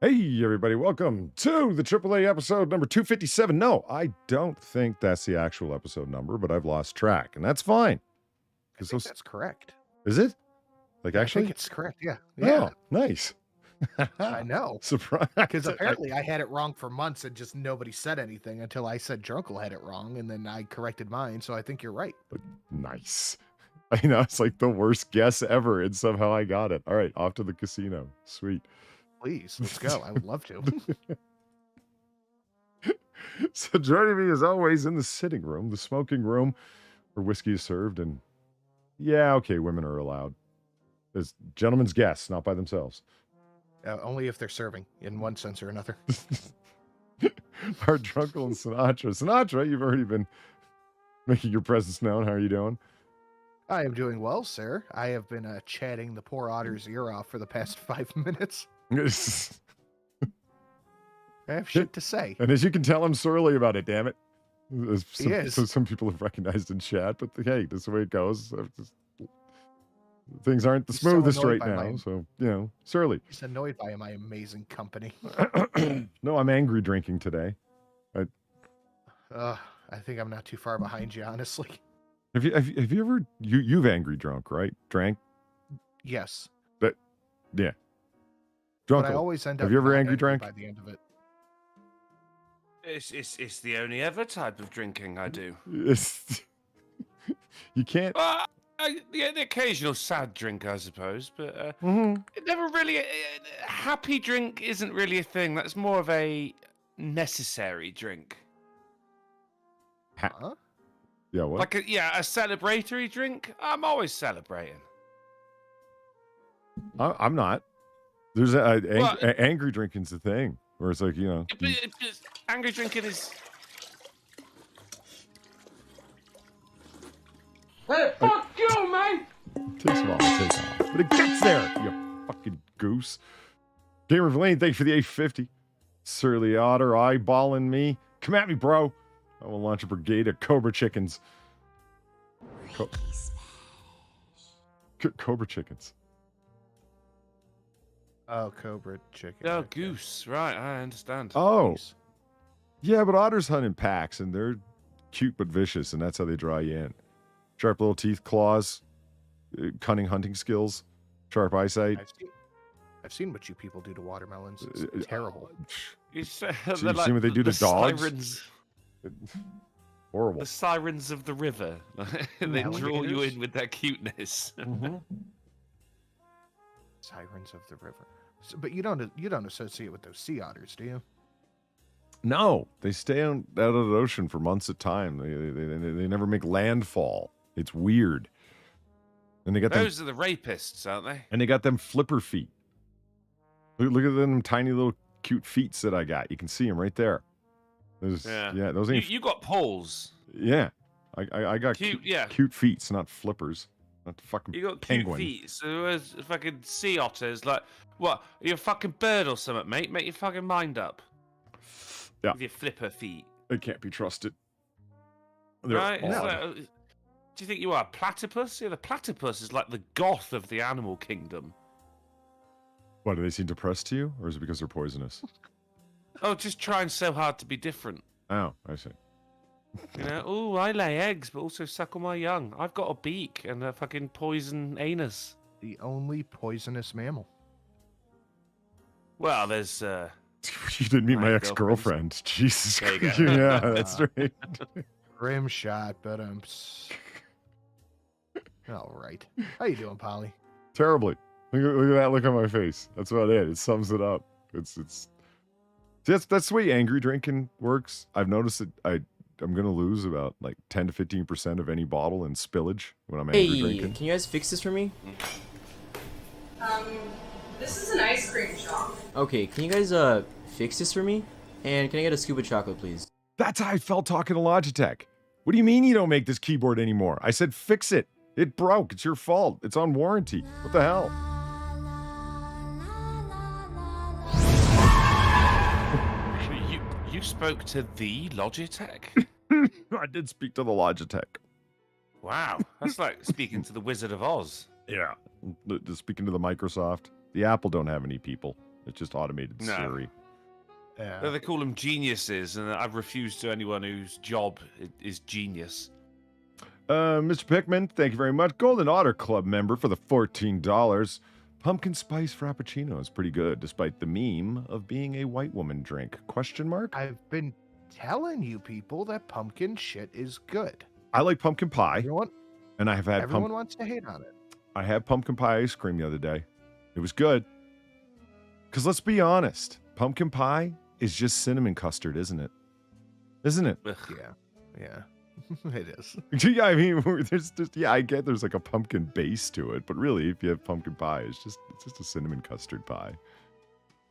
Hey, everybody, welcome to the AAA episode number 257. No, I don't think that's the actual episode number, but I've lost track, and that's fine. I think that's correct. Is it? Like, Yeah, actually? I think it's correct, yeah. Oh, nice. I know. Surprise. Because apparently I had it wrong for months and just nobody said anything until I said Drunkle had it wrong, and then I corrected mine, so I think you're right. Nice. I know, it's like the worst guess ever, and somehow I got it. All right, off to the casino. Sweet. Please, let's go. I would love to. So joining me as always in the sitting room, the smoking room, where whiskey is served, and yeah, okay, women are allowed. As gentlemen's guests, not by themselves. Only if they're serving, in one sense or another. Our Drunkle and Sinatra. Sinatra, you've already been making your presence known. How are you doing? I am doing well, sir. I have been chatting the poor Otter's ear off for the past 5 minutes. I have shit to say. And as you can tell, I'm surly about it, damn it. He is. Some people have recognized in chat, but hey, that's the way it goes. Things aren't the He's so smoothest annoyed right by now, my- so, surly. Just annoyed by my amazing company. No, I'm angry drinking today. I think I'm not too far behind you, honestly. Have you ever, you've angry drunk, right? Drank? Yes. Yeah. But Drunk. I always end up Have you ever not angry drank? by the end of it. It's the only ever type of drinking I do. You can't. Yeah, the occasional sad drink, I suppose, but Mhm. it never really. Happy drink isn't really a thing. That's more of a necessary drink. Huh? Yeah, what? Like a celebratory drink. I'm always celebrating. I'm not. There's angry drinking's a thing, where it's like, Angry drinking is. Hey, fuck you, man! Takes a while to take off, but it gets there, you fucking goose. Gamer Lane, thank you for the 850. Surly Otter eyeballing me. Come at me, bro. I will launch a brigade of Cobra chickens. Cobra chickens. Oh, Cobra chicken. Oh, okay. Goose. Right, I understand. Oh, Goose. yeah, but otters hunt in packs, and they're cute but vicious, and that's how they draw you in. Sharp little teeth, claws, cunning hunting skills, sharp eyesight. I've seen what you people do to watermelons. It's terrible. You've So you've seen what they do to dogs? Sirens, Horrible. the sirens of the river. They draw you Alligators? in with their cuteness. Sirens of the river. So, but you don't associate with those sea otters, do you? No, they stay out of the ocean for months at a time. They never make landfall. It's weird. And they got Those are the rapists, aren't they? and they got them flipper feet. Look at them tiny little cute feet that I got. You can see them right there. Those ain't. You got poles. Yeah, I got Cute, cute feet, not flippers. Not fucking You got penguin. cute feet. So as fucking sea otters, like, what? Are you a fucking bird or something, mate? Make your fucking mind up. Yeah. With your flipper feet. They can't be trusted. They're Right? It's odd. like, do you think you are a platypus? Yeah, the platypus is like the goth of the animal kingdom. What, do they seem depressed to you, or is it because they're poisonous? Oh, just trying so hard to be different. Oh, I see. Oh, I lay eggs, but also suckle my young. I've got a beak and a fucking poison anus. The only poisonous mammal. Well, there's You didn't meet my My ex-girlfriend. Jesus There you Christ. go. Yeah, that's right. Grim shot, but all right. How you doing, Polly? Terribly. Look at that look on my face. That's about it. It sums it up. It's that's the way angry drinking works. I've noticed that I'm gonna lose about like 10 to 15% of any bottle in spillage when I'm angry Hey, drinking. can you guys fix this for me? This is an ice cream shop. Okay, can you guys fix this for me? And can I get a scoop of chocolate, please? That's how I felt talking to Logitech. What do you mean you don't make this keyboard anymore? I said fix it. It broke. It's your fault. It's on warranty. What the hell? you spoke to the Logitech? I did speak to the Logitech. Wow, that's like speaking to the Wizard of Oz. Yeah. Speaking to the Microsoft, the Apple don't have any people. It's just automated No. Siri. Yeah. They call them geniuses, and I've refused to anyone whose job is genius. Mr. Pickman, thank you very much. Golden Otter Club member for the $14. Pumpkin spice frappuccino is pretty good, despite the meme of being a white woman drink. Question mark? I've been telling you people that pumpkin shit is good. I like pumpkin pie, Everyone, and I have had everyone wants to hate on it. I had pumpkin pie ice cream the other day. It was good. Because let's be honest, pumpkin pie is just cinnamon custard, isn't it? Isn't it? Ugh. Yeah, it is. Yeah, I mean, there's just I get there's like a pumpkin base to it, but really, if you have pumpkin pie, it's just a cinnamon custard pie.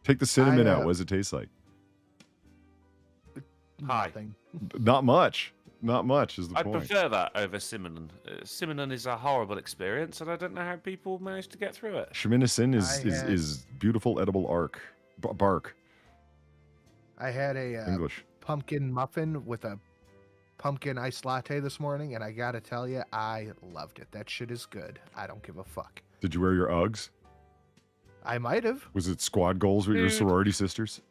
Take the cinnamon out. What does it taste like? Pie. Nothing. Not much. Not much is the I point. prefer that over cinnamon. Cinnamon is a horrible experience, and I don't know how people manage to get through it. Sheminisin I had- is beautiful edible bark. I had a English. pumpkin muffin with a pumpkin iced latte this morning, and I gotta tell you, I loved it. That shit is good. I don't give a fuck. Did you wear your Uggs? I might have. Was it squad goals with your Dude. sorority sisters?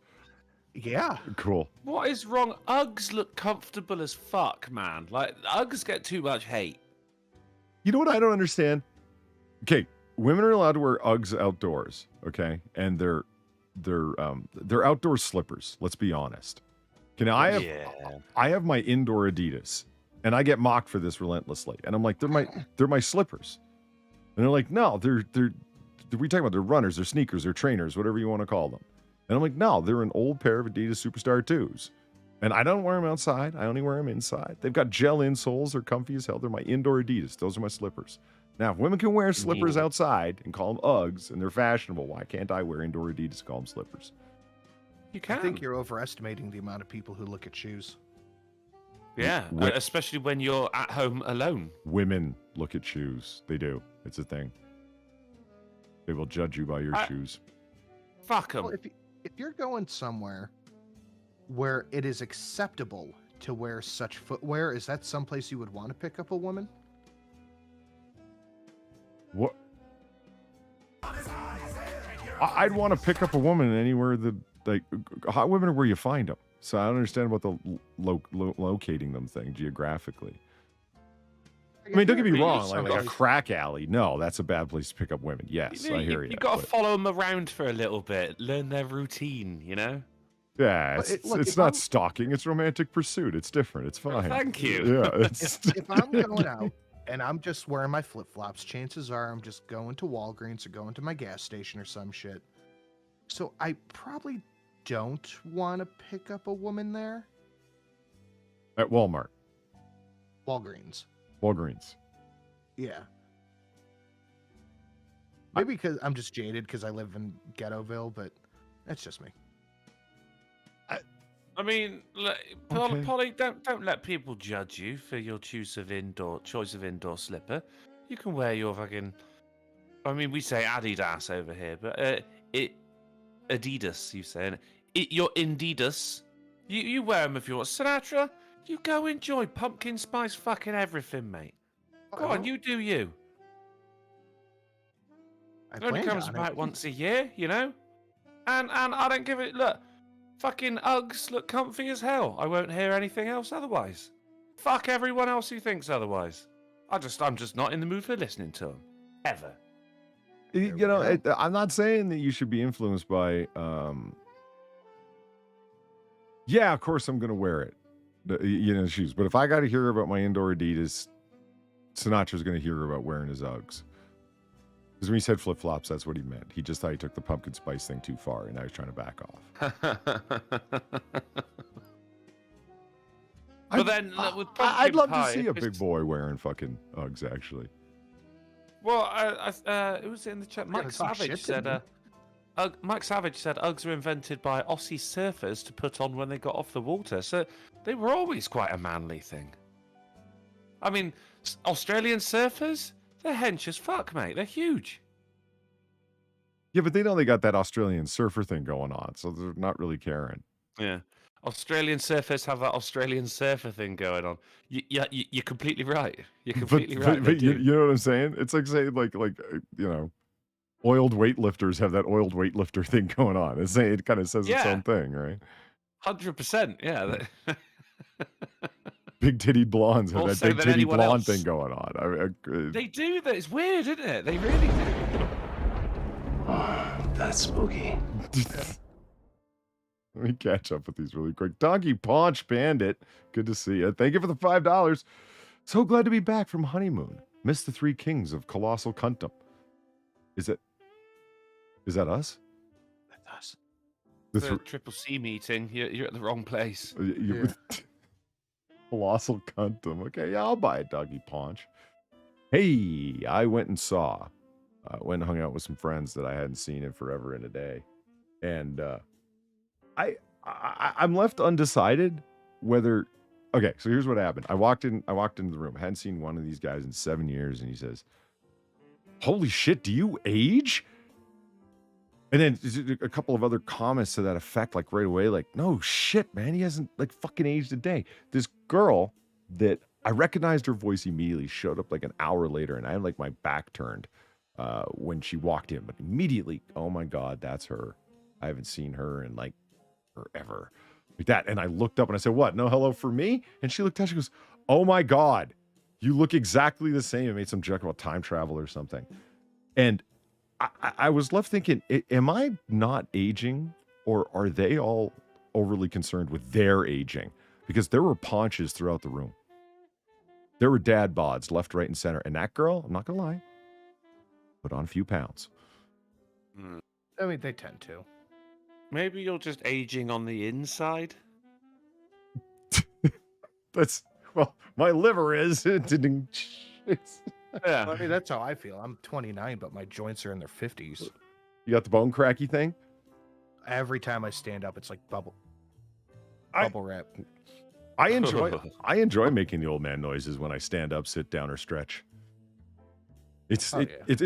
Yeah. Cool. What is wrong? Uggs look comfortable as fuck, man. Like, Uggs get too much hate. You know what I don't understand? Okay, women are allowed to wear Uggs outdoors, okay? And they're outdoor slippers, let's be honest. I have my indoor Adidas, and I get mocked for this relentlessly. And I'm like, they're my slippers. And they're like, no, they're we talking about they're runners, they're sneakers, they're trainers, whatever you want to call them. And I'm like, no, they're an old pair of Adidas Superstar 2s. And I don't wear them outside. I only wear them inside. They've got gel insoles. They're comfy as hell. They're my indoor Adidas. Those are my slippers. Now, if women can wear slippers outside and call them Uggs and they're fashionable, why can't I wear indoor Adidas and call them slippers? You can. I think you're overestimating the amount of people who look at shoes. Yeah, Wi- especially when you're at home alone. Women look at shoes. They do. It's a thing. They will judge you by your shoes. Fuck them. Well, if you're going somewhere where it is acceptable to wear such footwear, is that someplace you would want to pick up a woman? What? I'd want to pick up a woman anywhere that, like, hot women are where you find them. So I don't understand about the locating them thing geographically. I mean, don't get me wrong, like a crack alley. No, that's a bad place to pick up women. Yes, I hear you. You got to but- follow them around for a little bit, learn their routine, you know? Yeah, But it's, look, it's if not I'm- stalking. It's romantic pursuit. It's different. It's fine. Thank you. Yeah, it's If I'm going out and I'm just wearing my flip-flops, chances are I'm just going to Walgreens or going to my gas station or some shit. So I probably don't want to pick up a woman there. at Walmart, Walgreens. Walgreens. Yeah. Maybe because I'm just jaded because I live in Ghettoville, but that's just me. I mean, Okay. Polly, don't let people judge you for your choice of indoor slipper. You can wear your fucking. I mean, we say Adidas over here, but Adidas. You say your Indidas. You wear them if you want. Sinatra, you go enjoy pumpkin spice fucking everything, mate. Go on, you do you. I It only planned comes on about it. once a year, you know? And I don't give it. Look, fucking Uggs look comfy as hell. I won't hear anything else otherwise. Fuck everyone else who thinks otherwise. I'm just not in the mood for listening to them. Ever. You we know, go. I'm not saying that you should be influenced by. Yeah, of course I'm going to wear it, shoes. But if I got to hear about my indoor Adidas, Sinatra's going to hear about wearing his Uggs. Because when he said flip flops, that's what he meant. He just thought he took the pumpkin spice thing too far, and I was trying to back off. But then, look, with pumpkin I'd love pie, to see a it's- big boy wearing fucking Uggs. Actually, Well, it was in the chat. Mike gonna talk Savage shit to said. me. Mike Savage said Uggs were invented by Aussie surfers to put on when they got off the water, so they were always quite a manly thing. I mean, Australian surfers, they're hench as fuck, mate. They're huge. yeah, but they know they got that Australian surfer thing going on, so they're not really caring. Yeah. Australian surfers have that Australian surfer thing going on. You're completely right. You're completely right. But they you do. know what I'm saying? It's like saying like oiled weightlifters have that oiled weightlifter thing going on. It kind of says its Yeah. own thing, right? 100%. Yeah. Big titty blondes have Also that big than titty anyone blonde else. thing going on. They do that. It's weird, isn't it? They really do. That's spooky. Let me catch up with these really quick. Donkey Paunch Bandit, good to see you. Thank you for the $5. So glad to be back from honeymoon. Missed the three kings of colossal cuntum. Is that us? That's us. The Triple C meeting. You're at the wrong place. Colossal cuntum. Okay, yeah, I'll buy a Doggy Paunch. Hey, I went and went and hung out with some friends that I hadn't seen in forever and a day. And I'm left undecided whether. Okay, so here's what happened. I walked into the room. I hadn't seen one of these guys in 7 years, and he says, "Holy shit, do you age?" And then a couple of other comments to that effect, like right away, like, "No shit, man, he hasn't like fucking aged a day." This girl that I recognized her voice immediately showed up like an hour later, and I had like my back turned when she walked in, but immediately, oh my god, that's her. I haven't seen her in like forever. Like that. And I looked up and I said, "What? No hello for me?" And she looked down, she goes, "Oh my god, you look exactly the same." It made some joke about time travel or something. And I was left thinking, am I not aging, or are they all overly concerned with their aging? Because there were paunches throughout the room. There were dad bods left, right, and center. And that girl, I'm not going to lie, put on a few pounds. I mean, they tend to. Maybe you're just aging on the inside. Well, my liver is. Yeah. I mean, that's how I feel. I'm 29, but my joints are in their 50s. You got the bone cracky thing? Every time I stand up, it's like bubble wrap. I enjoy making the old man noises when I stand up, sit down, or stretch. It's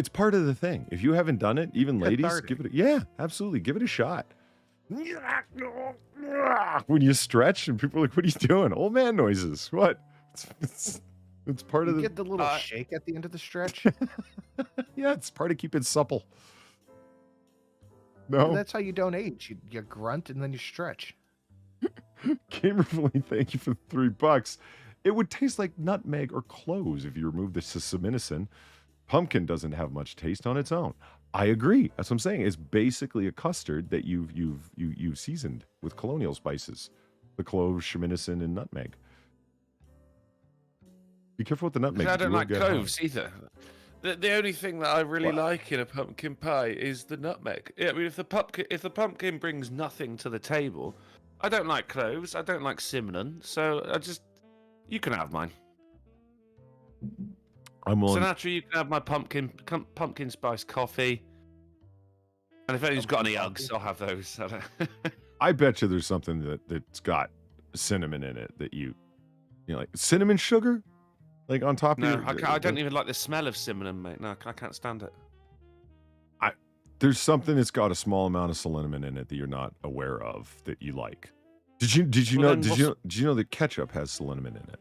part of the thing. If you haven't done it, even ladies, give it absolutely, give it a shot. When you stretch and people are like, "What are you doing?" Old man noises. What? It's part of the. Get the little shake at the end of the stretch. Yeah, it's part of keeping supple. No, That's how you don't age. You grunt and then you stretch. Gamerfully, thank you for the $3. It would taste like nutmeg or cloves if you remove the sesaminicin. Pumpkin doesn't have much taste on its own. I agree. That's what I'm saying. It's basically a custard that you've seasoned with colonial spices, the cloves, sesaminicin, and nutmeg. Be careful with the nutmeg. I don't like cloves either. The only thing that I really like in a pumpkin pie is the nutmeg. Yeah, I mean, if the pumpkin brings nothing to the table, I don't like cloves. I don't like cinnamon. So you can have mine. I'm on. Sinatra, you can have my pumpkin spice coffee. And if anyone's got any Uggs, I'll have those. I bet you there's something that's got cinnamon in it that you know, like cinnamon sugar. Like on top of I don't even like the smell of cinnamon, mate. No, I can't stand it. There's something that's got a small amount of cinnamon in it that you're not aware of that you like. Did you know that ketchup has cinnamon in it?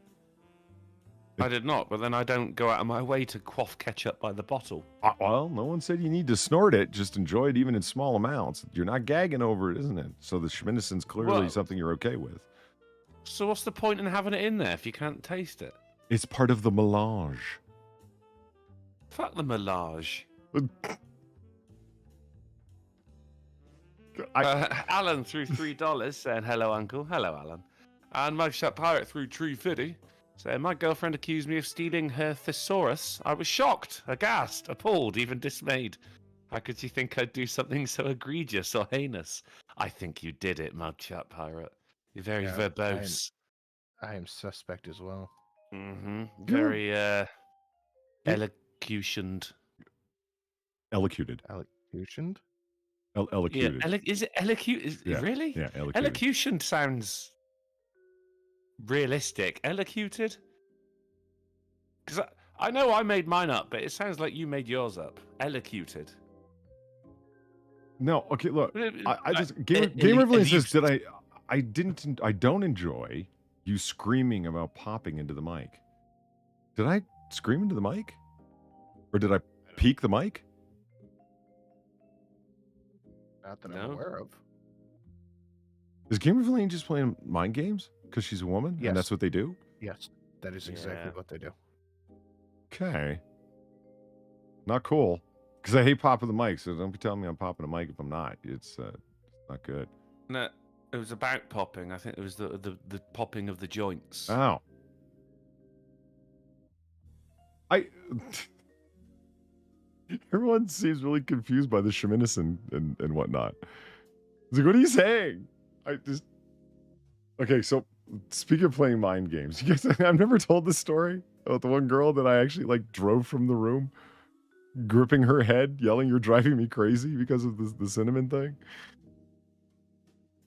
I did not, but then I don't go out of my way to quaff ketchup by the bottle. Well, no one said you need to snort it. Just enjoy it even in small amounts. You're not gagging over it, isn't it? So the schminicin's clearly something you're okay with. So what's the point in having it in there if you can't taste it? It's part of the melange. Fuck the melange. Alan threw $3 saying, "Hello, Uncle." Hello, Alan. And Mugshot Pirate threw $3.50 saying, "My girlfriend accused me of stealing her thesaurus. I was shocked, aghast, appalled, even dismayed. How could you think I'd do something so egregious or heinous? I think you did it, Mugshot Pirate. You're very verbose." I am suspect as well. Very elocutioned. Elocuted. Elocutioned? Elocuted. Yeah, is it elocute? Really? Yeah, elocuted. Elocution sounds realistic. Elocuted? Because I know I made mine up, but it sounds like you made yours up. Elocuted. No, okay, look. I just Gamer says that I don't enjoy you screaming about popping into the mic. Did I scream into the mic? Or did I peek the mic? Not that No. I'm aware of. Is Gamer Verlaine just playing mind games because she's a woman Yes. and that's what they do? Yes, that is exactly Yeah. what they do. Okay. Not cool. Because I hate popping the mic, so don't be telling me I'm popping a mic if I'm not. It's not good. No, it was about popping. I think it was the popping of the joints. Ow. Everyone seems really confused by the sheminism and whatnot. It's like, what are you saying? Okay, so speaking of playing mind games, you guys, I've never told this story about the one girl that I actually like drove from the room, gripping her head, yelling, "You're driving me crazy" because of the cinnamon thing.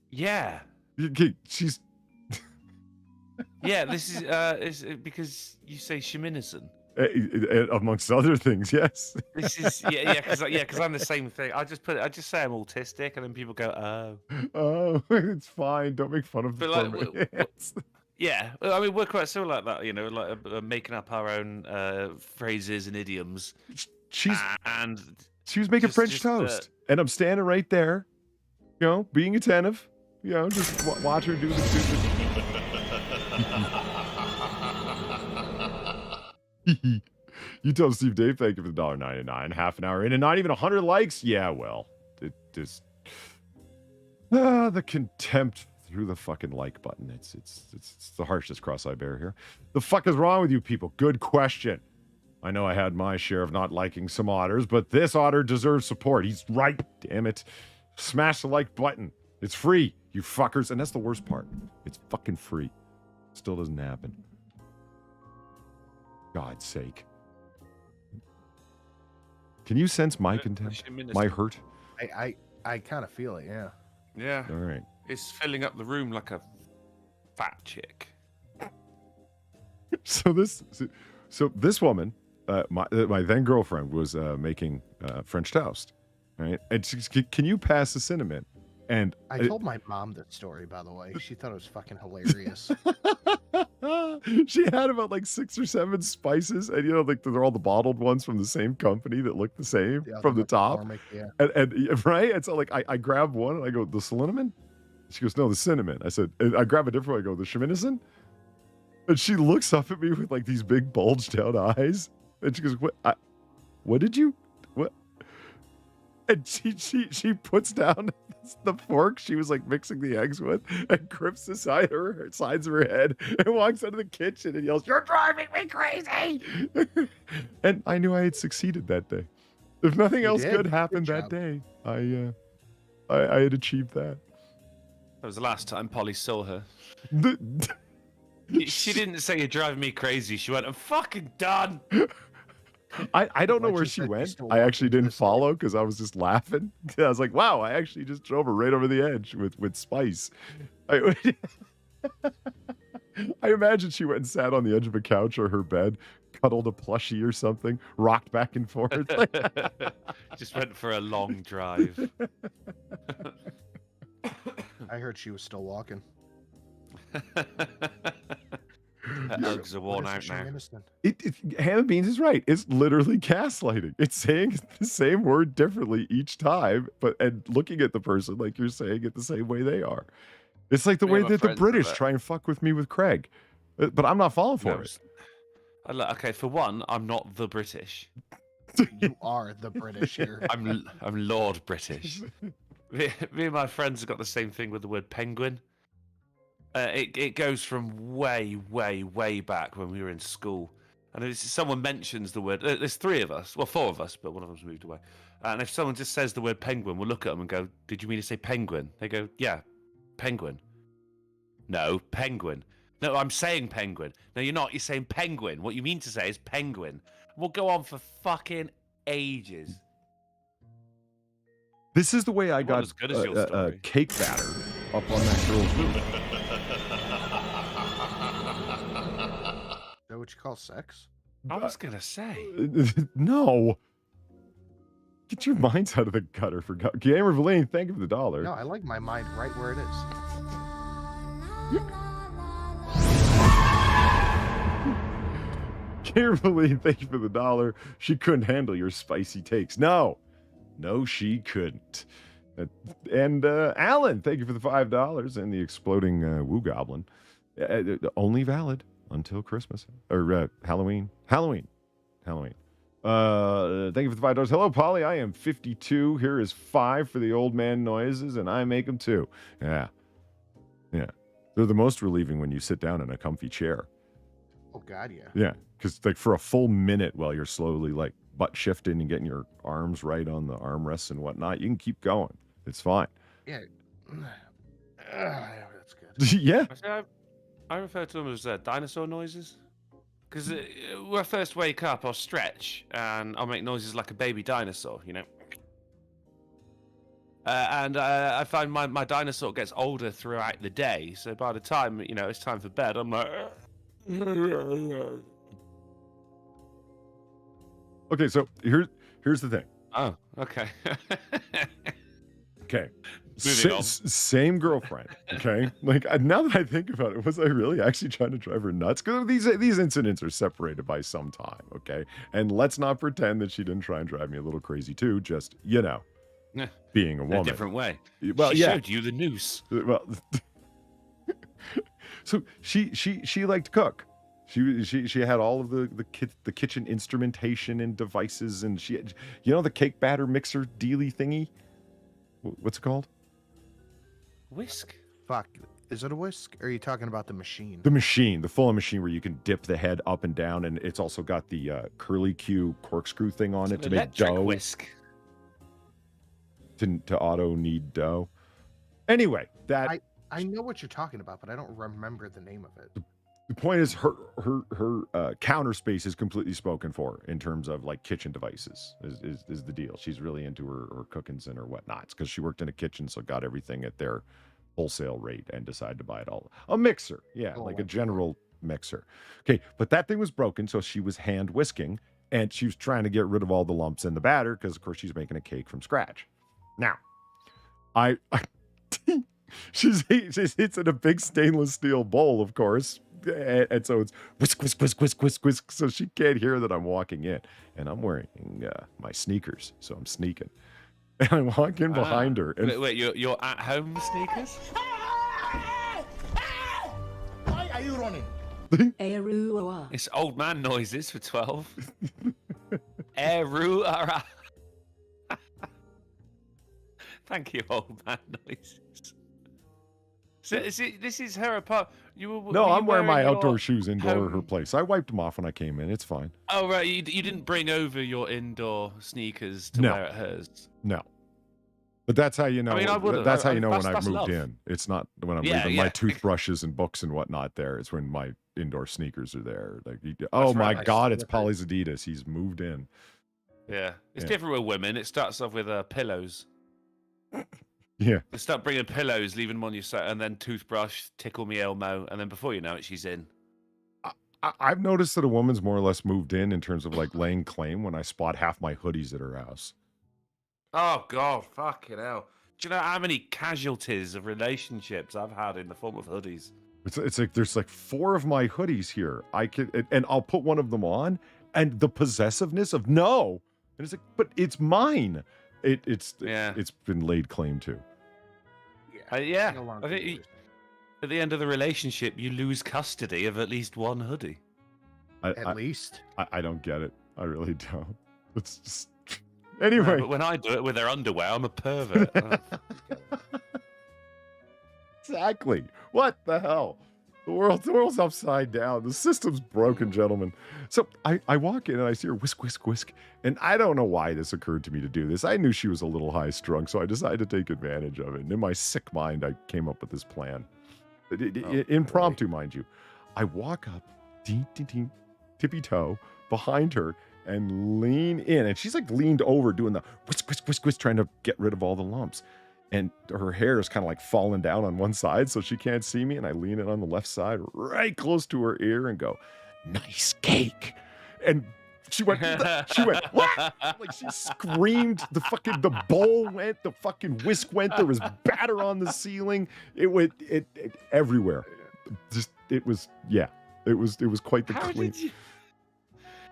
Yeah. Okay, she's Yeah, this is because you say sheminism. amongst other things, yes. This is because I'm the same thing. I just say I'm autistic, and then people go, "Oh." Oh, it's fine. Don't make fun of the But, like, poor w- man. Yeah, well, I mean we're quite similar like that, you know, like making up our own phrases and idioms. She was making just- French just, toast, and I'm standing right there, you know, being attentive, you know, just watch her do the stupid. You tell Steve Dave, thank you for the $1.99, half an hour in, and not even 100 likes. Yeah, well, it just the contempt through the fucking like button. It's the harshest cross I bear here. The fuck is wrong with you people? Good question. I know I had my share of not liking some otters, but this otter deserves support. He's right, damn it. Smash the like button. It's free, you fuckers. And that's the worst part. It's fucking free. Still doesn't happen. God's sake. Can you sense my contempt? My hurt? I kind of feel it, yeah. Yeah, All right. it's filling up the room like a fat chick. So this woman, my then girlfriend, was making French toast, right? And she's, can you pass the cinnamon? And I told my mom that story, by the way. She thought it was fucking hilarious. she had about like 6 or 7 spices, and you know, like they're all the bottled ones from the same company that look the same Yeah, from the top. McCormick, yeah. And right, and so like I grab one and I go, the cinnamon. She goes, no, the cinnamon. I said, and I grab a different one. I go, the sheminism. And she looks up at me with like these big bulged out eyes, and she goes, what did you, what? And she puts down the fork she was like mixing the eggs with and grips the sides of her head and walks out of the kitchen and yells, "You're driving me crazy!" And I knew I had succeeded that day. If nothing else did. good Good happened that job. day, I had achieved that. That was the last time Polly saw her. She didn't say you're driving me crazy. She went, "I'm fucking done." I don't know Like where she she said, she went. still I walked actually into didn't the store. follow because I was just laughing. I was like, wow, I actually just drove her right over the edge with spice. I imagine she went and sat on the edge of a couch or her bed, cuddled a plushie or something, rocked back and forth. Just went for a long drive. I heard she was still walking. Her Uggs are worn What out is now. sheminism? Hannah Beans is right. It's literally gaslighting. It's saying the same word differently each time, and looking at the person like you're saying it the same way they are. It's like the Me way and my that the friends British do that. try and fuck with me with Craig, but I'm not falling for No, it. okay, for one, I'm not the British. You are the British here. I'm Lord British. Me and my friends have got the same thing with the word penguin. It goes from way back when we were in school. And if someone mentions the word, there's 3 of us, well 4 of us, but one of us moved away. And if someone just says the word penguin, we'll look at them and go, "Did you mean to say penguin?" They go, "Yeah, penguin." "No, penguin." "No, I'm saying penguin." "No, you're not. You're saying penguin. What you mean to say is penguin." We'll go on for fucking ages. This is the way I Not got as good as your story. cake batter up on that girl's roof. Is that what you call sex? I was gonna say. No. Get your minds out of the gutter for God. Gamer Verlaine, thank you for the $1. No, I like my mind right where it is. Gamer Verlaine, thank you for the $1. She couldn't handle your spicy takes. No, she couldn't. And Alan, thank you for the $5 and the exploding Woo Goblin. Only valid until Christmas or Halloween. Halloween. Thank you for the $5. Hello, Polly. I am 52. Here is 5 for the old man noises, and I make them too. Yeah. They're the most relieving when you sit down in a comfy chair. Oh God, yeah. Yeah, because like for a full minute while you're slowly like butt shifting and getting your arms right on the armrests and whatnot, you can keep going. It's fine. Yeah. That's good. Yeah. I refer to them as dinosaur noises. Because when I first wake up, I'll stretch and I'll make noises like a baby dinosaur, you know. And I find my dinosaur gets older throughout the day. So by the time, you know, it's time for bed, I'm like... Okay, so here's the thing. Oh, okay. Okay. Moving on. Same girlfriend. Okay. Like now that I think about it, was I really actually trying to drive her nuts? Because these incidents are separated by some time. Okay. And let's not pretend that she didn't try and drive me a little crazy too. Just, you know, being a woman. A different way. Well, she yeah. showed you the noose. Well, so she liked to cook. She had all of the kitchen instrumentation and devices, and she, you know, the cake batter mixer dealy thingy. What's it called? Whisk. Fuck. Is it a whisk? Or are you talking about the machine? The machine, the full-on machine where you can dip the head up and down, and it's also got the curly Q corkscrew thing on it to make dough. Whisk. To auto knead dough. Anyway, that I know what you're talking about, but I don't remember the name of it. the point is her counter space is completely spoken for in terms of like kitchen devices is the deal. She's really into her cookings and her whatnots because she worked in a kitchen, so got everything at their wholesale rate and decided to buy it all. A mixer, yeah, like a general mixer. Okay, but that thing was broken, so she was hand whisking, and she was trying to get rid of all the lumps in the batter because, of course, she's making a cake from scratch. Now, she's it's in a big stainless steel bowl, of course. And so it's whisk, whisk, whisk, whisk, whisk, whisk. So she can't hear that I'm walking in. And I'm wearing my sneakers. So I'm sneaking. And I walk in behind her. And Wait, your at-home sneakers? Why are you running? It's old man noises for 12. Eru-ara. Thank you, old man noises. So this is her apartment. No, I'm wearing my outdoor shoes indoor at her place. I wiped them off when I came in. It's fine. Oh, right. You didn't bring over your indoor sneakers to wear at hers? No. But that's how you know. I mean, I would've. That's how you know when That's I've moved love. in. It's not when I'm leaving my toothbrushes and books and whatnot there. It's when my indoor sneakers are there. Like, oh my God, it's Polly's Adidas. He's moved in. Yeah. It's different with women. It starts off with pillows. Yeah. They start bringing pillows, leaving them on your set, and then toothbrush, tickle me Elmo, and then before you know it, she's in. I've noticed that a woman's more or less moved in terms of like laying claim when I spot half my hoodies at her house. Oh, God, fucking hell. Do you know how many casualties of relationships I've had in the form of hoodies? It's like there's like 4 of my hoodies here. And I'll put one of them on, and the possessiveness of no, and it's like, but it's mine. It's been laid claim to. Yeah. I think at the end of the relationship, you lose custody of at least one hoodie. At least. I don't get it. I really don't. It's just anyway. No, but when I do it with their underwear, I'm a pervert. Exactly. What the hell? The world's upside down. The system's broken, gentlemen. So I walk in and I see her whisk, whisk, whisk. And I don't know why this occurred to me to do this. I knew she was a little high strung, so I decided to take advantage of it. And in my sick mind, I came up with this plan. Impromptu, mind you. I walk up, tippy toe, behind her and lean in. And she's like leaned over doing the whisk, whisk, whisk, whisk, trying to get rid of all the lumps. And her hair is kind of like falling down on one side so she can't see me. And I lean in on the left side right close to her ear and go, nice cake. And she went, what? Like she screamed, the bowl went, the fucking whisk went, there was batter on the ceiling. It went everywhere. Just, it was quite the clean.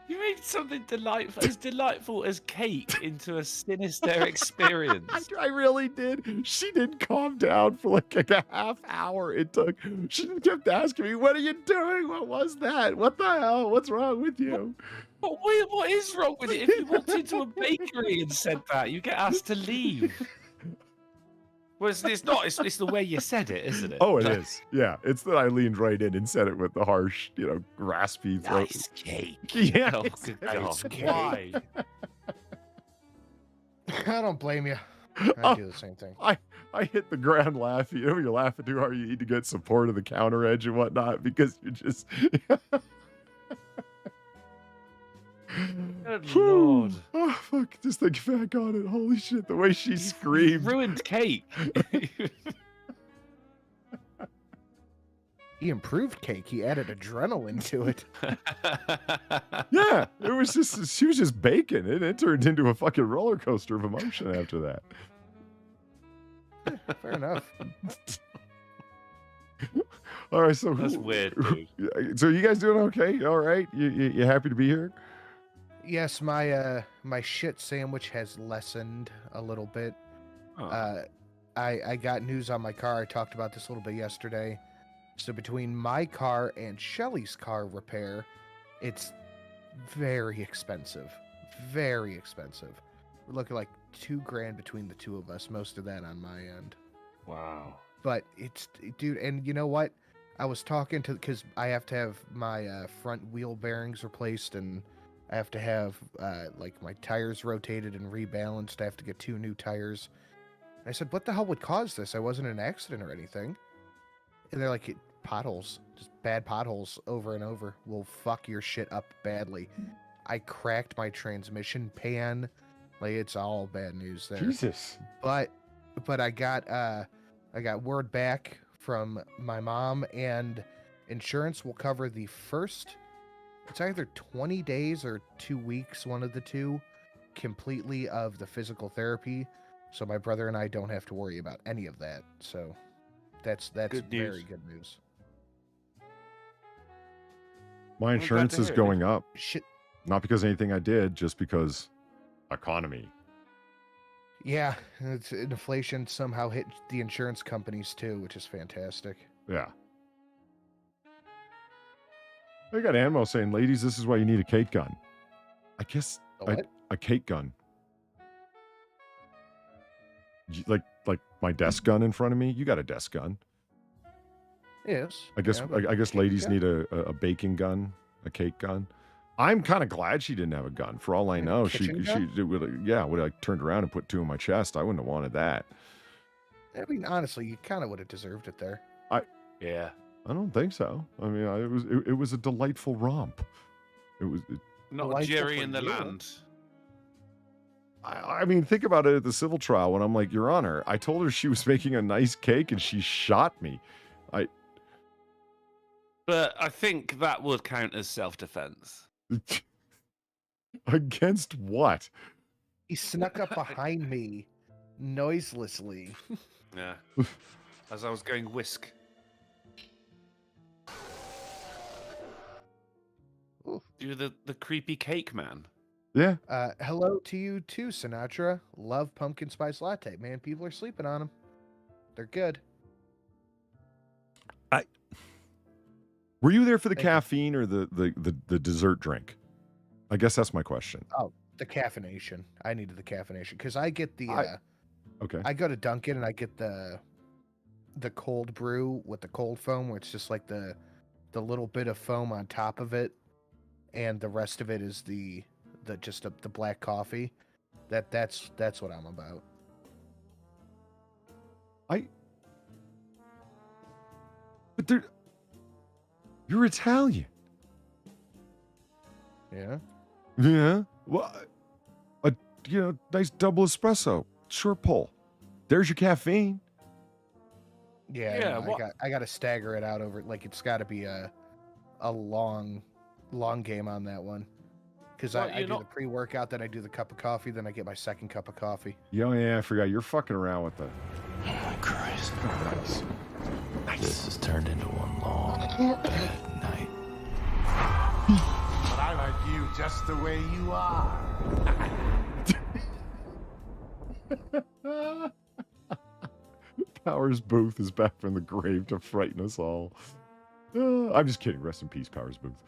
You made something delightful as cake into a sinister experience. I really did. She didn't calm down for like a half hour. It took. She just kept asking me, "What are you doing? What was that? What the hell? What's wrong with you?" But what is wrong with it? If you walked into a bakery and said that, you get asked to leave. Well, it's not. It's the way you said it, isn't it? Oh, it is. Yeah, it's that I leaned right in and said it with the harsh, raspy throat. Nice cake. Yeah, Oh, it's good nice God. cake. Why? I don't blame you. I do the same thing. I hit the ground laughing. You're laughing too hard. You need to get support of the counter edge and whatnot because you're just. Good Lord. Oh, fuck. Just think back on it. Holy shit. The way she screamed. Ruined cake. He improved cake. He added adrenaline to it. Yeah. It was just, she was just baking it. It turned into a fucking roller coaster of emotion after that. Fair enough. All right. So That's weird, dude. So you guys doing okay? All right. You happy to be here? Yes, my shit sandwich has lessened a little bit. Oh. I got news on my car. I talked about this a little bit yesterday. So between my car and Shelly's car repair, it's very expensive. Very expensive. We're looking like $2,000 between the two of us. Most of that on my end. Wow. But it's, dude, and you know what? I was talking to, because I have to have my front wheel bearings replaced, and I have to have like my tires rotated and rebalanced. I have to get 2 new tires. And I said, what the hell would cause this? I wasn't in an accident or anything. And they're like, potholes, just bad potholes over and over will fuck your shit up badly. I cracked my transmission pan. Like, it's all bad news there. Jesus. But I got word back from my mom, and insurance will cover the first, it's either 20 days or 2 weeks, one of the two, completely of the physical therapy. So my brother and I don't have to worry about any of that. So that's Good news. very good news. My glad insurance to is hear it. going up. Shit. Not because of anything I did, just because economy. Yeah, it's inflation somehow hit the insurance companies too, which is fantastic. Yeah. I got Anmo saying, ladies, this is why you need a cake gun. I guess a cake gun. Like my desk gun in front of me. You got a desk gun. Yes. I guess yeah, I guess cake ladies gun? need a baking gun, a cake gun. I'm kind of glad she didn't have a gun. For all I Like a know, kitchen she would have turned around and put 2 in my chest. I wouldn't have wanted that. I mean, honestly, you kind of would have deserved it there. Yeah. I don't think so. I mean, it was a delightful romp. Not Delightful Jerry for in the you. land. I mean, think about it at the civil trial when I'm like, Your Honor, I told her she was making a nice cake and she shot me. But I think that would count as self-defense. Against what? He snuck up behind me noiselessly. Yeah. As I was going whisk. Oof. You're the creepy cake man. Yeah. Hello to you too, Sinatra. Love pumpkin spice latte. Man, people are sleeping on them. They're good. Were you there for the Thank you. caffeine or the dessert drink? I guess that's my question. The caffeination. I needed the caffeination because I get the. Okay. I go to Dunkin' and I get the cold brew with the cold foam, where it's just like the little bit of foam on top of it, and the rest of it is the black coffee. That's what I'm about. But you're Italian. Yeah. Yeah. Well, nice double espresso, short pull. There's your caffeine. Yeah. Yeah, no, what- I got to stagger it out over. Like, it's got to be a long game on that one. Because Well, I you're do not- the pre-workout, then I do the cup of coffee, then I get my second cup of coffee. Yeah, I forgot. You're fucking around with the. Oh my Christ. Nice. This has turned into one long, bad night. But I like you just the way you are. Powers Booth is back from the grave to frighten us all. I'm just kidding. Rest in peace, Powers Booth.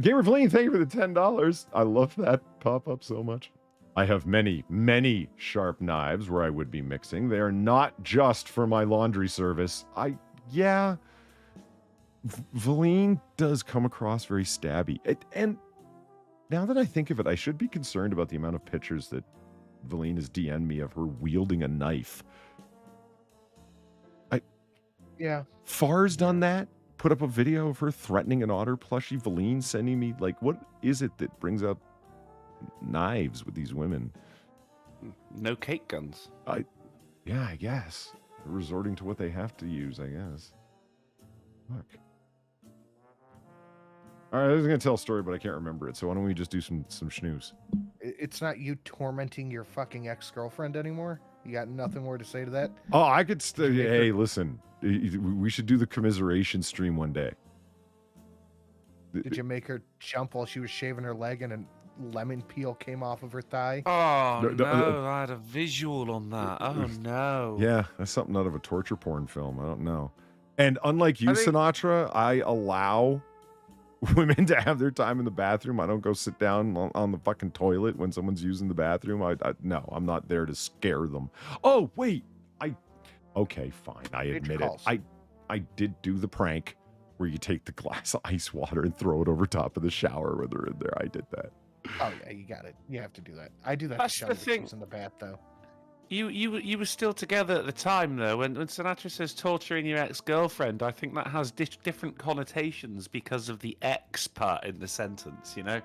Gamer Feline, thank you for the $10. I love that pop-up so much. I have many, many sharp knives where I would be mixing. They are not just for my laundry service. Yeah. Feline does come across very stabby. And now that I think of it, I should be concerned about the amount of pictures that Feline has DM'd me of her wielding a knife. Yeah. Far's done that. Put up a video of her threatening an Otter plushie. Feline sending me, like, what is it that brings out knives with these women? No cake guns. Yeah, I guess. They're resorting to what they have to use, I guess. Fuck. All right, I was going to tell a story, but I can't remember it. So why don't we just do some snooze? It's not you tormenting your fucking ex-girlfriend anymore? You got nothing more to say to that? Oh, I could hey, listen. We should do the commiseration stream one day. Did you make her jump while she was shaving her leg and a lemon peel came off of her thigh? Oh, no, I had a visual on that. Oh, no. Yeah, that's something out of a torture porn film. I don't know. And unlike you, Sinatra, I allow women to have their time in the bathroom. I don't go sit down on the fucking toilet when someone's using the bathroom. No, I'm not there to scare them. Oh, wait. Okay, fine. I admit it. I did do the prank where you take the glass of ice water and throw it over top of the shower when they're in there. I did that. Oh, yeah, you got it. You have to do that. I do that That's to the Shelly thing. in the bath, though. You were still together at the time, though. When Sinatra says torturing your ex-girlfriend, I think that has different connotations because of the ex part in the sentence, you know?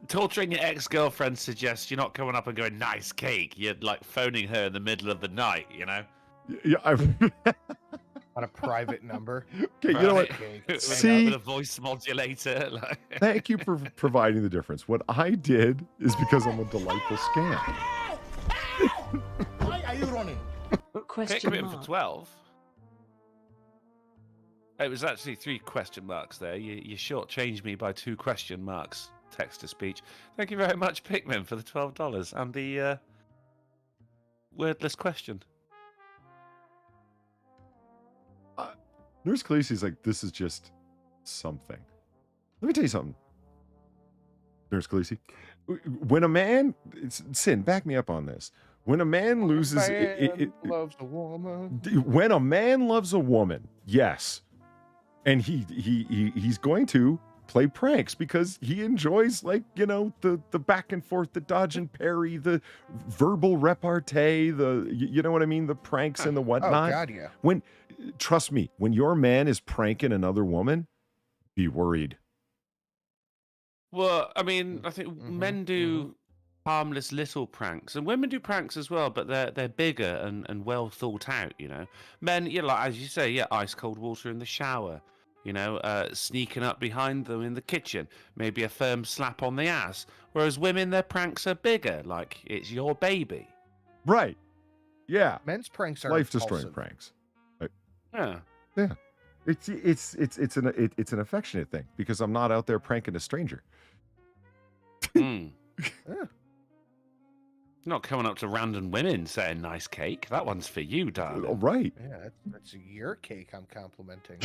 Torturing your ex-girlfriend suggests you're not coming up and going, nice cake. You're, like, phoning her in the middle of the night, you know? Yeah, On a private number. Okay, you know what? See, with a voice modulator. Like... Thank you for providing the difference. What I did is because I'm a delightful scam. Why are you running? Question mark. For 12. It was actually 3 question marks there. You shortchanged me by 2 question marks. Text to speech. Thank you very much, Pikmin, for the $12 and the wordless question. Nurse Khaleesi's like, this is just something. Let me tell you something. Nurse Khaleesi. When a man, Sin, back me up on this. When a man loses, loves a woman. When a man loves a woman, yes, and he's going to play pranks because he enjoys, like, you know, the back and forth, the dodge and parry, the verbal repartee, you know what I mean, the pranks and the whatnot. Oh God, yeah. Trust me, when your man is pranking another woman, be worried. Well, I mean, I think men do harmless little pranks, and women do pranks as well, but they're bigger and well thought out. You know, men, like as you say, ice cold water in the shower. You know, sneaking up behind them in the kitchen, maybe a firm slap on the ass. Whereas women, their pranks are bigger, like it's your baby. Right. Yeah. Men's pranks are life-destroying pranks. Yeah. Yeah. It's an affectionate thing because I'm not out there pranking a stranger. Yeah. Not coming up to random women saying nice cake. That one's for you, darling. Oh, right. Yeah, that's your cake I'm complimenting.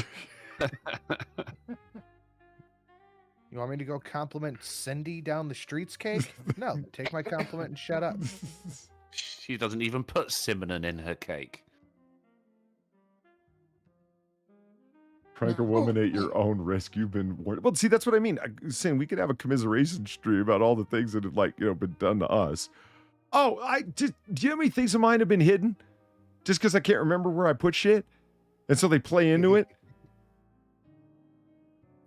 You want me to go compliment Cindy down the street's cake? No, take my compliment and shut up. She doesn't even put cinnamon in her cake. Prank a woman at your own risk. You've been warned. Well, see, that's what I mean. Saying we could have a commiseration stream about all the things that have, like, you know, been done to us. Oh, do you know how many things of mine have been hidden? Just because I can't remember where I put shit, and so they play into it.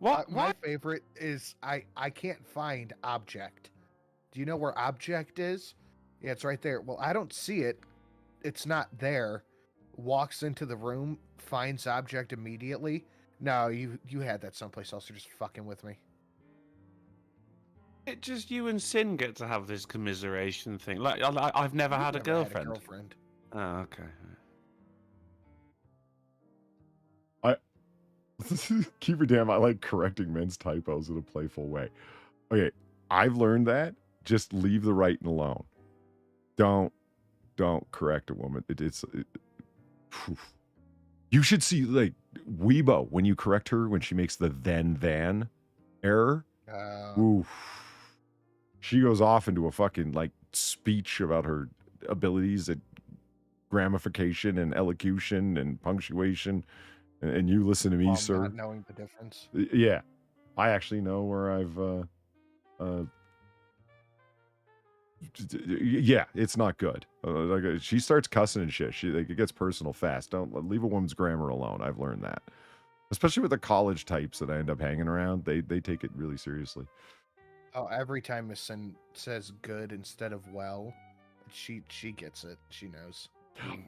What? My favorite is I can't find object. Do you know where object is? Yeah, it's right there. Well, I don't see it. It's not there. Walks into the room, finds object immediately. No, you had that someplace else. You're just fucking with me. It just you and Sin get to have this commiseration thing. Like I've never had a girlfriend. Oh, okay. Keep her damn. I like correcting men's typos in a playful way. Okay, I've learned that. Just leave the writing alone. Don't correct a woman. You should see like Weibo when you correct her when she makes the then error. Oof. She goes off into a fucking like speech about her abilities at grammatification and elocution and punctuation, and you listen to me, sir. Not knowing the difference. Yeah, I actually know where I've. Yeah, it's not good. Like she starts cussing and shit. It gets personal fast. Don't leave a woman's grammar alone. I've learned that, especially with the college types that I end up hanging around. They take it really seriously. Oh, every time Miss Sin says good instead of well, she gets it. She knows.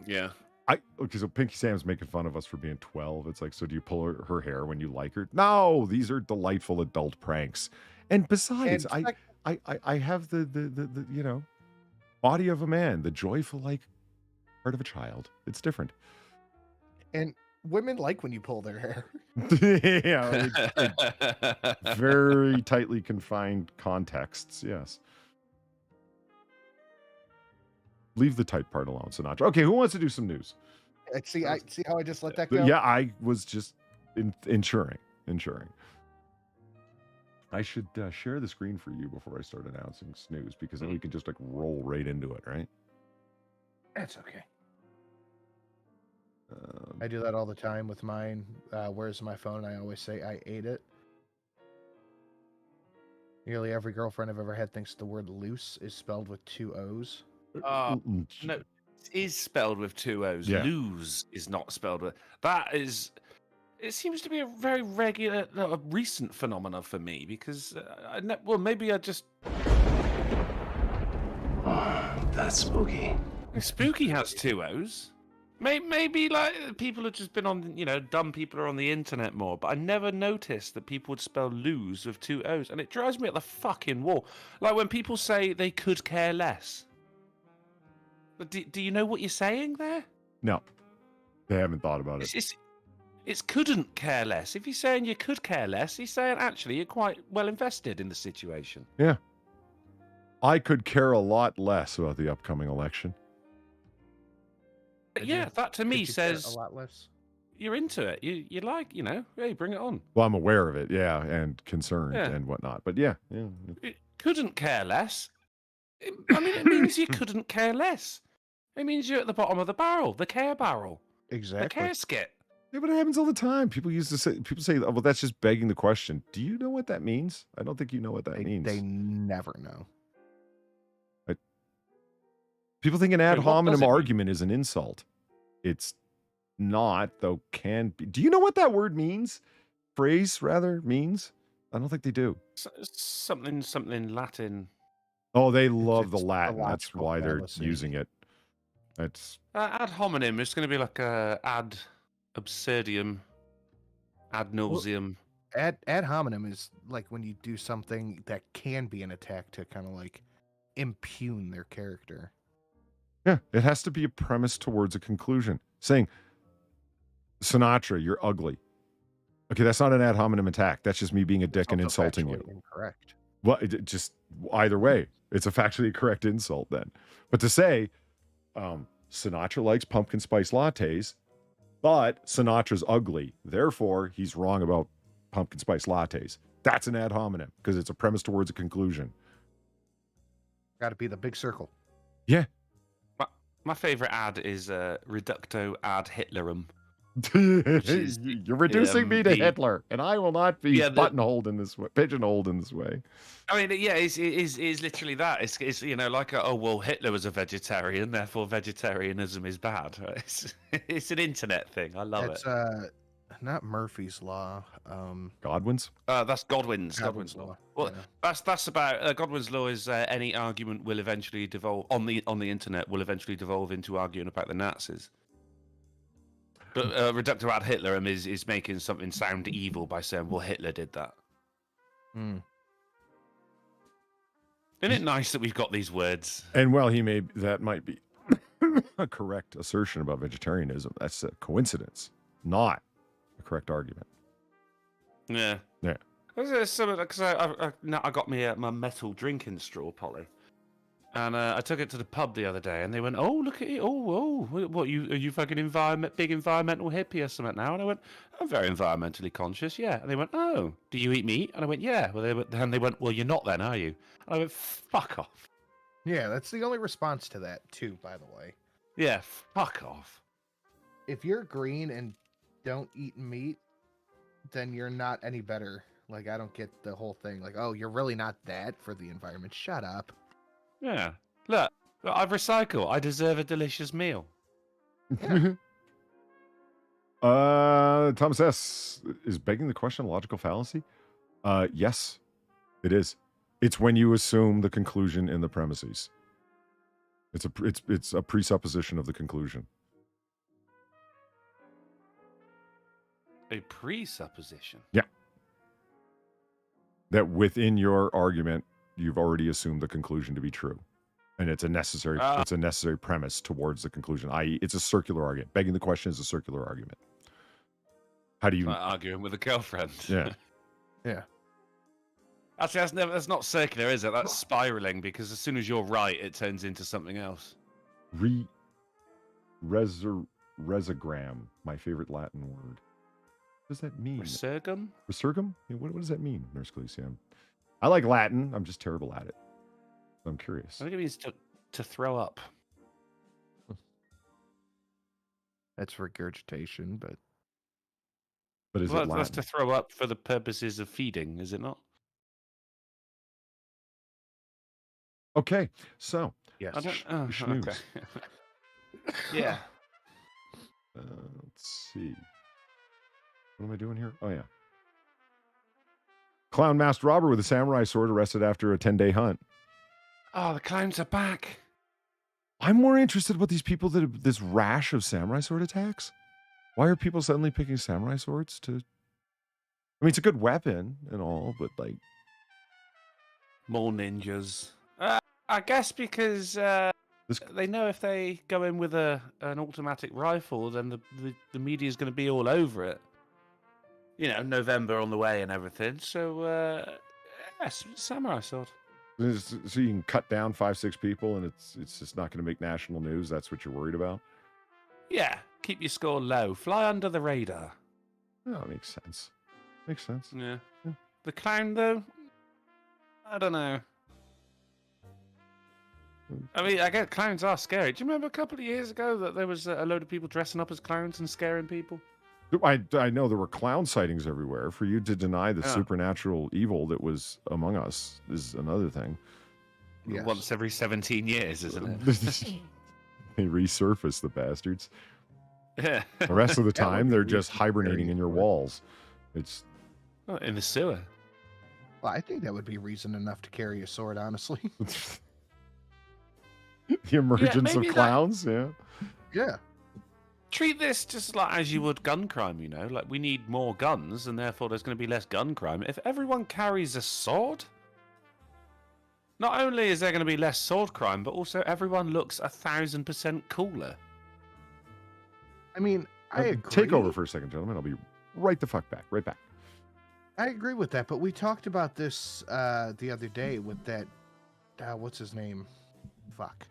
Yeah. Okay, so Pinky Sam's making fun of us for being 12. It's like, so do you pull her hair when you like her? No, these are delightful adult pranks. And besides, I have the you know, body of a man, the joyful like heart of a child. It's different. And women like when you pull their hair. Yeah, it's very tightly confined contexts. Yes. Leave the tight part alone, Sinatra. Okay, who wants to do some news? See how I just let that go? Yeah, I was just ensuring. I should share the screen for you before I start announcing snooze, because then we can just like roll right into it, right? That's okay. I do that all the time with mine. Where's my phone? I always say I ate it. Nearly every girlfriend I've ever had thinks the word loose is spelled with 2 O's. No, it is spelled with 2 O's. Yeah. Lose is not spelled with. That is. It seems to be a very regular, a recent phenomenon for me because, maybe I just. That's spooky. Spooky has 2 O's. Maybe like people have just been on, dumb people are on the internet more, but I never noticed that people would spell lose with 2 O's, and it drives me at the fucking wall. Like when people say they could care less. Do you know what you're saying there? No, they haven't thought about it. It's couldn't care less. If you're saying you could care less, you're saying actually you're quite well invested in the situation. Yeah. I could care a lot less about the upcoming election. Yeah, that to me says a lot less. You're into it. You like, hey, bring it on. Well, I'm aware of it, yeah, and concerned and whatnot. But yeah. It couldn't care less. It means you couldn't care less. It means you're at the bottom of the barrel, the care barrel. Exactly. The care skit. Yeah, but it happens all the time. People say, oh, well, that's just begging the question. Do you know what that means? I don't think you know what that means. They never know. People think an ad hominem argument is an insult. It's not, though can be. Do you know what that word means? Phrase, rather, means? I don't think they do. Something Latin. Oh, they love the Latin. That's why they're fallacy. using it. It's ad hominem. It's going to be like a ad absurdium, ad nauseum. Ad hominem is like when you do something that can be an attack to kind of like impugn their character. Yeah, it has to be a premise towards a conclusion. Saying, Sinatra, you're ugly. Okay, that's not an ad hominem attack. That's just me being a dick and insulting you. Incorrect. Well, just either way, it's a factually correct insult then. But to say, Sinatra likes pumpkin spice lattes, but Sinatra's ugly, therefore he's wrong about pumpkin spice lattes. That's an ad hominem because it's a premise towards a conclusion. Got to be the big circle. Yeah. My favorite ad is Reducto ad Hitlerum. You're reducing me to Hitler, and I will not be buttonholed in this way, pigeonholed in this way. I mean, yeah, it's literally that. It's like Hitler was a vegetarian, therefore vegetarianism is bad. It's an internet thing. I love it. It's not Murphy's Law. Godwin's? That's Godwin's law. Well, yeah. That's about Godwin's law. Is any argument will eventually devolve on the internet will eventually devolve into arguing about the Nazis. But Reducto ad Hitlerum is making something sound evil by saying, well, Hitler did that. Isn't it nice that we've got these words? And that might be a correct assertion about vegetarianism. That's a coincidence, not a correct argument. Yeah. Yeah. Because I got me my metal drinking straw, Polly, and I took it to the pub the other day, and they went, "Oh, look at it! Oh, what are you fucking big environmental hippie or something now?" And I went, "I'm very environmentally conscious, yeah." And they went, "Oh, do you eat meat?" And I went, "Yeah." Well, they went, "Well, you're not then, are you?" And I went, "Fuck off." Yeah, that's the only response to that, too, by the way. Yeah, fuck off. If you're green and don't eat meat, then you're not any better. Like, I don't get the whole thing. Like, oh, you're really not that for the environment. Shut up. Yeah. Look, I recycle. I deserve a delicious meal. Thomas S. Is begging the question a logical fallacy? Yes, it is. It's when you assume the conclusion in the premises. It's a presupposition of the conclusion. A presupposition? Yeah. That within your argument, you've already assumed the conclusion to be true. And it's a necessary premise towards the conclusion, i.e. it's a circular argument. Begging the question is a circular argument. How do you... Like arguing with a girlfriend. Yeah. Yeah. Actually, that's not circular, is it? That's spiraling, because as soon as you're right, it turns into something else. Resogram, my favorite Latin word. What does that mean? Resurgam? Resurgam? Yeah, what does that mean, Nurse Khaleesi? I like Latin. I'm just terrible at it. I'm curious. I think it means to throw up. That's regurgitation, but is it Latin? That's to throw up for the purposes of feeding, is it not? Okay, so yes. Schmooze. Okay. Yeah. Let's see. What am I doing here? Oh, yeah. Clown masked robber with a samurai sword arrested after a 10-day hunt. Oh, the clowns are back. I'm more interested what these people that have this rash of samurai sword attacks. Why are people suddenly picking samurai swords to... I mean, it's a good weapon and all, but like... More ninjas. I guess because they know if they go in with an automatic rifle, then the media is going to be all over it. You know, November on the way and everything. So, yes, samurai sword. So you can cut down 5-6 people and it's just not going to make national news. That's what you're worried about? Yeah, keep your score low. Fly under the radar. Oh, that makes sense. Makes sense. Yeah. The clown, though? I don't know. I mean, I guess clowns are scary. Do you remember a couple of years ago that there was a load of people dressing up as clowns and scaring people? I know there were clown sightings everywhere. For you to deny the supernatural evil that was among us is another thing. Yes. Once every 17 years, isn't it? They resurface, the bastards. Yeah. The rest of the time, they're just hibernating in your walls. It's in the sewer. Well, I think that would be reason enough to carry a sword, honestly. The emergence of clowns, Yeah. Treat this just like as you would gun crime, you know? Like, we need more guns, and therefore there's going to be less gun crime. If everyone carries a sword, not only is there going to be less sword crime, but also everyone looks 1,000% cooler. I mean, I agree. Take over for a second, gentlemen. I'll be right back. I agree with that, but we talked about this the other day with that, what's his name? Fuck.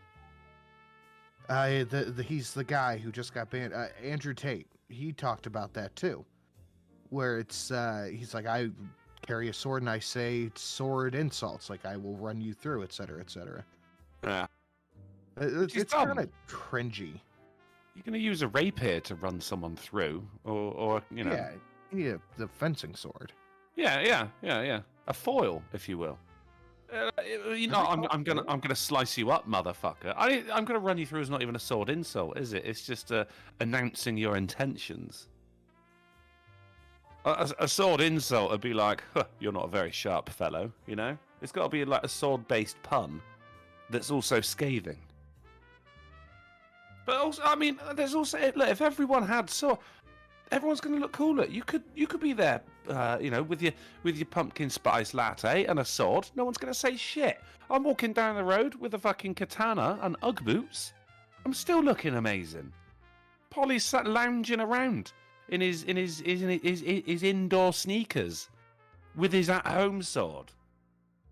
He's the guy who just got banned. Andrew Tate. He talked about that too, where it's he's like, I carry a sword and I say sword insults, like I will run you through, etc., etc. Yeah. It's kind of cringy. You're going to use a rapier to run someone through, or you know. Yeah, the fencing sword. Yeah. A foil, if you will. You know, I'm gonna slice you up, motherfucker. I'm gonna run you through is not even a sword insult, is it? It's just announcing your intentions. A sword insult would be like, huh, "You're not a very sharp fellow," you know. It's got to be like a sword-based pun that's also scathing. But also, I mean, there's also look. If everyone had sword, everyone's gonna look cooler. You could be there. You know, with your pumpkin spice latte and a sword, no one's gonna say shit. I'm walking down the road with a fucking katana and UGG boots. I'm still looking amazing. Polly's sat lounging around in his indoor sneakers with his at-home sword.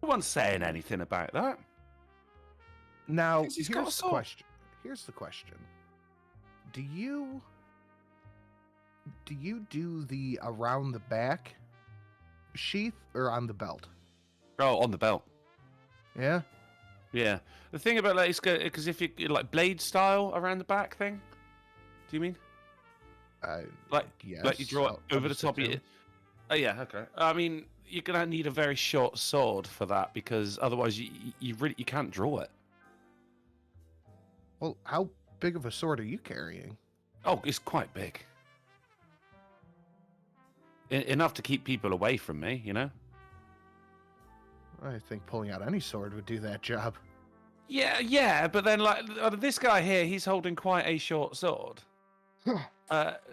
No one's saying anything about that. Now, He's got a here's the sword. question. Here's the question. Do you do the around the back sheath or on the belt? Oh, on the belt. Yeah. Yeah. The thing about like, because if you like blade style around the back thing, do you mean like Yes. you draw it over the top of it? Oh yeah, okay. I mean, you're gonna need a very short sword for that because otherwise you can't draw it. Well, how big of a sword are you carrying? Oh, it's quite big. Enough to keep people away from me, you know? I think pulling out any sword would do that job. Yeah, but then like this guy here, he's holding quite a short sword.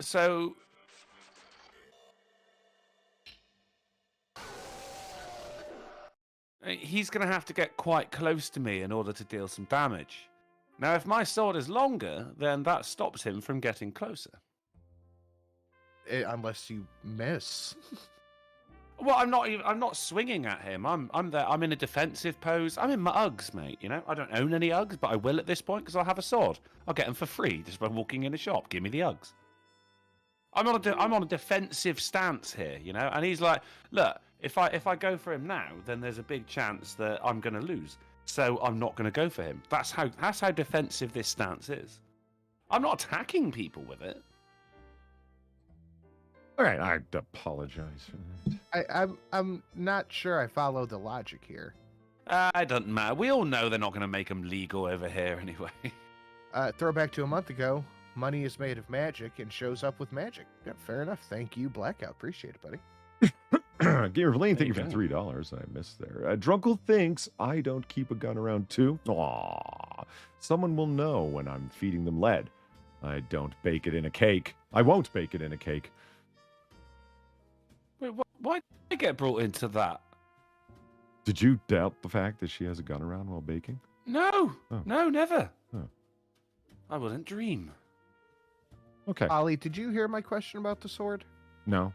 So he's going to have to get quite close to me in order to deal some damage. Now, if my sword is longer, then that stops him from getting closer. Unless you miss. Well, I'm not swinging at him. I'm there. I'm in a defensive pose. I'm in my Uggs, mate. You know, I don't own any Uggs, but I will at this point because I'll have a sword. I'll get them for free just by walking in a shop. Give me the Uggs. I'm on a defensive stance here, you know. And he's like, look, if I go for him now, then there's a big chance that I'm going to lose. So I'm not going to go for him. That's how defensive this stance is. I'm not attacking people with it. All right, I apologize for that. I'm not sure I follow the logic here. It doesn't matter. We all know they're not going to make them legal over here anyway. Throwback to a month ago, money is made of magic and shows up with magic. Yeah, fair enough. Thank you, Blackout. Appreciate it, buddy. Gamer of Lane, thank you There for you $3. I missed there. Drunkle thinks I don't keep a gun around too. Aw, someone will know when I'm feeding them lead. I don't bake it in a cake. I won't bake it in a cake. Wait, why did I get brought into that? Did you doubt the fact that she has a gun around while baking? No, Oh. no, never. Oh. I wouldn't dream. Okay. Ollie, did you hear my question about the sword? No.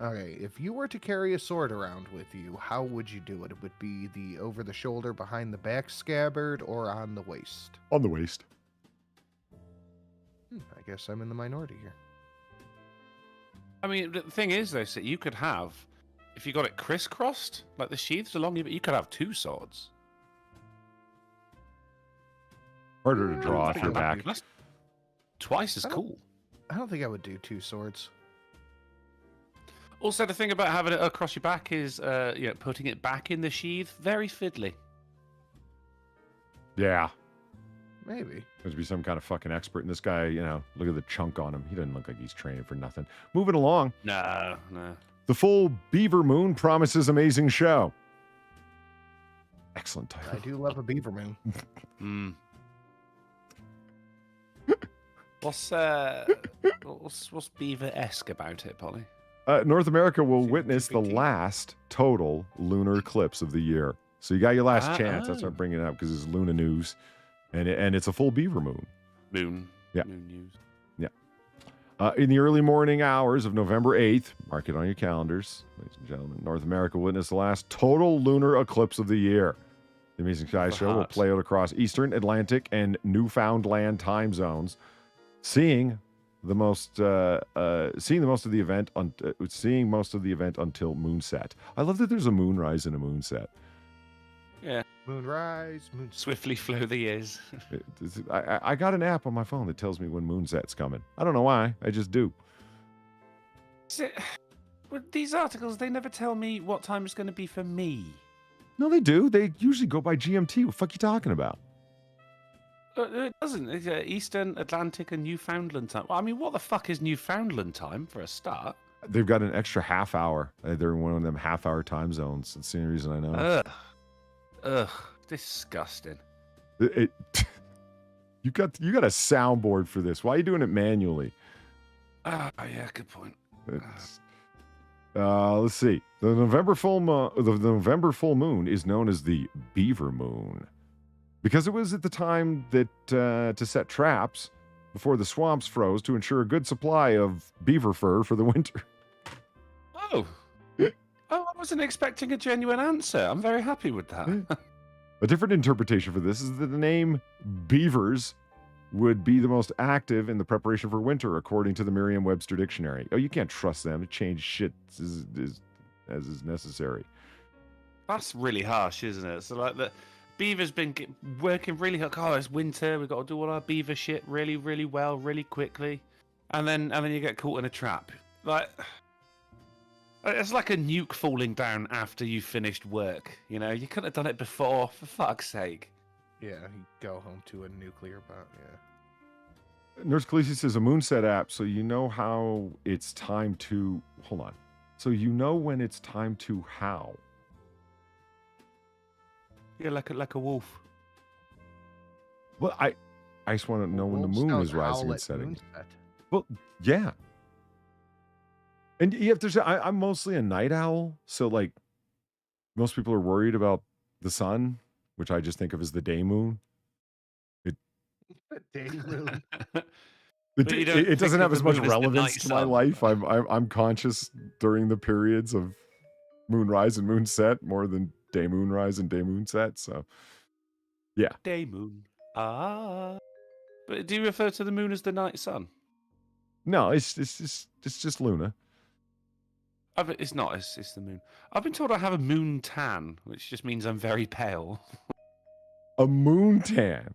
Okay, if you were to carry a sword around with you, how would you do it? It would be the over the shoulder, behind the back scabbard, or on the waist? On the waist. I guess I'm in the minority here. I mean, the thing is, though, so you could have, if you got it crisscrossed, like the sheaths along you, but you could have two swords. Harder to draw if you're back. That's twice as I don't- cool. I don't think I would do two swords. Also, the thing about having it across your back is, putting it back in the sheath, very fiddly. Yeah. Maybe. There's be some kind of fucking expert. And this guy, you know, look at the chunk on him. He doesn't look like he's training for nothing. Moving along. No. The full Beaver Moon promises amazing show. Excellent title. I do love a beaver moon. Hmm. What's beaver-esque about it, Polly? North America will Season witness the 218. last total lunar eclipse of the year. So you got your last chance. That's why oh. I'm bringing it up because it's Luna News. And it's a full beaver moon. Moon. Yeah. Moon news. In the early morning hours of November 8th, mark it on your calendars, ladies and gentlemen, North America witnessed the last total lunar eclipse of the year. The Amazing Sky Show will Perhaps. play out across Eastern, Atlantic, and Newfoundland time zones, seeing most of the event until moonset. I love that there's a moonrise and a moonset. Yeah. Moonrise, moon. Swiftly flow the years. I got an app on my phone that tells me when moonset's coming. I don't know why. I just do. With these articles, they never tell me what time it's going to be for me. No, they do. They usually go by GMT. What the fuck you talking about? It doesn't. It's Eastern, Atlantic, and Newfoundland time. Well, I mean, what the fuck is Newfoundland time for a start? They've got an extra half hour. They're in one of them half-hour time zones. That's the only reason I know. Ugh, disgusting. You got a soundboard for this. Why are you doing it manually? Yeah, good point. Let's see. The November full moon is known as the Beaver Moon because it was at the time that to set traps before the swamps froze to ensure a good supply of beaver fur for the winter. Oh, wasn't expecting a genuine answer. I'm very happy with that. A different interpretation for this is that the name beavers would be the most active in the preparation for winter, according to the Merriam-Webster dictionary. Oh, you can't trust them to change shit as is necessary. That's really harsh, isn't it? So like the beaver's been working really hard. Oh, it's winter. We've got to do all our beaver shit really, really well, really quickly, and then you get caught in a trap. Like it's like a nuke falling down after you finished work. You know, you couldn't have done it before. For fuck's sake. Yeah, you go home to a nuclear bomb. Yeah. Nurse Khaleesi says a moonset app, so you know how it's time to hold on. So you know when it's time to howl. Yeah, like a wolf. Well, I just want to know when the Wolves moon don't is rising howl and at setting. moonset. Well, yeah. And you have to say, I'm mostly a night owl, so like most people are worried about the sun, which I just think of as the day moon. Day moon. It doesn't have as much relevance to my sun. life. I'm conscious during the periods of moonrise and moonset more than day moonrise and day moonset. So, yeah. Day moon. Ah. But do you refer to the moon as the night sun? No, it's just Luna. It's not. It's the moon. I've been told I have a moon tan, which just means I'm very pale. A moon tan.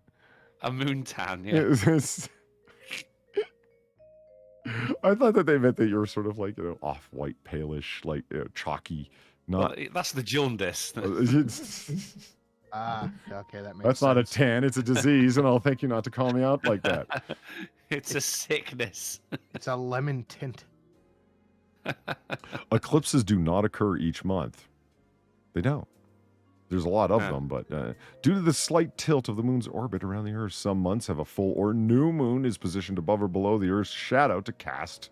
A moon tan, yeah. I thought that they meant that you were sort of like, off-white, palish, like, chalky. Not. Well, that's the jaundice. Okay, that makes That's sense. not a tan, it's a disease, and I'll thank you not to call me out like that. It's a sickness. It's a lemon tint. Eclipses do not occur each month. They don't. There's a lot of them, but due to the slight tilt of the moon's orbit around the Earth, some months have a full or new moon is positioned above or below the Earth's shadow to cast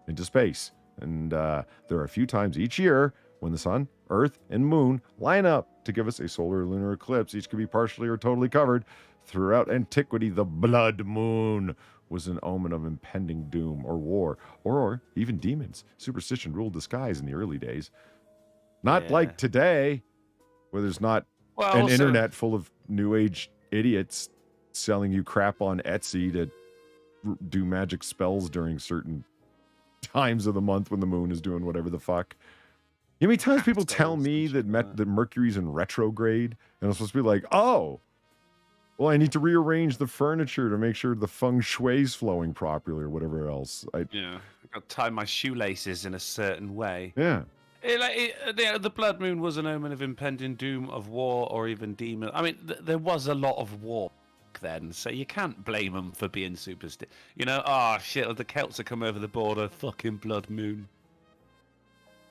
into space. And there are a few times each year when the sun, Earth, and moon line up to give us a solar or lunar eclipse. Each can be partially or totally covered. Throughout antiquity, the blood moon was an omen of impending doom or war, or even demons. Superstition ruled the skies in the early days. Not like today, where there's not an internet full of new age idiots selling you crap on Etsy to do magic spells during certain times of the month when the moon is doing whatever the fuck. You know how many times people tell me that Mercury's in retrograde, and I'm supposed to be like, oh, well, I need to rearrange the furniture to make sure the feng shui's flowing properly or whatever else. I've got to tie my shoelaces in a certain way. Yeah. The blood moon was an omen of impending doom, of war, or even demon. I mean, there was a lot of war back then, so you can't blame them for being superstitious. Shit, the Celts have come over the border, fucking blood moon.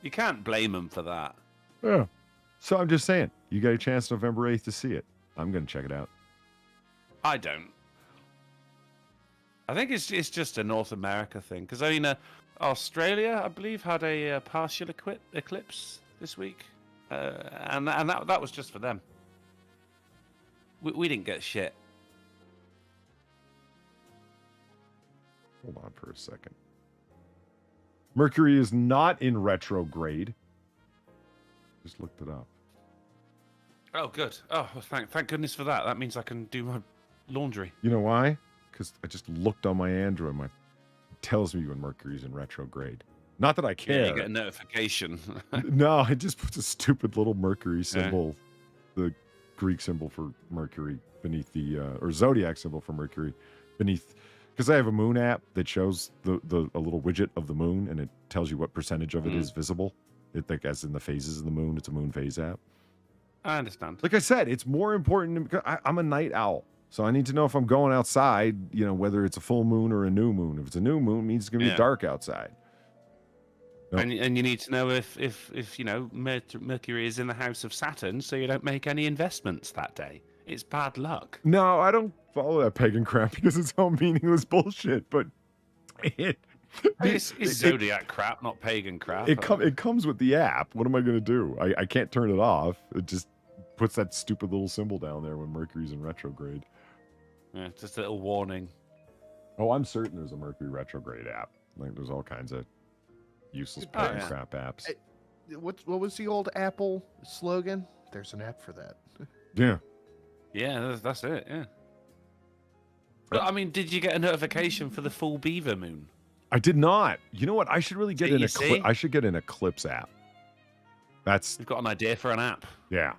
You can't blame them for that. Yeah. So I'm just saying, you got a chance November 8th to see it. I'm going to check it out. I don't. I think it's just a North America thing, because I mean, Australia, I believe, had a partial eclipse this week, and that was just for them. We didn't get shit. Hold on for a second. Mercury is not in retrograde. Just looked it up. Oh, good. Oh, thank goodness for that. That means I can do my laundry. You know why? Because I just looked on my Android. It tells me when Mercury's in retrograde. Not that I care. Yeah, you get a notification. No, it just puts a stupid little Mercury symbol, the Greek symbol for Mercury beneath the, or zodiac symbol for Mercury beneath. Because I have a moon app that shows a little widget of the moon, and it tells you what percentage of it is visible. Like as in the phases of the moon, it's a moon phase app. I understand. Like I said, it's more important because I'm a night owl. So I need to know if I'm going outside, whether it's a full moon or a new moon. If it's a new moon, it means it's going to be dark outside. No. And you need to know if Mercury is in the house of Saturn, so you don't make any investments that day. It's bad luck. No, I don't follow that pagan crap because it's all meaningless bullshit. But it's zodiac crap, not pagan crap. It comes with the app. What am I going to do? I can't turn it off. It just puts that stupid little symbol down there when Mercury's in retrograde. Yeah, just a little warning. Oh, I'm certain there's a Mercury retrograde app. Like, there's all kinds of useless pagan crap apps. what was the old Apple slogan? There's an app for that. Yeah. Yeah, that's it. Yeah. But I mean, did you get a notification for the full beaver moon? I did not. You know what? I should really get I should get an Eclipse app. That's We've got an idea for an app. yeah.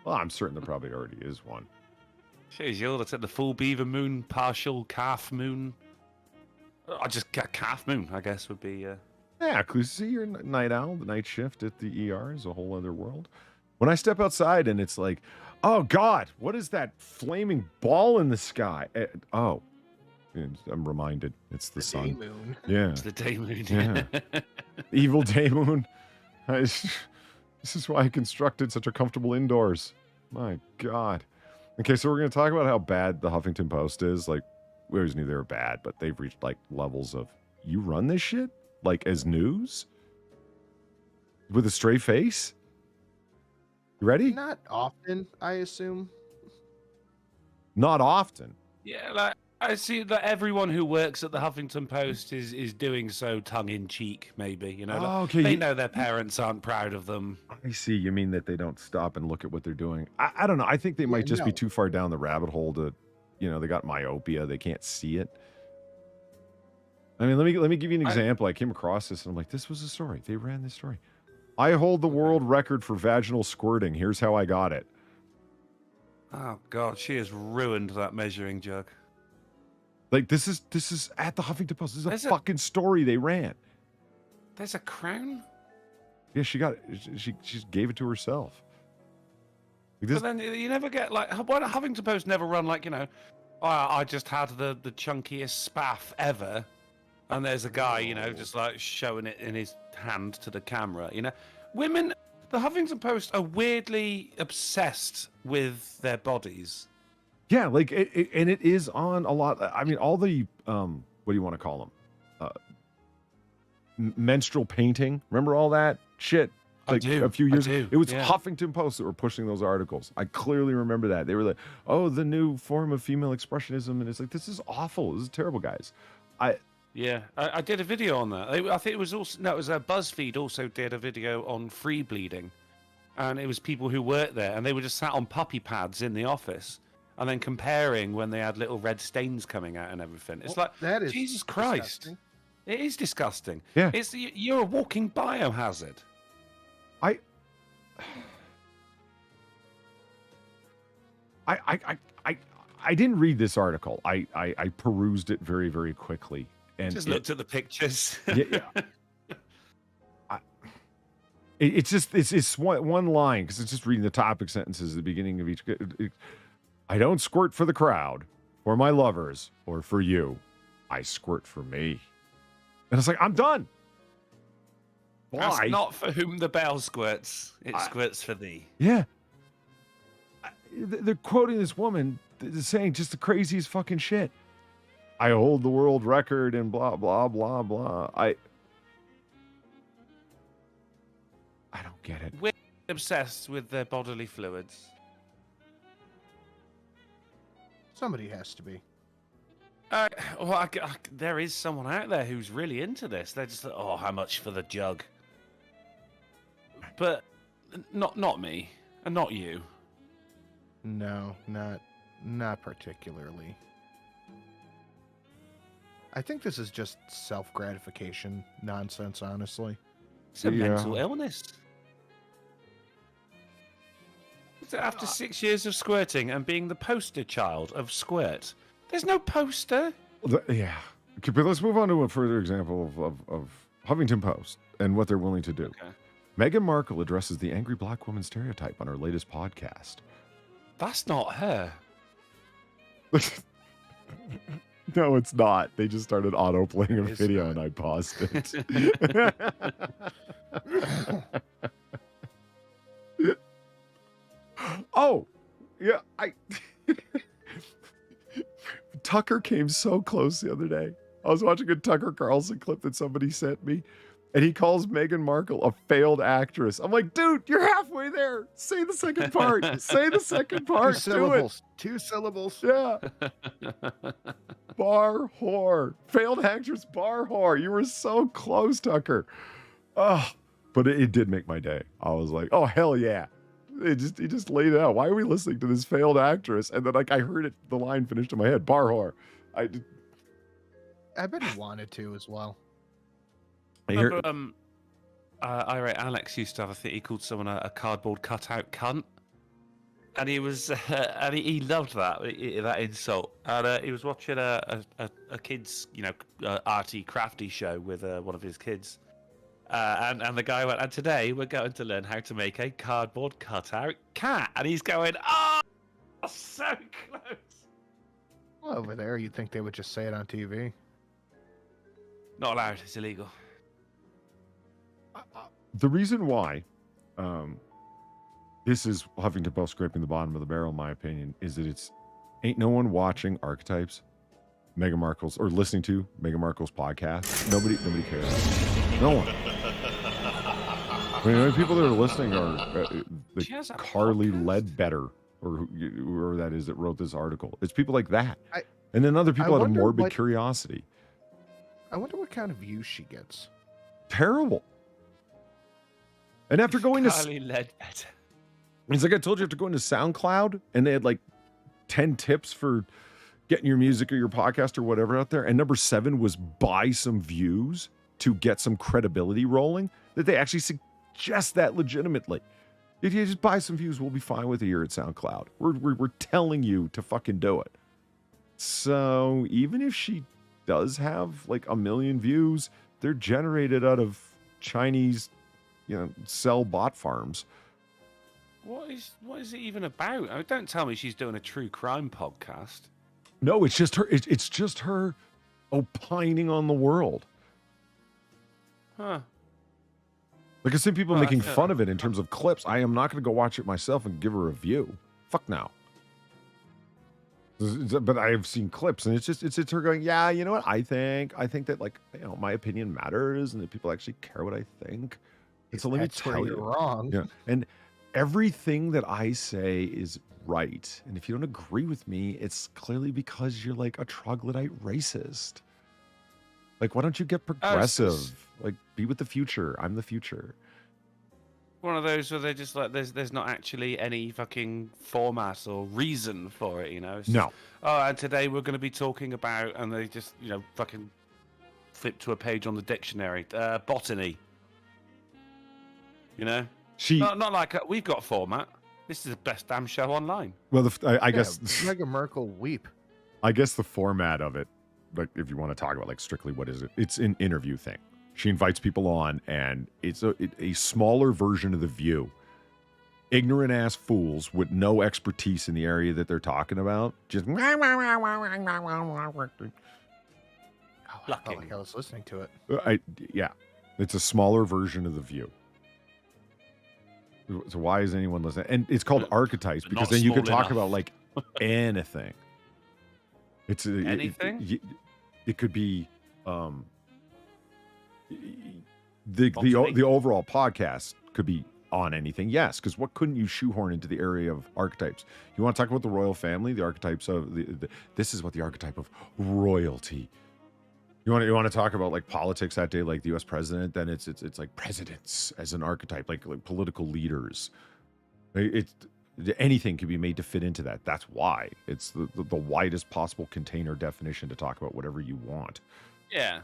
Well, I'm certain there probably already is one. Jeez, you'll have said the full beaver moon, partial calf moon. I just got calf moon, I guess, would be. Yeah, because see, you're a night owl. The night shift at the ER is a whole other world. When I step outside and it's like, oh God, what is that flaming ball in the sky? Oh, and I'm reminded it's the sun. Day moon. Yeah, It's the day moon. Yeah. Evil day moon. This is why I constructed such a comfortable indoors. My God. Okay, so we're going to talk about how bad the Huffington Post is. Like, we always knew they were bad, but they've reached like levels of, you run this shit? Like as news? With a straight face? You ready? Not often, I assume. Not often. Yeah, like I see that everyone who works at the Huffington Post is doing so tongue in cheek, maybe. You know, like, okay. they know their parents aren't proud of them. I see. You mean that they don't stop and look at what they're doing. I don't know. I think they might just be too far down the rabbit hole to, they got myopia. They can't see it. I mean, let me give you an example. I came across this and I'm like, this was a story. They ran this story. I hold the world record for vaginal squirting. Here's how I got it. Oh God, she has ruined that measuring jug. Like this is at the Huffington Post. This is There's a fucking story they ran. There's a crown? Yeah, she got it. She just gave it to herself. Like But then you never get like, why don't Huffington Post never run like, oh, I just had the chunkiest spaff ever. And there's a guy, just like showing it in his hand to the camera. Women, the Huffington Post are weirdly obsessed with their bodies. Yeah, like and it is on a lot. I mean, all the what do you want to call them? Menstrual painting. Remember all that shit? Like a few years ago, it was Huffington Post that were pushing those articles. I clearly remember that. They were like, "Oh, the new form of female expressionism," and it's like, this is awful. This is terrible, guys. I did a video on that. I think it was BuzzFeed also did a video on free bleeding, and it was people who worked there, and they were just sat on puppy pads in the office, and then comparing when they had little red stains coming out and everything. It's like, that is Jesus Christ, disgusting. It is disgusting. Yeah, you're a walking biohazard. I didn't read this article. I perused it very, very quickly. And just looked at the pictures. It's one line because it's just reading the topic sentences at the beginning of each. I don't squirt for the crowd, or my lovers, or for you. I squirt for me. And it's like, I'm done. Why? That's not for whom the bell squirts. It squirts for thee. Yeah. They're quoting this woman saying just the craziest fucking shit. I hold the world record and blah, blah, blah, blah. I don't get it. We're obsessed with their bodily fluids. Somebody has to be. There is someone out there who's really into this. They're just like, oh, how much for the jug? But not me, and not you. No, not particularly. I think this is just self-gratification nonsense, honestly. It's a mental illness. After 6 years of squirting and being the poster child of squirt, there's no poster. Yeah. Okay, but let's move on to a further example of Huffington Post and what they're willing to do. Okay. Meghan Markle addresses the angry black woman stereotype on her latest podcast. That's not her. No, it's not. They just started auto-playing a video and I paused it. Oh, yeah. Tucker came so close the other day. I was watching a Tucker Carlson clip that somebody sent me, and he calls Meghan Markle a failed actress. I'm like, dude, you're halfway there. Say the second part. Say the second part. 2 syllables. 2 syllables. Yeah. Bar whore. Failed actress bar whore. You were so close, Tucker. Oh, But it did make my day. I was like, oh, hell yeah. He just laid it out. Why are we listening to this failed actress? And then, like, I heard it, the line finished in my head. Bar whore. I bet he wanted to as well. I hear, Remember, IRA Alex used to have a thing. He called someone a cardboard cutout cunt, and he was and he loved that insult. And he was watching a kids, arty crafty show with one of his kids, and the guy went, and today we're going to learn how to make a cardboard cutout cat, and he's going, oh, so close. Well, over there, you'd think they would just say it on TV. Not allowed. It's illegal. the reason why this is Huffington Post scraping the bottom of the barrel, in my opinion, is that it's ain't no one watching Archetypes, Meghan Markle's, or listening to Meghan Markle's podcast. Nobody cares. No one. I mean, the only people that are listening are Carly Ledbetter, or whoever that is that wrote this article. It's people like that. And then other people out of morbid curiosity. I wonder what kind of views she gets. Terrible. And after going Carly Ledbetter. It's like I told you, after going to SoundCloud, and they had like 10 tips for getting your music or your podcast or whatever out there. And number 7 was buy some views to get some credibility rolling, that they actually suggest that legitimately. If you just buy some views, we'll be fine with it here at SoundCloud. We're telling you to fucking do it. So even if she does have like 1 million views, they're generated out of Chinese, cell bot farms. What is it even about? I mean, don't tell me she's doing a true crime podcast. No, it's just her. It's just her opining on the world. Huh. Like, I've seen people making fun of it in terms of clips. I am not going to go watch it myself and give her a review. Fuck no. But I have seen clips, and it's her going, yeah, you know what? I think that, like, my opinion matters, and that people actually care what I think. And so let me tell you, wrong. Yeah, and everything that I say is right. And if you don't agree with me, it's clearly because you're like a troglodyte racist. Like, why don't you get progressive? Like, be with the future. I'm the future. One of those where they're just like, there's not actually any fucking format or reason for it, It's no. Just, and today we're going to be talking about, and they just, fucking flip to a page on the dictionary. Botany. Not like we've got format. This is the best damn show online. Well, I guess Meghan Markle weep. I guess the format of it, like, if you want to talk about like strictly what is it, it's an interview thing. She invites people on, and it's a smaller version of The View. Ignorant ass fools with no expertise in the area that they're talking about. Just Oh, I felt like I was listening to it. Yeah, it's a smaller version of The View. So why is anyone listening? And it's called Archetypes because then you could talk about like anything. It's anything. It could be the overall podcast could be on anything. Yes, because what couldn't you shoehorn into the area of archetypes? You want to talk about the royal family, the archetypes of this is what the archetype of royalty. You want to talk about like politics that day, like the U.S. president? Then it's like presidents as an archetype, like political leaders. Anything can be made to fit into that. That's why it's the widest possible container definition to talk about whatever you want. Yeah.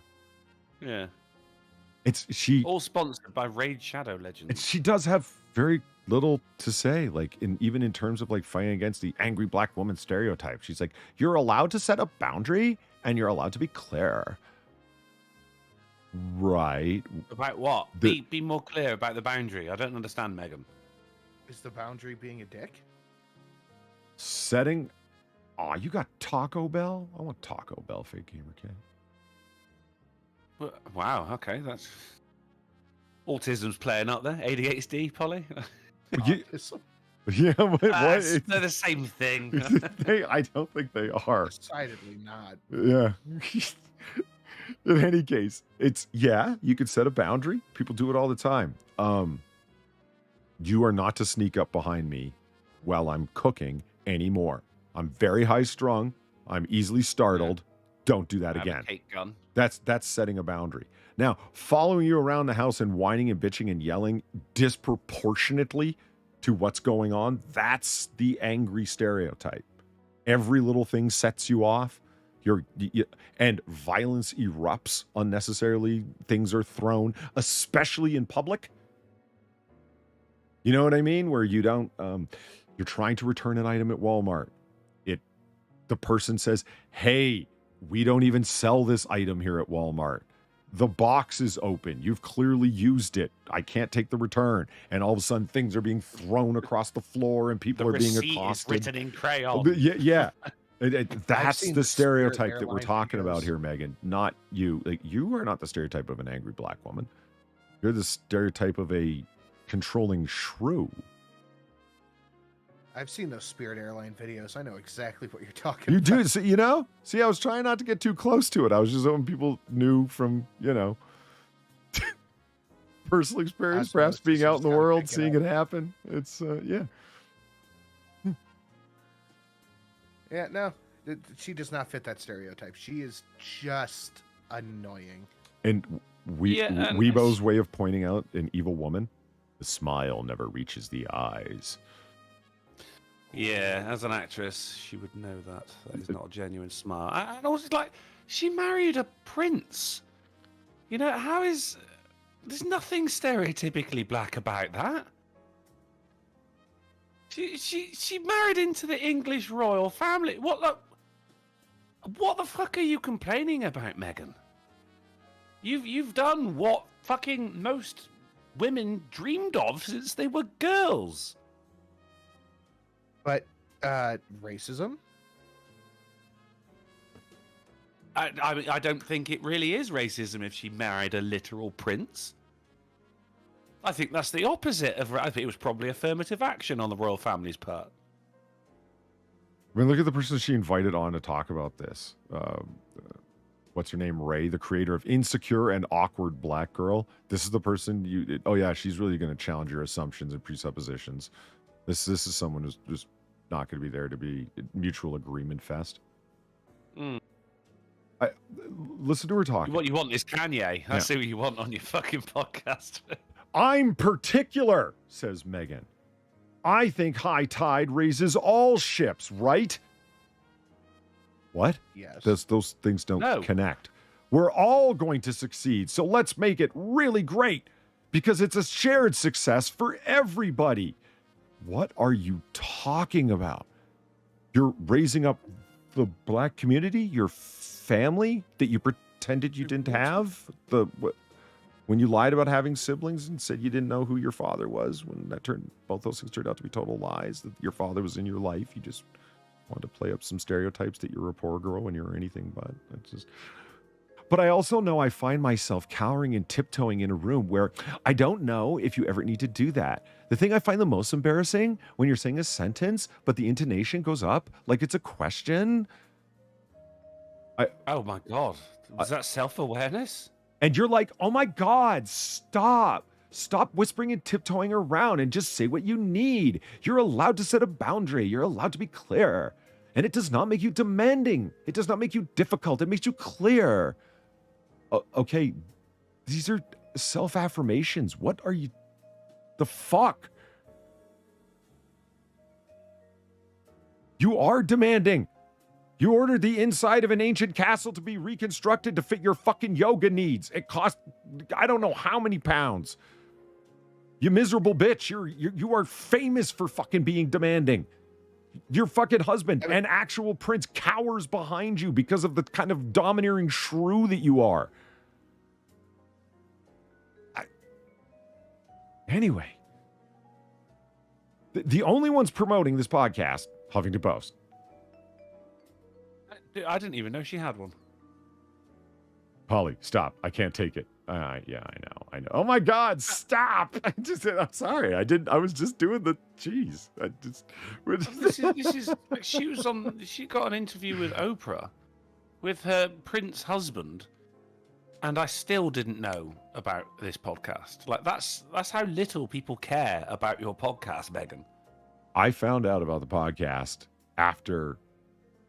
She all sponsored by Raid Shadow Legends. She does have very little to say, like even in terms of like fighting against the angry black woman stereotype. She's like, you're allowed to set a boundary and you're allowed to be clear. Right. About what? Be more clear about the boundary. I don't understand, Megan. Is the boundary being a dick? Setting. Oh, you got Taco Bell? I want Taco Bell, fake gamer kid. Wow. Okay, that's autism's playing up there. ADHD, Polly. Yeah, what? They're the same thing. I don't think they are. Decidedly not. Yeah. In any case, you could set a boundary. People do it all the time. You are not to sneak up behind me while I'm cooking anymore. I'm very high strung. I'm easily startled. don't do that Have a again. cake gun. That's setting a boundary. Now, following you around the house and whining and bitching and yelling disproportionately to what's going on, that's the angry stereotype. Every little thing sets you off. And violence erupts unnecessarily. Things are thrown, especially in public. You know what I mean? Where you don't, you're trying to return an item at Walmart. The person says, hey, we don't even sell this item here at Walmart. The box is open. You've clearly used it. I can't take the return. And all of a sudden, things are being thrown across the floor and people are being accosted. Is written in crayon. Yeah. That's seen the the stereotype Spirit that we're Airline talking about videos. here, Megan. Not you. Like, you are not the stereotype of an angry black woman. You're the stereotype of a controlling shrew. I've seen those Spirit Airline videos. I know exactly what you're talking You about. do. See, I was trying not to get too close to it. I was just hoping people knew from, personal experience, perhaps Osmosis, being you out in just the gotta world, pick it seeing up. it happen. It's, yeah. Yeah, no. She does not fit that stereotype. She is just annoying. And Yeah, and Weibo's way of pointing out an evil woman, the smile never reaches the eyes. Yeah, as an actress, she would know that. That is not a genuine smile. And also, like, she married a prince. How is... There's nothing stereotypically black about that. She married into the English royal family. What the fuck are you complaining about, Meghan? You've done what fucking most women dreamed of since they were girls. But racism? I don't think it really is racism if she married a literal prince. I think that's the opposite of... I think it was probably affirmative action on the royal family's part. I mean, look at the person she invited on to talk about this. What's her name? Ray, the creator of Insecure and Awkward Black Girl. This is the person she's really going to challenge your assumptions and presuppositions. This is someone who's just not going to be there to be mutual agreement fest. Listen to her talk. What you want is Kanye. I see what you want on your fucking podcast. I'm particular, says Megan. I think high tide raises all ships, right? What? Yes. Those things don't connect. We're all going to succeed, so let's make it really great because it's a shared success for everybody. What are you talking about? You're raising up the black community, your family that you pretended you didn't have? When you lied about having siblings and said you didn't know who your father was, when both those things turned out to be total lies, that your father was in your life, you just wanted to play up some stereotypes that you're a poor girl when you're anything but. But I also know I find myself cowering and tiptoeing in a room where I don't know if you ever need to do that. The thing I find the most embarrassing when you're saying a sentence, but the intonation goes up like it's a question. Oh my God. Was that self-awareness? And you're like, oh my God, stop. Stop whispering and tiptoeing around and just say what you need. You're allowed to set a boundary. You're allowed to be clear. And it does not make you demanding. It does not make you difficult. It makes you clear. Okay, these are self-affirmations. What are you... The fuck? You are demanding. You ordered the inside of an ancient castle to be reconstructed to fit your fucking yoga needs. It cost, I don't know how many pounds. You miserable bitch. You are famous for fucking being demanding. Your fucking husband, an actual prince, cowers behind you because of the kind of domineering shrew that you are. Anyway, the only ones promoting this podcast, Huffington Post. I didn't even know she had one. Polly, stop. I can't take it. Yeah, I know. Oh my God, stop. I'm sorry. I was just doing the cheese. This is like she got an interview with Oprah with her prince husband, and I still didn't know about this podcast. Like that's how little people care about your podcast, Megan. I found out about the podcast after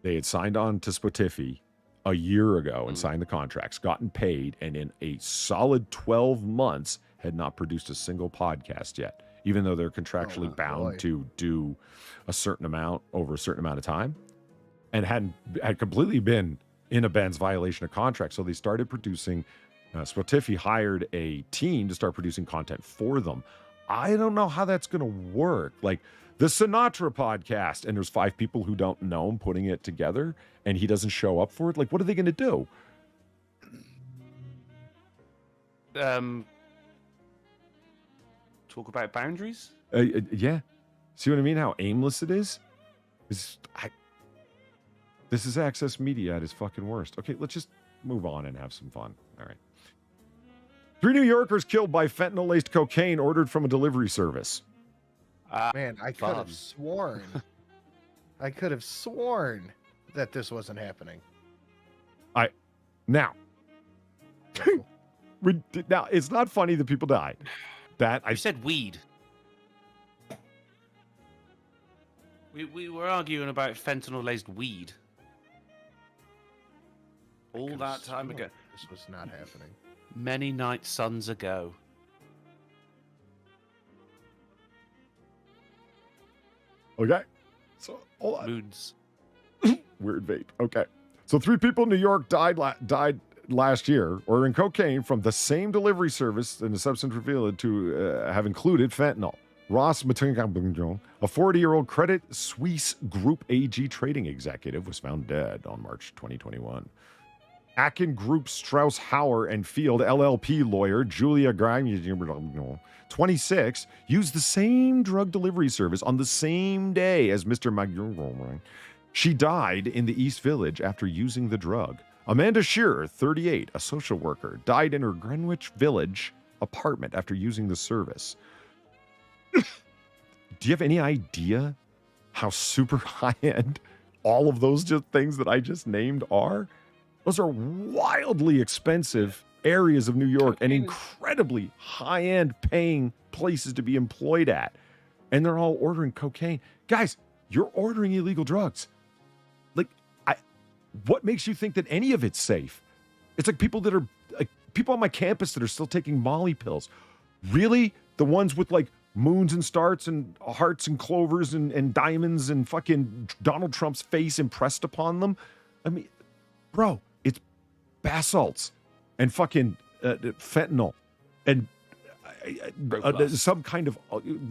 they had signed on to Spotify a year ago and signed the contracts, gotten paid, and in a solid 12 months had not produced a single podcast yet, even though they're contractually bound to do a certain amount over a certain amount of time, and had completely been in a band's violation of contract. So they started producing. Spotify hired a team to start producing content for them. I don't know how that's going to work. Like the Sinatra podcast, and there's 5 people who don't know him putting it together, and he doesn't show up for it. Like, what are they going to do? Talk about boundaries? Yeah. See what I mean? How aimless it is? This is Access Media at its fucking worst. Okay, let's just move on and have some fun. All right. 3 New Yorkers killed by fentanyl-laced cocaine ordered from a delivery service. Man, I could have sworn. I could have sworn that this wasn't happening. Now, it's not funny that people died. You said weed. We were arguing about fentanyl-laced weed. All that time ago. This was not happening. Many night suns ago. Okay. So, hold on. Moons. Weird vape. Okay. So 3 people in New York died last year ordering cocaine from the same delivery service, and the substance revealed to have included fentanyl. Ross Matunga, a 40-year-old Credit Suisse Group AG trading executive, was found dead on March 2021. Akin Group Strauss Hauer and Field LLP lawyer Julia Grimes, 26, used the same drug delivery service on the same day as Mr. Magyar. She died in the East Village after using the drug. Amanda Shearer, 38, a social worker, died in her Greenwich Village apartment after using the service. Do you have any idea how super high-end all of those things that I just named are? Those are wildly expensive areas of New York and incredibly high-end paying places to be employed at. And they're all ordering cocaine. Guys, you're ordering illegal drugs. What makes you think that any of it's safe? It's like people on my campus that are still taking Molly pills. Really? The ones with like moons and stars and hearts and clovers and diamonds and fucking Donald Trump's face impressed upon them? I mean, bro, it's bath salts and fucking fentanyl and some kind of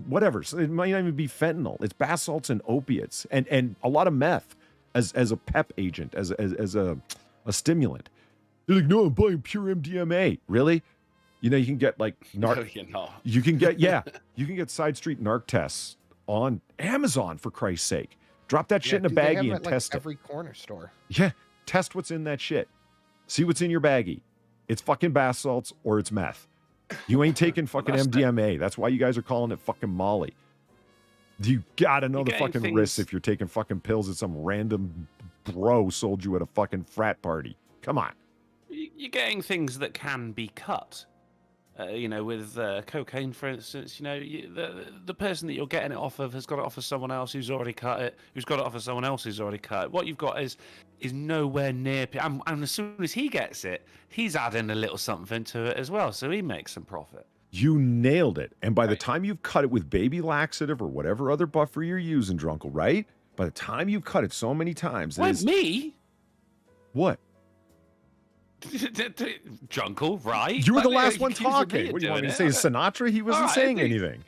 whatever. So it might not even be fentanyl. It's bath salts and opiates and a lot of meth as a pep agent, as a stimulant. They're like, no, I'm buying pure MDMA. Really? You know, you can get like you can get side street narc tests on Amazon, for Christ's sake. Drop that shit in a baggie and test every corner store. Yeah, test what's in that shit. See what's in your baggie. It's fucking bath salts or it's meth. You ain't taking fucking MDMA. That's why you guys are calling it fucking Molly. You gotta know the fucking risks if you're taking fucking pills that some random bro sold you at a fucking frat party. Come on. You're getting things that can be cut. With cocaine, for instance, the person that you're getting it off of has got it off of someone else who's already cut it, who's got it off of someone else who's already cut it. What you've got is nowhere near. And as soon as he gets it, he's adding a little something to it as well, so he makes some profit. You nailed it. And by the time you've cut it with baby laxative or whatever other buffer you're using, Drunkle, right? By the time you've cut it so many times, me? What? Drunkle, right? You were the last one talking. What do you want me to say? Sinatra? He wasn't saying anything.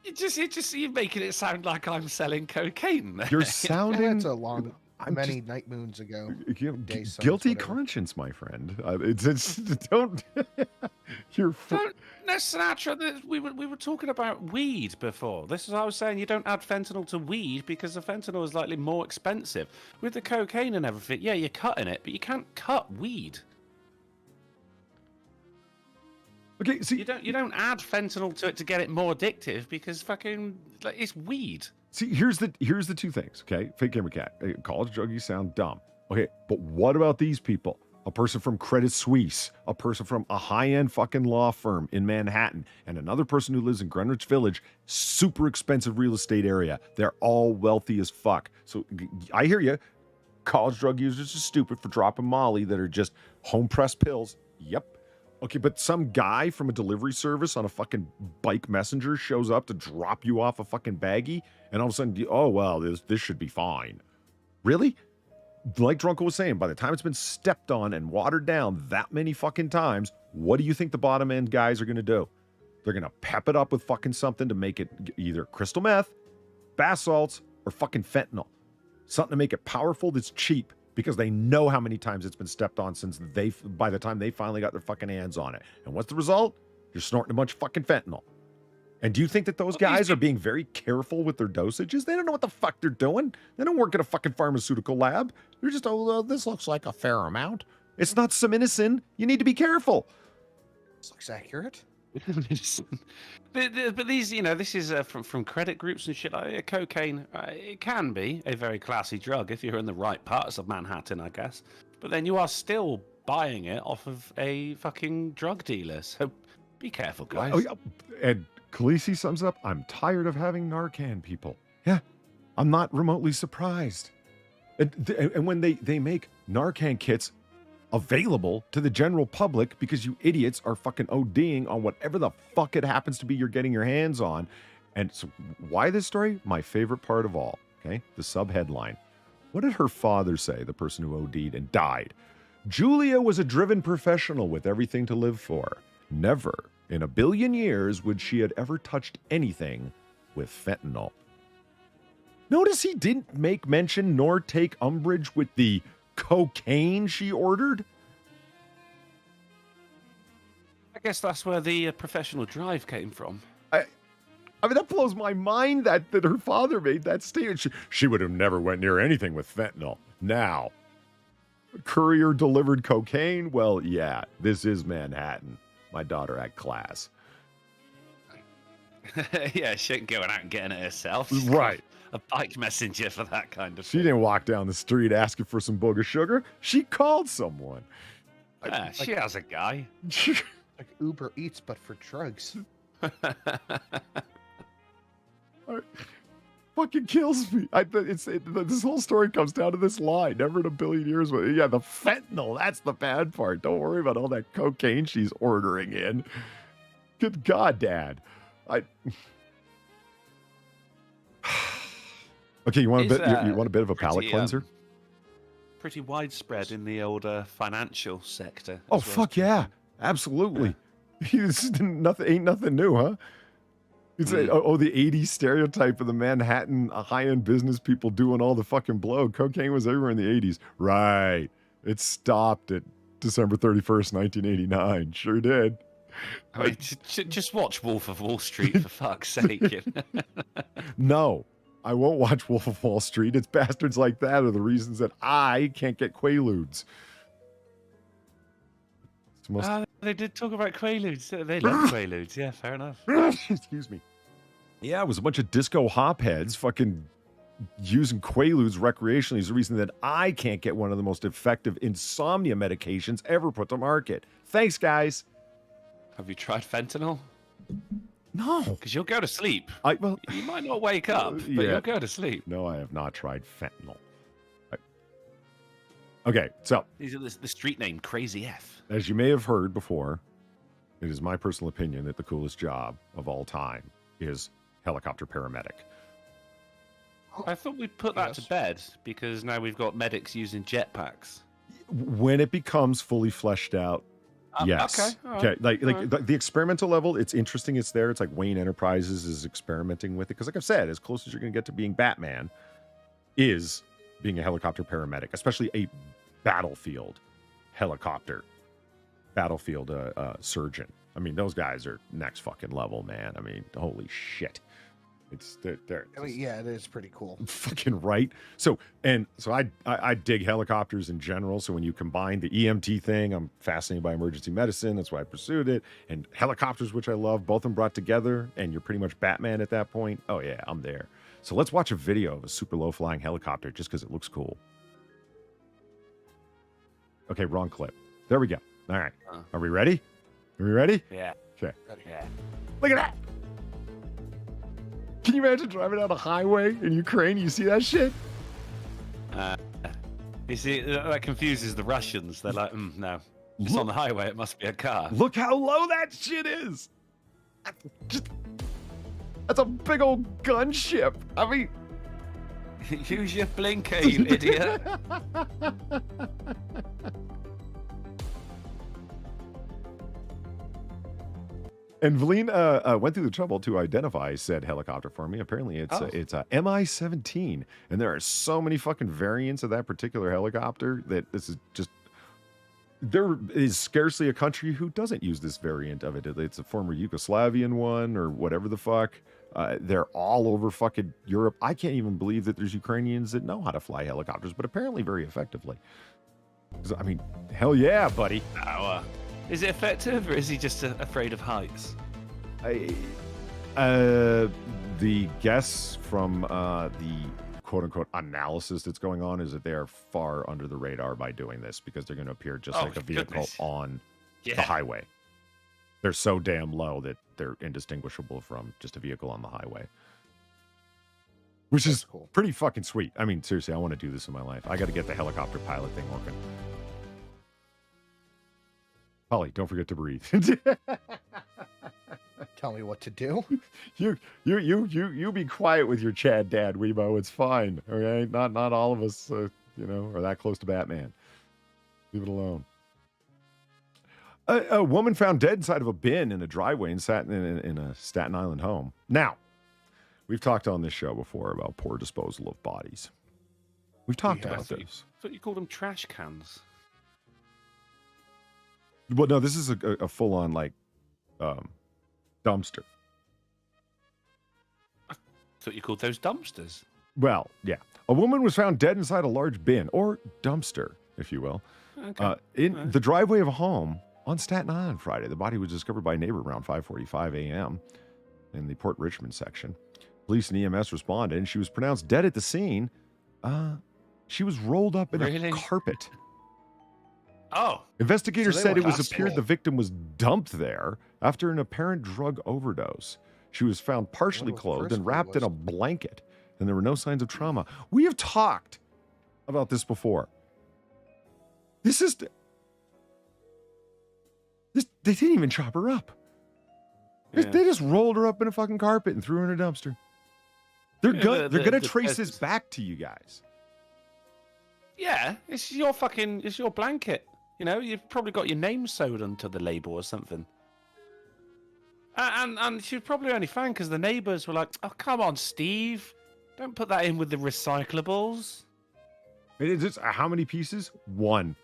You're making it sound like I'm selling cocaine. You're sounding. That's a long. Many night moons ago. Guilty conscience, my friend. It's don't. You're. No, Sinatra. We were talking about weed before. This is what I was saying. You don't add fentanyl to weed because the fentanyl is likely more expensive. With the cocaine and everything, yeah, you're cutting it, but you can't cut weed. Okay, see, you don't add fentanyl to it to get it more addictive because fucking it's weed. See, here's the 2 things, okay? Fake Gamer Cat. College druggies sound dumb. Okay, but what about these people? A person from Credit Suisse, a person from a high-end fucking law firm in Manhattan, and another person who lives in Greenwich Village, super expensive real estate area. They're all wealthy as fuck. So I hear you. college drug users are stupid for dropping Molly that are just home pressed pills. Yep. Okay, but some guy from a delivery service on a fucking bike messenger shows up to drop you off a fucking baggie, and all of a sudden, oh, well, this should be fine. Really? Like Drunko was saying, by the time it's been stepped on and watered down that many fucking times, what do you think the bottom end guys are going to do? They're going to pep it up with fucking something to make it either crystal meth, bath salts, or fucking fentanyl. Something to make it powerful that's cheap, because they know how many times it's been stepped on since by the time they finally got their fucking hands on it. And what's the result? You're snorting a bunch of fucking fentanyl. And do you think that those guys are being very careful with their dosages? They don't know what the fuck they're doing. They don't work at a fucking pharmaceutical lab. They're just, oh, this looks like a fair amount. It's not Siminicin. You need to be careful. This looks accurate. But these, this is from credit groups and shit. Like cocaine, it can be a very classy drug if you're in the right parts of Manhattan, I guess. But then you are still buying it off of a fucking drug dealer. So be careful, guys. Oh, yeah. And Khaleesi sums up, I'm tired of having Narcan people. Yeah, I'm not remotely surprised. And when they make Narcan kits available to the general public because you idiots are fucking ODing on whatever the fuck it happens to be you're getting your hands on. And so why this story? My favorite part of all, okay? The sub-headline. What did her father say, the person who OD'd and died? Julia was a driven professional with everything to live for. Never in a billion years would she had ever touched anything with fentanyl. Notice he didn't make mention nor take umbrage with the cocaine she ordered? I guess that's where the professional drive came from. I mean, that blows my mind that her father made that statement. She would have never went near anything with fentanyl. Now, courier delivered cocaine? Well, yeah, this is Manhattan. My daughter had class. Yeah, she ain't going out and getting it herself. Right. A bike messenger for that kind of She thing. didn't walk down the street asking for some booger sugar. She called someone. Yeah, she has a guy. Like Uber Eats, but for drugs. Fucking kills me. This whole story comes down to this line. Never in a billion years. But yeah, the fentanyl. That's the bad part. Don't worry about all that cocaine she's ordering in. Good God, Dad. Okay, you want a bit of a palate cleanser? Pretty widespread in the old financial sector. Oh, fuck yeah. Absolutely. This is ain't nothing new, huh? It's the 80s stereotype of the Manhattan high-end business people doing all the fucking blow. Cocaine was everywhere in the 80s. Right. It stopped at December 31st, 1989. Sure did. I mean, just watch Wolf of Wall Street, for fuck's sake. No, I won't watch Wolf of Wall Street. It's bastards like that are the reasons that I can't get Quaaludes. They did talk about Quaaludes. They love Quaaludes. Yeah, fair enough. Excuse me. Yeah, it was a bunch of disco hopheads fucking using Quaaludes recreationally is the reason that I can't get one of the most effective insomnia medications ever put to market. Thanks, guys. Have you tried fentanyl? No. Because you'll go to sleep. Well, you might not wake up, but you'll go to sleep. No, I have not tried fentanyl. Okay, so. These are the street name, Crazy F. As you may have heard before, it is my personal opinion that the coolest job of all time is helicopter paramedic. I thought we'd put that to bed because now we've got medics using jetpacks. When it becomes fully fleshed out, yes. Okay. The experimental level, it's interesting. It's there. It's like Wayne Enterprises is experimenting with it. Because like I've said, as close as you're going to get to being Batman is being a helicopter paramedic, especially a battlefield helicopter, battlefield surgeon. I mean, those guys are next fucking level, man. I mean, holy shit. They're I mean, yeah, it is pretty cool. Fucking right. So I dig helicopters in general. So when you combine the EMT thing, I'm fascinated by emergency medicine. That's why I pursued it. And helicopters, which I love, both of them brought together, and you're pretty much Batman at that point. Oh yeah, I'm there. So let's watch a video of a super low flying helicopter just because it looks cool. Okay, wrong clip. There we go. All right. Are we ready? Are we ready? Yeah. Okay. Yeah. Look at that. Can you imagine driving down a highway in Ukraine? You see that shit? You see, that confuses the Russians. They're like, no, it's on the highway. It must be a car. Look how low that shit is. That's a big old gunship. I mean, Use your blinker, you idiot. And Valine went through the trouble to identify said helicopter for me. Apparently, it's a Mi-17, and there are so many fucking variants of that particular helicopter that this is just. There is scarcely a country who doesn't use this variant of it. It's a former Yugoslavian one or whatever the fuck. They're all over fucking Europe. I can't even believe that there's Ukrainians that know how to fly helicopters, but apparently very effectively. I mean, hell yeah, buddy. Is it effective, or is he just afraid of heights? The guess from the quote-unquote analysis that's going on is that they are far under the radar by doing this because they're going to appear just like a vehicle on the highway. They're so damn low that they're indistinguishable from just a vehicle on the highway. Which is cool. Pretty fucking sweet. I mean, seriously, I want to do this in my life. I got to get the helicopter pilot thing working. Holly, don't forget to breathe. Tell me what to do. You be quiet with your Chad Dad, Weebo. It's fine. Okay, not all of us, are that close to Batman. Leave it alone. A woman found dead inside of a bin in a driveway in a Staten Island home. Now, we've talked on this show before about poor disposal of bodies. We've talked about this. I thought you called them trash cans. Well, no, this is a full-on, dumpster. I thought you called those dumpsters. Well, yeah. A woman was found dead inside a large bin, or dumpster, if you will, in the driveway of a home on Staten Island Friday. The body was discovered by a neighbor around 5:45 a.m. in the Port Richmond section. Police and EMS responded, and she was pronounced dead at the scene. She was rolled up in a carpet. Oh. Investigators said it was appeared the victim was dumped there after an apparent drug overdose. She was found partially clothed and wrapped in a blanket, and there were no signs of trauma. We have talked about this before. They didn't even chop her up. They just rolled her up in a fucking carpet and threw her in a dumpster. They're gonna trace this back to you guys. Yeah, it's your blanket. You know, you've probably got your name sewed onto the label or something. And she was probably only found because the neighbours were like, "Oh, come on, Steve, don't put that in with the recyclables." It's how many pieces? One.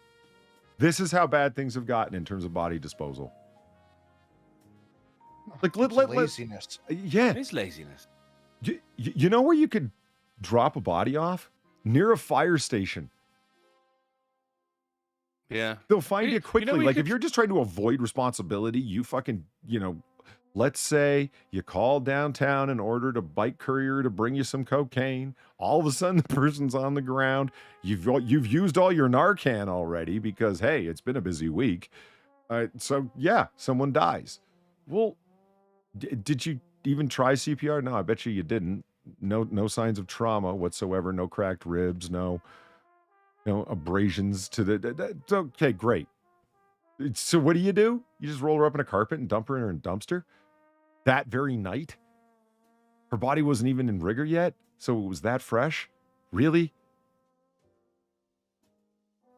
This is how bad things have gotten in terms of body disposal. Laziness. Yeah, it is laziness. You know where you could drop a body off? Near a fire station. Yeah. They'll find you quickly. If you're just trying to avoid responsibility, you fucking, let's say you call downtown and ordered a bike courier to bring you some cocaine. All of a sudden, the person's on the ground. You've used all your Narcan already because, hey, it's been a busy week. So, yeah, someone dies. Well, did you even try CPR? No, I bet you didn't. No signs of trauma whatsoever. No cracked ribs. No abrasions to the. Okay, great. So what do? You just roll her up in a carpet and dump her in a dumpster? That very night? Her body wasn't even in rigor yet, so it was that fresh? Really?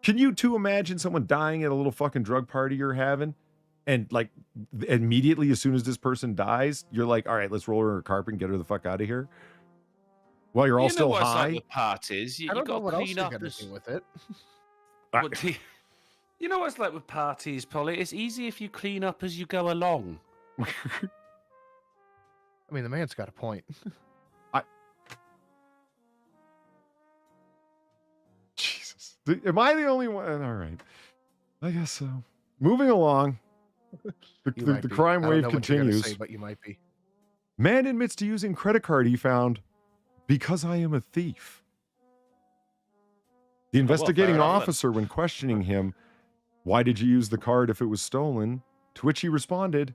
Can you two imagine someone dying at a little fucking drug party you're having? And immediately as soon as this person dies, you're like, all right, let's roll her in a carpet and get her the fuck out of here. While you're all still high. Like with parties, you got to clean up with it. You know what it's like with parties, Polly? It's easy if you clean up as you go along. I mean, the man's got a point. Jesus. Am I the only one? All right. I guess so. Moving along. The crime wave continues. But you might be. Man admits to using credit card he found because I am a thief. The investigating officer, when questioning him, why did you use the card if it was stolen? To which he responded,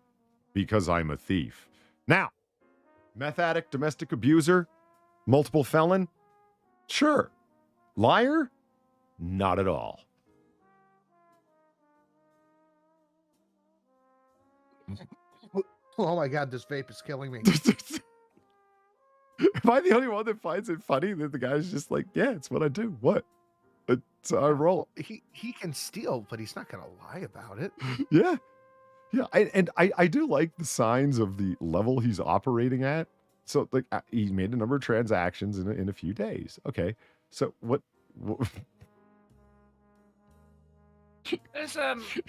because I'm a thief. Now, meth addict, domestic abuser, multiple felon? Sure. Liar? Not at all. Oh my god, this vape is killing me. Am I the only one that finds it funny that the guy's just like, yeah, it's what I do. What? It's how I roll. He can steal, but he's not gonna lie about it. Yeah. Yeah. I do like the signs of the level he's operating at. So like he made a number of transactions in a few days. Okay. So what There's,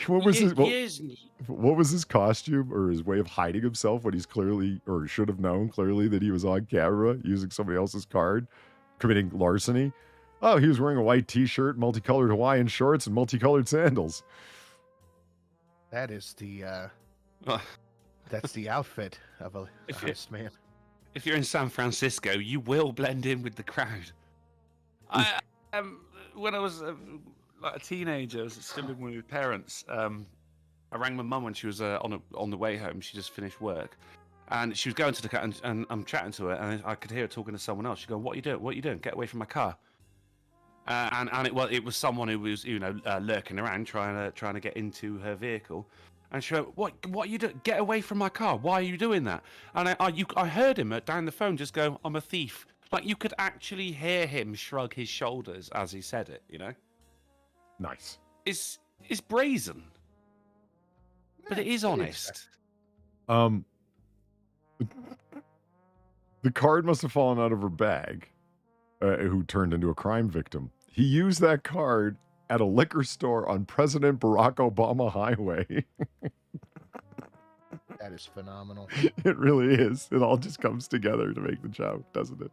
what was his years, what was his costume or his way of hiding himself when he's clearly or should have known clearly that he was on camera using somebody else's card, committing larceny? Oh, he was wearing a white t-shirt, multicolored Hawaiian shorts, and multicolored sandals. That is the that's the outfit of a honest man. If you're in San Francisco, you will blend in with the crowd. When I was like a teenager, I was still living with my parents. I rang my mum when she was on the way home. She just finished work, and she was going to the car, and I'm chatting to her, and I could hear her talking to someone else. She go, "What are you doing? What are you doing? Get away from my car!" And it was someone who was lurking around trying to get into her vehicle. And she went, what are you doing? Get away from my car. Why are you doing that? And I heard him down the phone just go, I'm a thief. Like, you could actually hear him shrug his shoulders as he said it, you know? Nice. It's brazen. But it is honest. The card must have fallen out of her bag, who turned into a crime victim. He used that card at a liquor store on President Barack Obama Highway. That is phenomenal. It really is. It all just comes together to make the joke, doesn't it?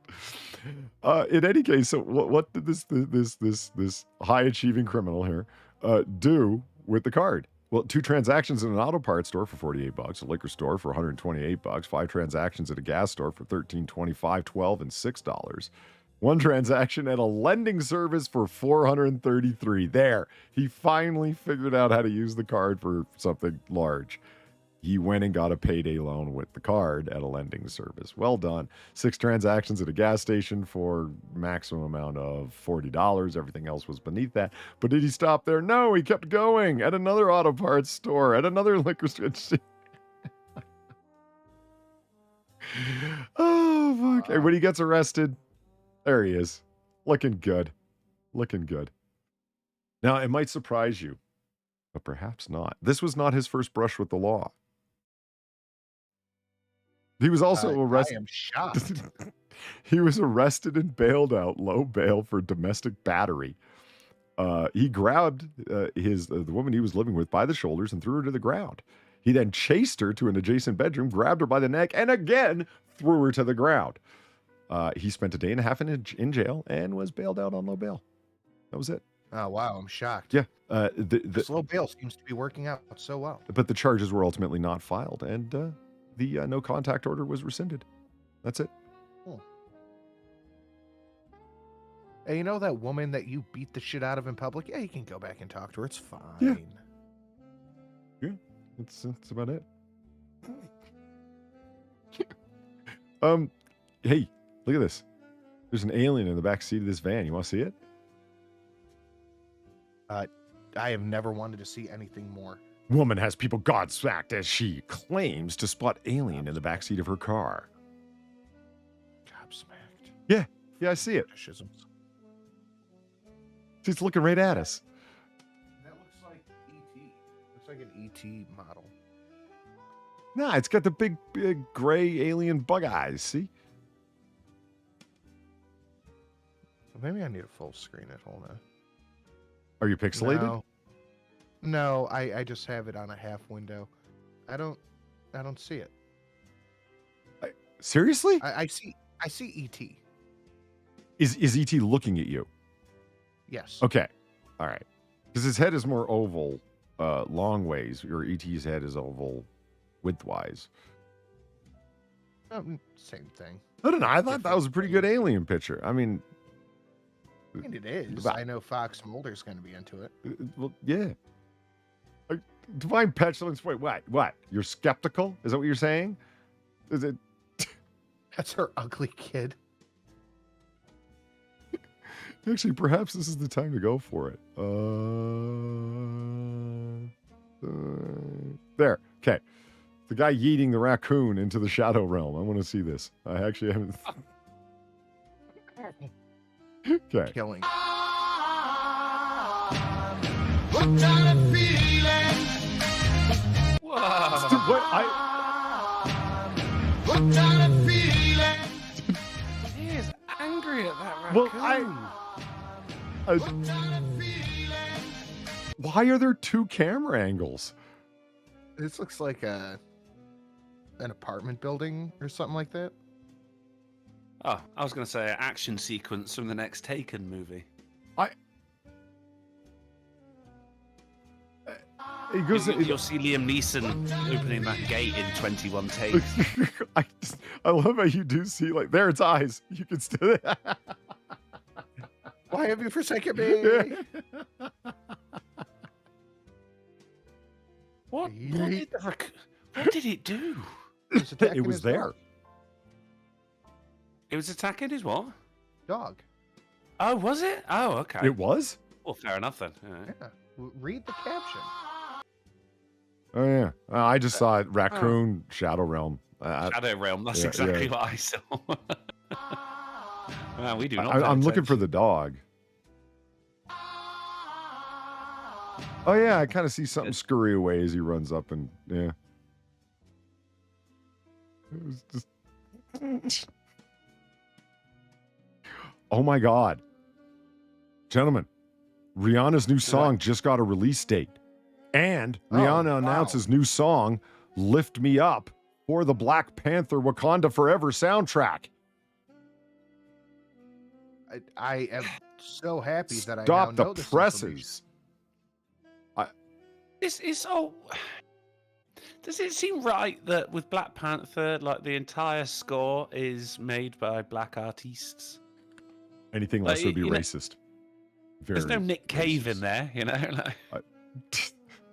In any case, so what did this high achieving criminal here do with the card? Well, 2 transactions in an auto parts store for $48, a liquor store for $128, 5 transactions at a gas store for $13.25, $12, and $6. 1 transaction at a lending service for $433. There, he finally figured out how to use the card for something large. He went and got a payday loan with the card at a lending service. Well done. 6 transactions at a gas station for maximum amount of $40. Everything else was beneath that. But did he stop there? No, he kept going. At another auto parts store, at another liquor store. Oh, fuck. And when he gets arrested, there he is. Looking good. Looking good. Now, it might surprise you, but perhaps not. This was not his first brush with the law. He was also arrested. I am shocked. He was arrested and bailed out, low bail, for domestic battery. He grabbed the woman he was living with by the shoulders and threw her to the ground. He then chased her to an adjacent bedroom, grabbed her by the neck, and again threw her to the ground. He spent a day and a half in jail and was bailed out on low bail. That was it. Oh, wow. I'm shocked. Yeah. This low bail seems to be working out so well. But the charges were ultimately not filed, and the no contact order was rescinded. That's it. Cool. Hey, you know that woman that you beat the shit out of in public? Yeah, you can go back and talk to her. It's fine. Yeah. That's about it. Hey, look at this. There's an alien in the back seat of this van. You want to see it? I have never wanted to see anything more. Woman has people godsmacked as she claims to spot alien in the backseat of her car. Gobsmacked. Yeah, I see it. Fetishisms. She's looking right at us. That looks like E.T. Looks like an E.T. model. Nah, it's got the big gray alien bug eyes, see? Maybe I need a full screen it. Hold on. Are you pixelated? No, I just have it on a half window. I don't see it. Seriously? I see E.T. Is E.T. looking at you? Yes. Okay. All right. Because his head is more oval, long ways. Your E.T.'s head is oval, widthwise. Same thing. I don't know. I thought that was a pretty good alien picture. I mean, it is. I know Fox Mulder's going to be into it. Well, yeah. Divine petulance. Wait, what? You're skeptical? Is that what you're saying? Is it? Actually, perhaps this is the time to go for it. There. Okay. The guy yeeting the raccoon into the shadow realm. I want to see this. I actually haven't. Okay. Killing. Whoa. Dude, what? He is angry at that Well, raccoon. Why are there two camera angles? This looks like an apartment building or something like that. Oh, I was going to say an action sequence from the next Taken movie. You'll see Liam Neeson opening that gate in 21 takes. I love how you do see, like, there it's eyes. You can still. Why have you forsaken me? What did it do? It was there. It was attacking his what? Dog. Oh, was it? Oh, okay. It was? Well, fair enough then. All right. Yeah. Read the caption. Oh, yeah. I just saw it. Raccoon Shadow Realm. Shadow Realm. That's yeah, exactly yeah. what I saw. Wow, we do not. I'm looking for the dog. Oh, yeah. I kind of see something scurry away as he runs up and, yeah. It was just. Oh, my God. Gentlemen, Rihanna's new song just got a release date. And Rihanna announces new song, Lift Me Up, for the Black Panther Wakanda Forever soundtrack. I am so happy that Stop I now the know this presses. It's all. Does it seem right that with Black Panther, like the entire score is made by black artists? Anything less would be you know, racist. There's no Nick Cave in there, you know. Like,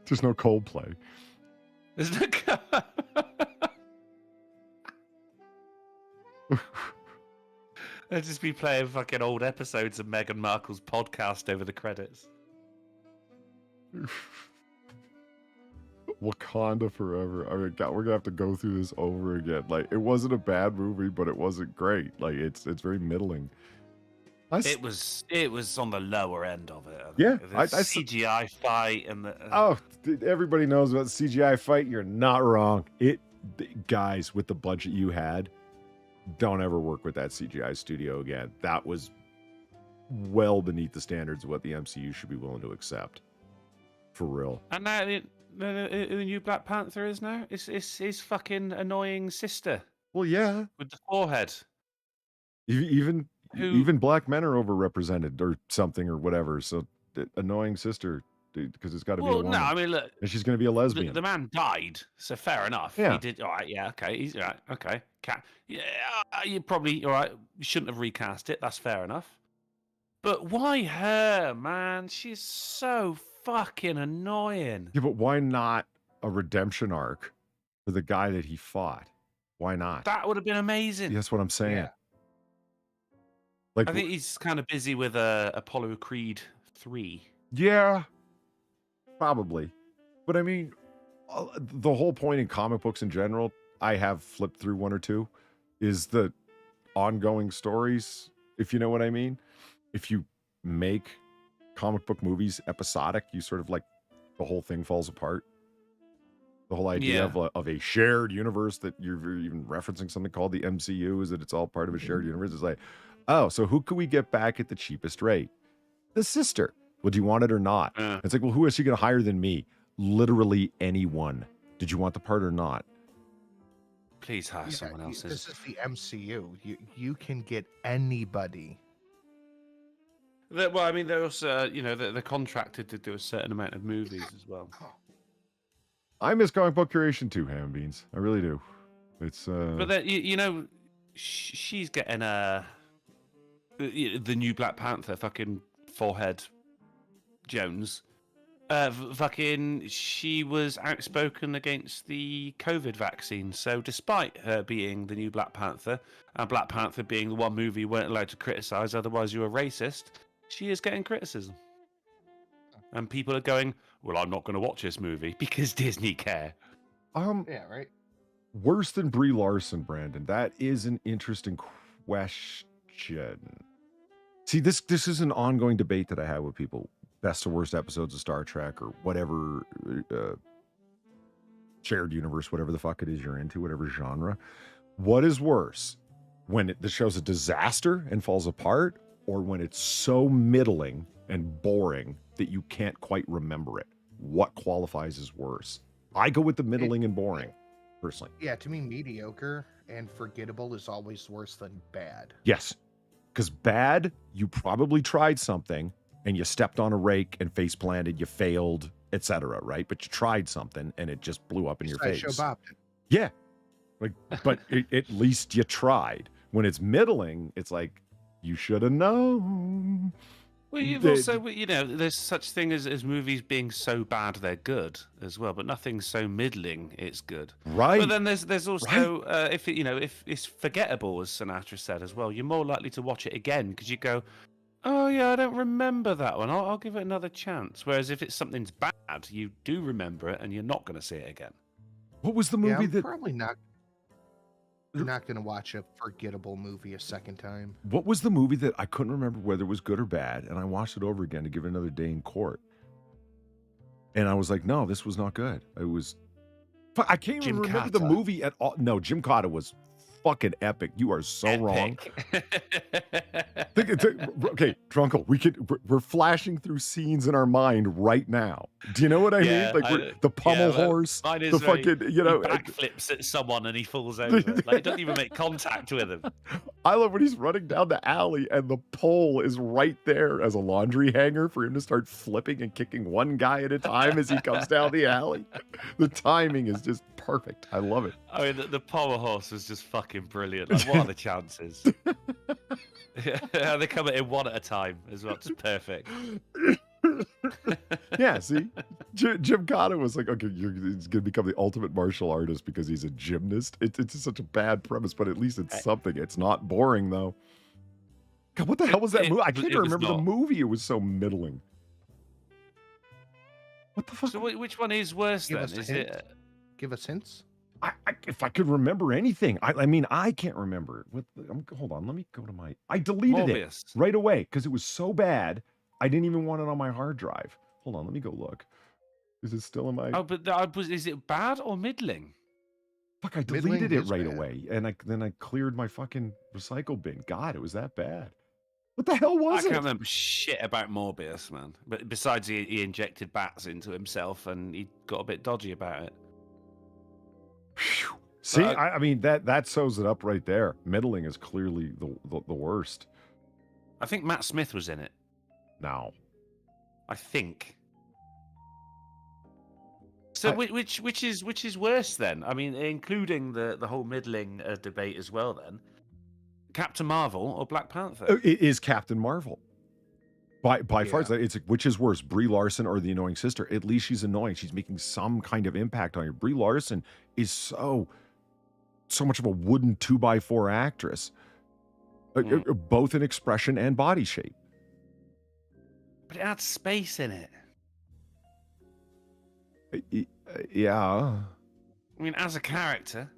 there's no Coldplay. there's no. They'll just be playing fucking old episodes of Meghan Markle's podcast over the credits. Wakanda Forever. I mean, God, we're gonna have to go through this over again. Like, it wasn't a bad movie, but it wasn't great. Like, it's very middling. It was on the lower end of it. Yeah, the CGI fight and the. Oh, everybody knows about the CGI fight. You're not wrong. Guys, with the budget you had, don't ever work with that CGI studio again. That was well beneath the standards of what the MCU should be willing to accept. For real. And now the new Black Panther is now. It's his fucking annoying sister. Well, yeah. With the forehead. Even black men are overrepresented or something or whatever. So annoying sister, because it's got to be a woman. No, I mean, look, and she's going to be a lesbian. The man died, so fair enough. Yeah. He did. All right. Yeah. Okay. He's all right. Okay. Yeah. You probably all right. You shouldn't have recast it. That's fair enough. But why her, man? She's so fucking annoying. Yeah, but why not a redemption arc for the guy that he fought? Why not? That would have been amazing. That's what I'm saying. Yeah. Like, I think he's kind of busy with Apollo Creed 3. Yeah, probably. But I mean, the whole point in comic books in general, I have flipped through one or two, is the ongoing stories, if you know what I mean. If you make comic book movies episodic, you sort of like the whole thing falls apart. The whole idea of a shared universe that you're even referencing something called the MCU is that it's all part of a shared universe. It's like, oh, so who could we get back at the cheapest rate? The sister. Well, do you want it or not? It's like, well, who is she going to hire than me? Literally anyone. Did you want the part or not? Please hire someone else. This is the MCU. You can get anybody. Well, I mean, they're also, they're contracted to do a certain amount of movies as well. I miss comic book curation too, Ham Beans. I really do. It's But then, she's getting the new Black Panther, fucking forehead Jones. She was outspoken against the COVID vaccine. So despite her being the new Black Panther, and Black Panther being the one movie you weren't allowed to criticize, otherwise you were racist, she is getting criticism. And people are going, well, I'm not going to watch this movie because Disney care. Yeah, right. Worse than Brie Larson, Brandon. That is an interesting question. See, this is an ongoing debate that I have with people. Best or worst episodes of Star Trek or whatever shared universe, whatever the fuck it is you're into, whatever genre. What is worse? When the show's a disaster and falls apart, or when it's so middling and boring that you can't quite remember it? What qualifies as worse? I go with the middling and boring, personally. Yeah, to me, mediocre and forgettable is always worse than bad. Yes, because bad, you probably tried something and you stepped on a rake and face planted, you failed, etc. Right? But you tried something and it just blew up in your face. Yeah, like, but at least you tried. When it's middling, it's like you should have known. Well, you've also, there's such thing as movies being so bad they're good as well, but nothing so middling it's good. Right. But then there's also if it's forgettable, as Sinatra said as well, you're more likely to watch it again because you go, oh yeah, I don't remember that one. I'll give it another chance. Whereas if it's something's bad, you do remember it and you're not going to see it again. What was the movie that? Probably not. You're not going to watch a forgettable movie a second time. What was the movie that I couldn't remember whether it was good or bad, and I watched it over again to give it another day in court, and I was like, no, this was not good. It was. I can't even remember the movie at all. No, Jim Cotta was fucking epic. You are so wrong. Okay, Drunkle, we're flashing through scenes in our mind right now. Do you know what I mean? Like the pommel horse, the fucking, he backflips at someone and he falls over. Like, he doesn't even make contact with him. I love when he's running down the alley and the pole is right there as a laundry hanger for him to start flipping and kicking one guy at a time as he comes down the alley. The timing is just perfect. I love it. I mean, the pommel horse was just fucking brilliant. Like, what are the chances? Yeah, they come in one at a time as well. Just perfect. Yeah, see? Jim Cotta was like, okay, he's going to become the ultimate martial artist because he's a gymnast. It's such a bad premise, but at least it's something. It's not boring, though. God, what the hell was that movie? I can't even remember the movie. It was so middling. What the fuck? So which one is worse then? Is it? Give us hints. If I could remember anything, I mean, I can't remember it. Hold on, let me go to my. I deleted it right away because it was so bad. I didn't even want it on my hard drive. Hold on, let me go look. Is it still in my? Oh, but is it bad or middling? Fuck, I deleted it right away, and then I cleared my fucking recycle bin. God, it was that bad. What the hell was it? I can't remember shit about Morbius, man. But besides, he injected bats into himself, and he got a bit dodgy about it. Whew. See, I mean that sews it up right there. Middling is clearly the worst. I think Matt Smith was in it. No, I think. So which is worse then? I mean, including the whole middling debate as well. Then, Captain Marvel or Black Panther? It is Captain Marvel. By far, it's which is worse, Brie Larson or the annoying sister? At least she's annoying. She's making some kind of impact on you. Brie Larson is so much of a wooden 2x4 actress, both in expression and body shape. But it had space in it. Yeah. I mean, as a character,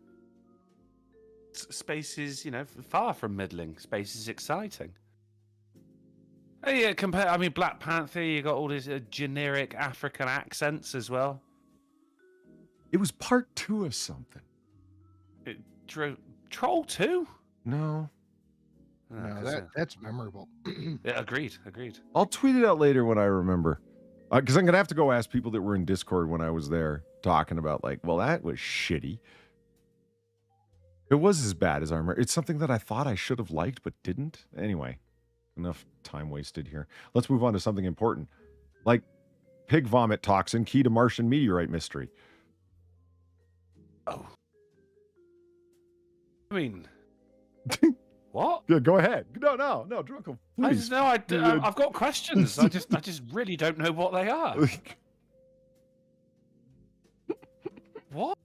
space is, far from middling. Space is exciting. Yeah, I mean, Black Panther, you got all these generic African accents as well. It was part 2 of something. Troll 2? No. No, that's memorable. Yeah, agreed. I'll tweet it out later when I remember. Because I'm going to have to go ask people that were in Discord when I was there talking about, like, well, that was shitty. It was as bad as I remember. It's something that I thought I should have liked but didn't. Anyway, enough time wasted here. Let's move on to something important. Like pig vomit toxin, key to Martian meteorite mystery. Oh. I mean... What? Yeah, go ahead. No, Drunkle, please. I've got questions. I just really don't know what they are. What?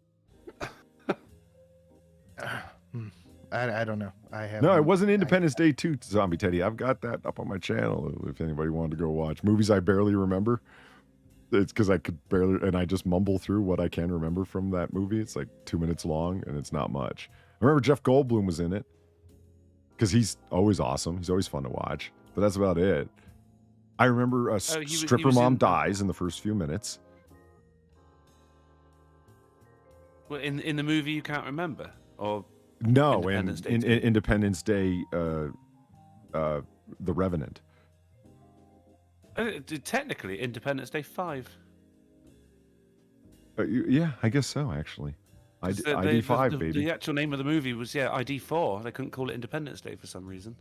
I don't know. I have No, it wasn't Independence Day 2, Zombie Teddy. I've got that up on my channel if anybody wanted to go watch. Movies I barely remember. It's because I could barely, and I just mumble through what I can remember from that movie. It's like 2 minutes long, and it's not much. I remember Jeff Goldblum was in it because he's always awesome. He's always fun to watch, but that's about it. I remember a stripper mom dies in the first few minutes. Well, in the movie you can't remember, or no, Independence in Day Independence Day, The Revenant. Technically, Independence Day 5. Yeah, I guess so. Actually, ID 5, baby. The actual name of the movie was ID 4. They couldn't call it Independence Day for some reason.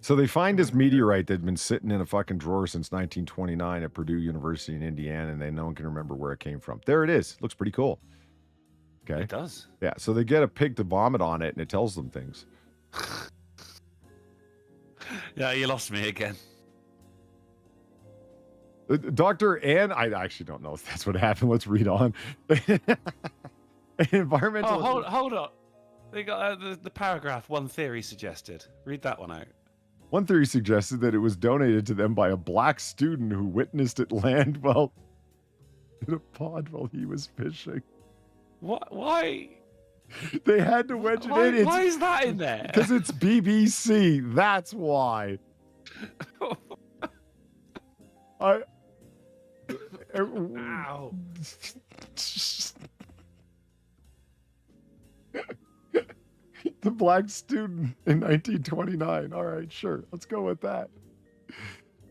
So they find this meteorite that had been sitting in a fucking drawer since 1929 at Purdue University in Indiana, and no one can remember where it came from. There it is. Looks pretty cool. Okay. It does. Yeah. So they get a pig to vomit on it, and it tells them things. Yeah, you lost me again. Dr. Ann, I actually don't know if that's what happened. Let's read on. Environmental. Oh, hold up. They got the paragraph. One theory suggested. Read that one out. One theory suggested that it was donated to them by a black student who witnessed it land while in a pond while he was fishing. What? Why? They had to wedge it in. Why is that in there? Because it's BBC. That's why. Ow. The black student in 1929. All right, sure. Let's go with that.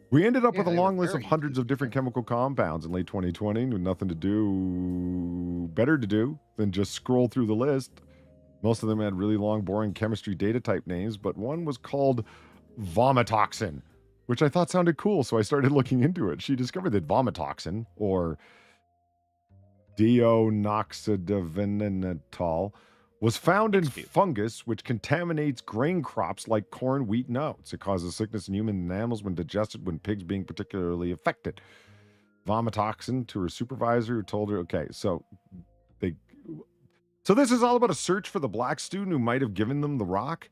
We ended up with a long list of hundreds of different chemical compounds in late 2020 with nothing to do, better to do than just scroll through the list. Most of them had really long, boring chemistry data type names, but one was called vomitoxin, which I thought sounded cool, so I started looking into it. She discovered that vomitoxin, or deoxynivalenol, was found in fungus, which contaminates grain crops like corn, wheat, and oats. It causes sickness in human and animals when digested, when pigs being particularly affected. Vomitoxin to her supervisor, who told her, okay, so this is all about a search for the black student who might have given them the rock?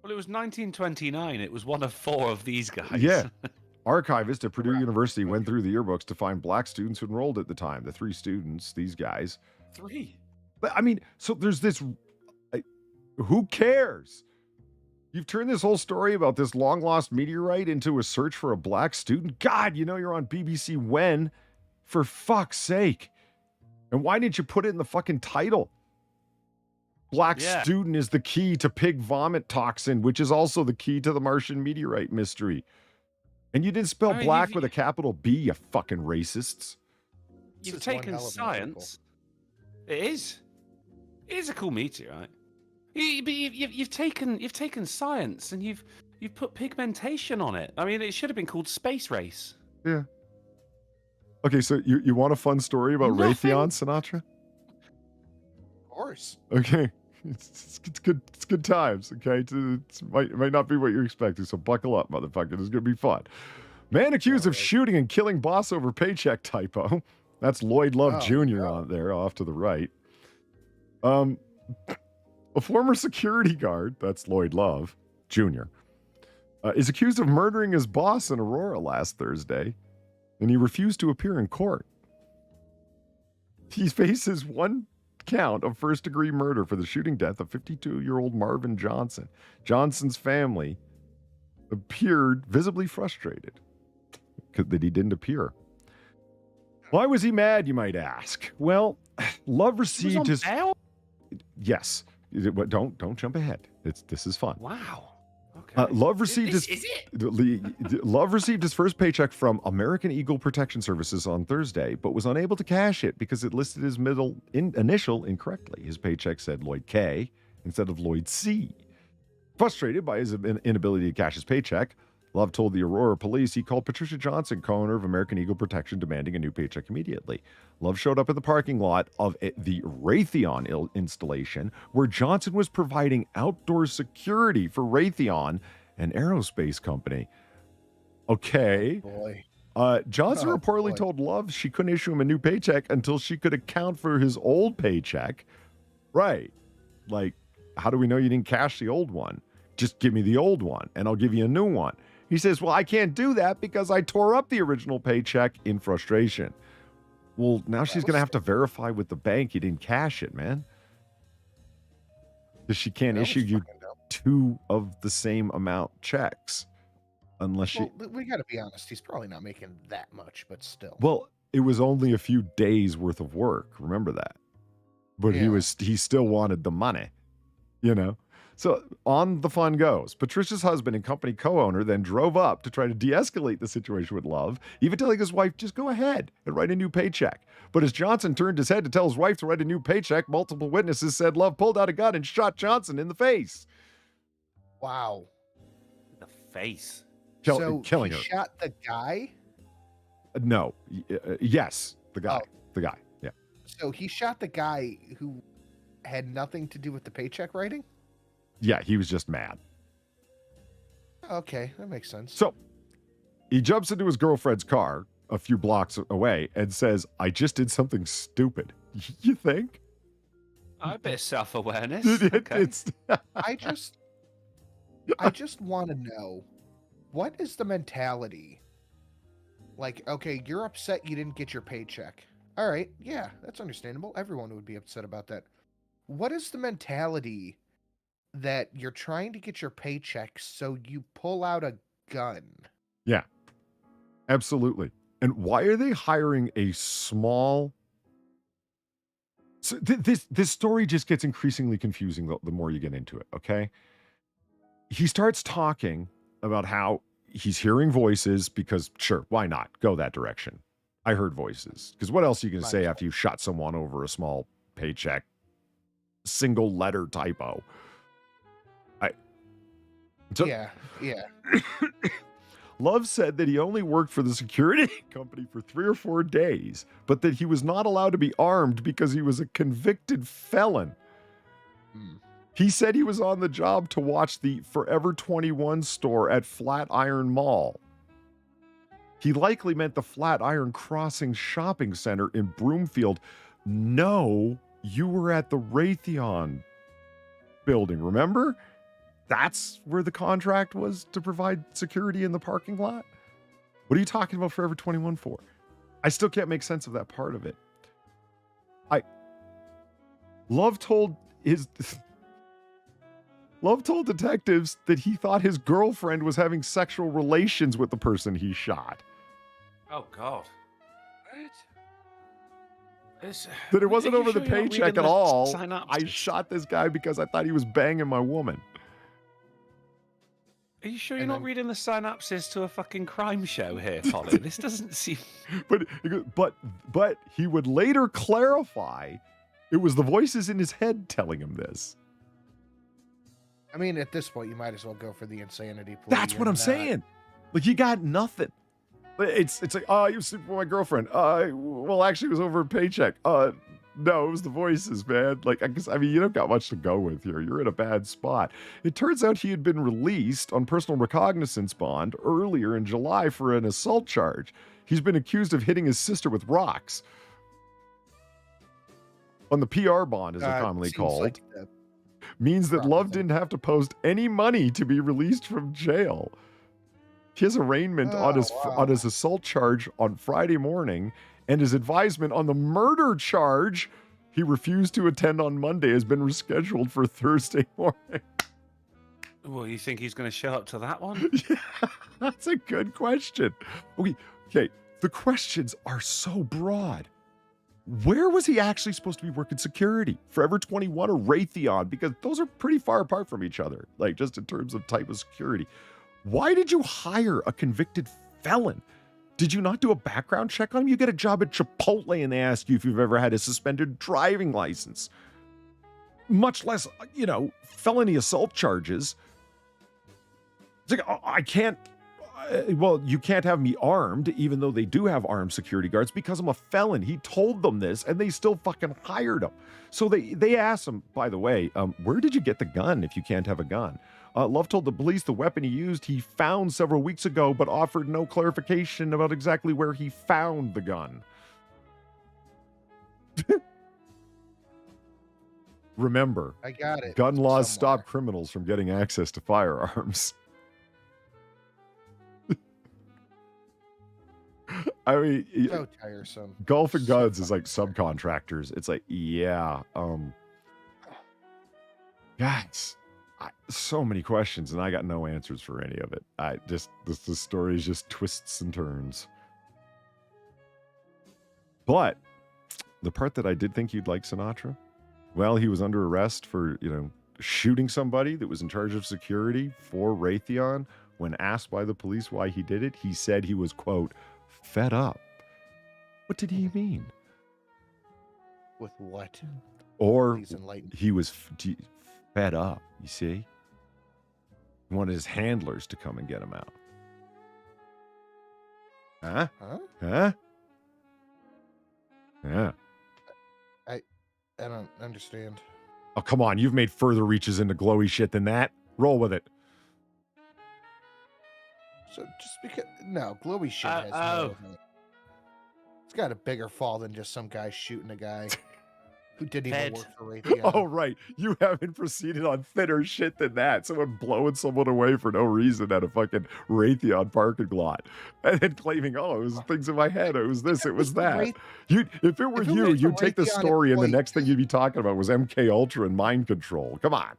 Well, it was 1929. It was one of 4 of these guys. Yeah. Archivist at Purdue University went through the yearbooks to find black students who enrolled at the time. The 3 students, these guys. 3? But I mean, so there's this. Who cares? You've turned this whole story about this long lost meteorite into a search for a black student. God, you know you're on BBC when, for fuck's sake. And why didn't you put it in the fucking title? Black student is the key to pig vomit toxin, which is also the key to the Martian meteorite mystery. And you didn't spell black with a capital B, you fucking racists. You've taken science. It is. It is a cool meteorite. You've taken science and you've put pigmentation on it. I mean, it should have been called Space Race. Yeah. Okay, so you want a fun story about Raytheon, Sinatra? Of course. Okay. It's good times, okay? It might not be what you're expecting, so buckle up, motherfucker. It's going to be fun. Man accused of shooting and killing boss over paycheck typo. That's Lloyd Love Jr. on there, off to the right. A former security guard, that's Lloyd Love Jr., is accused of murdering his boss in Aurora last Thursday, and he refused to appear in court. He faces 1 count of first-degree murder for the shooting death of 52-year-old Marvin Johnson. Johnson's family appeared visibly frustrated that he didn't appear. Why was he mad, you might ask? Well, Love received his... Yes. Don't jump ahead. This is fun. Wow. Okay. Love received Love received his first paycheck from American Eagle Protection Services on Thursday, but was unable to cash it because it listed his initial incorrectly. His paycheck said Lloyd K instead of Lloyd C. Frustrated by his inability to cash his paycheck, Love told the Aurora police he called Patricia Johnson, co-owner of American Eagle Protection, demanding a new paycheck immediately. Love showed up at the parking lot of the Raytheon installation, where Johnson was providing outdoor security for Raytheon, an aerospace company. Okay. Boy. Johnson reportedly told Love she couldn't issue him a new paycheck until she could account for his old paycheck. Right. Like, how do we know you didn't cash the old one? Just give me the old one and I'll give you a new one. He says, well, I can't do that because I tore up the original paycheck in frustration. Well, now she's going to have to verify with the bank you didn't cash it, man. Because she can't issue you 2 of the same amount checks unless well, we got to be honest. He's probably not making that much, but still. Well, it was only a few days worth of work. Remember that. But he still wanted the money, you know? So on the fun goes. Patricia's husband and company co-owner then drove up to try to de-escalate the situation with Love, even telling his wife, just go ahead and write a new paycheck. But as Johnson turned his head to tell his wife to write a new paycheck, multiple witnesses said Love pulled out a gun and shot Johnson in the face. Wow. The face. Killing her. Shot the guy? No. Yes. The guy. Oh. The guy. Yeah. So he shot the guy who had nothing to do with the paycheck writing? Yeah, he was just mad. Okay, that makes sense. So he jumps into his girlfriend's car a few blocks away and says, I just did something stupid. You think? A bit of self-awareness. Okay. I just want to know, what is the mentality? Like, okay, you're upset you didn't get your paycheck. All right, yeah, that's understandable. Everyone would be upset about that. What is the mentality that you're trying to get your paycheck, so you pull out a gun? Yeah, absolutely. And why are they hiring a small... So this story just gets increasingly confusing the more you get into it, okay? He starts talking about how he's hearing voices because, sure, why not? Go that direction. I heard voices. Because what else are you going to say after you shot someone over a small paycheck? Single letter typo. Yeah. Love said that he only worked for the security company for 3 or 4 days, but that he was not allowed to be armed because he was a convicted felon. He said he was on the job to watch the Forever 21 store at Flatiron Mall. He likely meant the Flatiron Crossing Shopping Center in Broomfield. No, you were at the Raytheon building, remember? That's where the contract was, to provide security in the parking lot? What are you talking about Forever 21 for? I still can't make sense of that part of it. Love told detectives that he thought his girlfriend was having sexual relations with the person he shot. Oh, God. That it wasn't over the sure you're not paycheck reading at the all. synopsis? I shot this guy because I thought he was banging my woman. Are you sure you're not reading the synopsis to a fucking crime show here, Polly? This doesn't seem... But he would later clarify it was the voices in his head telling him this. I mean, at this point, you might as well go for the insanity plea. That's what I'm saying. Like, you got nothing. It's like, you were sleeping with my girlfriend. Well, actually, it was over a paycheck. No, it was the voices, man. Like, I mean, you don't got much to go with here. You're in a bad spot. It turns out he had been released on personal recognizance bond earlier in July for an assault charge. He's been accused of hitting his sister with rocks. On the PR bond, as they're commonly called. Like means that Love didn't have to post any money to be released from jail. His arraignment on his assault charge on Friday morning and his advisement on the murder charge he refused to attend on Monday has been rescheduled for Thursday morning. Well, you think he's going to show up to that one? Yeah, that's a good question. Okay, the questions are so broad. Where was he actually supposed to be working security? Forever 21 or Raytheon? Because those are pretty far apart from each other, like just in terms of type of security. Why did you hire a convicted felon? Did you not do a background check on him? You get a job at Chipotle and they ask you if you've ever had a suspended driving license. Much less, felony assault charges. It's like, I can't... Well, you can't have me armed, even though they do have armed security guards, because I'm a felon. He told them this, and they still fucking hired him. So they asked him, by the way, where did you get the gun if you can't have a gun? Love told the police the weapon he used he found several weeks ago, but offered no clarification about exactly where he found the gun. remember, I got it. gun laws somewhere. stop criminals from getting access to firearms. I mean, So tiresome. golf and So guns is like fucking subcontractors. It's like, yeah, guys, so many questions, and I got no answers for any of it. I just the story is just twists and turns. But the part that I did think you'd like, Sinatra, well, he was under arrest for, shooting somebody that was in charge of security for Raytheon. When asked by the police why he did it, he said he was, quote, fed up. What did he mean? With what? Or Please enlighten. he was fed up, you see? He wanted his handlers to come and get him out. Huh? Huh? Huh? Yeah. I don't understand. Oh, come on. You've made further reaches into glowy shit than that. Roll with it. So just because glowy shit has oh. it's got a bigger fall than just some guy shooting a guy who didn't even Head. work for Raytheon. Oh, right. You haven't proceeded on thinner shit than that. Someone blowing someone away for no reason at a fucking Raytheon parking lot. And then claiming, oh, it was things in my head. It was this, it was that. If it were you, you'd take the story and the next thing you'd be talking about was MK Ultra and mind control. Come on.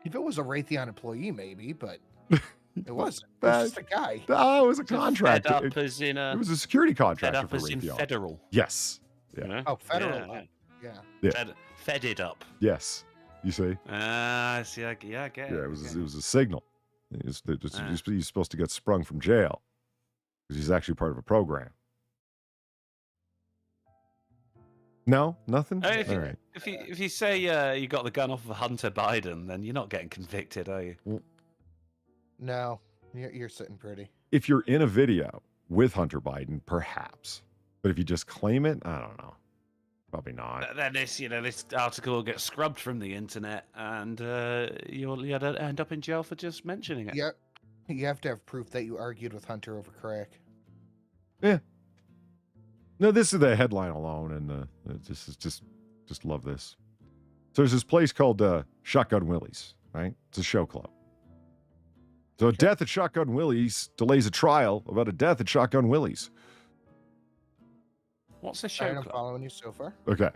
If it was a Raytheon employee, maybe, but it wasn't. It was just a guy. Oh, it was a contractor. Fed up as in It was a security fed contractor up for as in Raytheon. federal. Yes. Yeah. You know? Oh, federal. Yeah. Yeah. Fedded up. Yes. You see? I see. I get it. Yeah, it was okay. it was a signal. He's supposed to get sprung from jail because he's actually part of a program. No, nothing. I mean, All right. if you say you got the gun off of Hunter Biden, then you're not getting convicted, are you? No, you're sitting pretty. If you're in a video with Hunter Biden, perhaps. But if you just claim it, I don't know. Probably not. Then this article will get scrubbed from the internet, and you'll end up in jail for just mentioning it. Yeah, you have to have proof that you argued with Hunter over crack. Yeah. No, this is the headline alone, and just love this. So there's this place called Shotgun Willie's, right? It's a show club. So a death at Shotgun Willie's delays a trial about a death at Shotgun Willie's. What's a show I'm club? following you so far. Okay.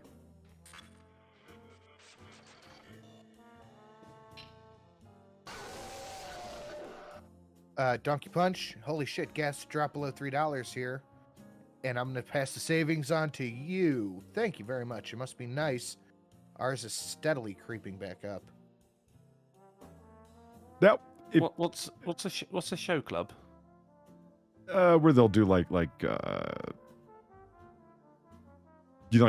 Donkey Punch. Holy shit, gas dropped below $3 here. And I'm going to pass the savings on to you. Thank you very much. It must be nice. Ours is steadily creeping back up. Now, What's a show club? where they'll do like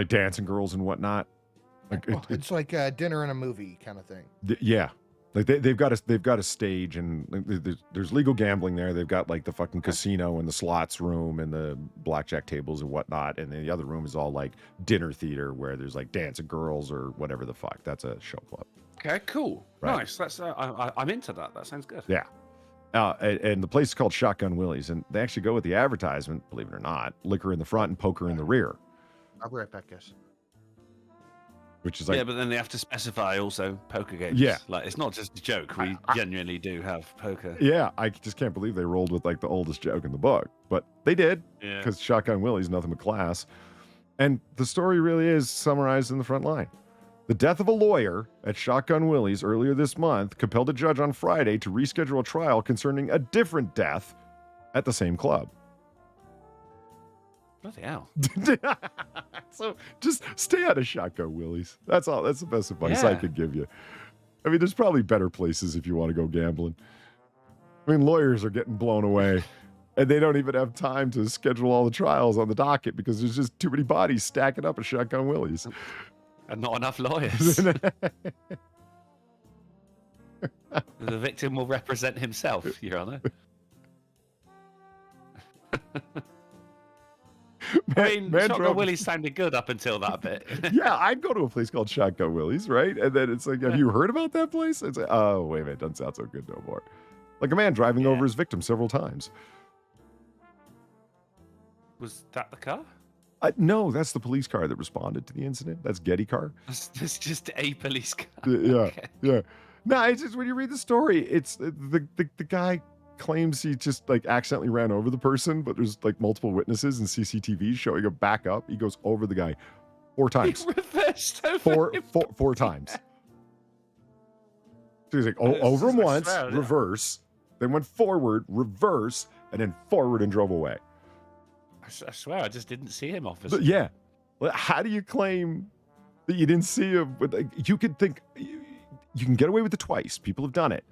dancing girls and whatnot. Like It's like a dinner and a movie kind of thing. Yeah, like they've got a stage, and there's legal gambling there. They've got like the fucking casino and the slots room and the blackjack tables and whatnot, and then the other room is all like dinner theater where there's like dancing girls or whatever the fuck. That's a show club. Okay, cool, Right. nice. That's I'm into that. That sounds good. Yeah. And the place is called Shotgun Willie's, and they actually go with the advertisement, believe it or not, liquor in the front and poker in the rear, I'll be right back, guys. which is like, yeah, but then they have to specify also poker games. Yeah. Like it's not just a joke. We genuinely do have poker. yeah, I just can't believe they rolled with like the oldest joke in the book, but they did, Yeah. because Shotgun Willie's nothing but class. And the story really is summarized in the front line. The death of a lawyer at Shotgun Willie's earlier this month compelled a judge on Friday to reschedule a trial concerning a different death at the same club. Bloody hell. So just stay out of Shotgun Willie's. That's all. That's the best advice I Yeah. could give you. I mean, there's probably better places if you want to go gambling. I mean, lawyers are getting blown away, and they don't even have time to schedule all the trials on the docket because there's just too many bodies stacking up at Shotgun Willie's. And not enough lawyers. The victim will represent himself, Your Honor. I mean, Shotgun Willie's sounded good up until that bit. Yeah, I'd go to a place called Shotgun Willie's, right? And then it's like, have you heard about that place? It's like, oh, wait a minute, doesn't sound so good no more. Like a man driving over his victim several times. Was that the car? No, that's the police car that responded to the incident. That's Getty car. That's just a police car. Yeah, Okay. yeah. No, it's just when you read the story, it's the guy claims he just like accidentally ran over the person, but there's like multiple witnesses and CCTV showing him back up. He goes over the guy 4 times. He reversed over him. Four times. So he's like, It's over him just, I once, swear, yeah. reverse, then went forward, reverse, and then forward and drove away. I swear, I just didn't see him, officer. But yeah, well, how do you claim that you didn't see him? But like, you could think you can get away with it twice. People have done it,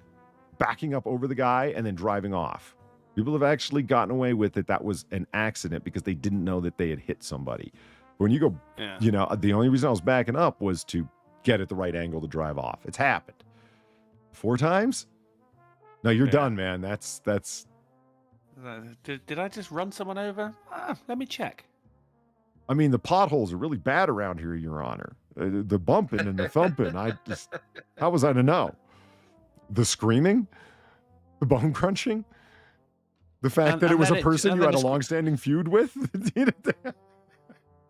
backing up over the guy and then driving off. People have actually gotten away with it. That was an accident because they didn't know that they had hit somebody. When you go, you know, the only reason I was backing up was to get at the right angle to drive off. It's happened 4 times. No, you're done, man. That's. Did I just run someone over? Let me check. I mean, the potholes are really bad around here, Your Honor. The bumping and the thumping. How was I to know? The screaming, the bone crunching, the fact that it was a person you had a long-standing feud with.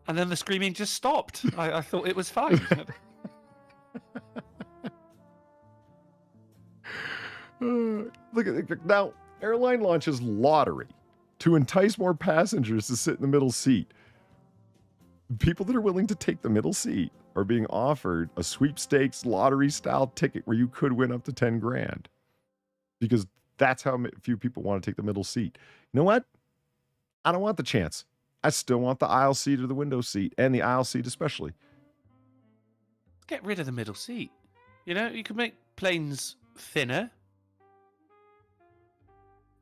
And then the screaming just stopped. I thought it was fine. Look at now. Airline launches lottery to entice more passengers to sit in the middle seat. People that are willing to take the middle seat are being offered a sweepstakes lottery style ticket where you could win up to 10 grand. Because that's how few people want to take the middle seat. You know what? I don't want the chance. I still want the aisle seat or the window seat, and the aisle seat especially. Get rid of the middle seat. You know, you could make planes thinner.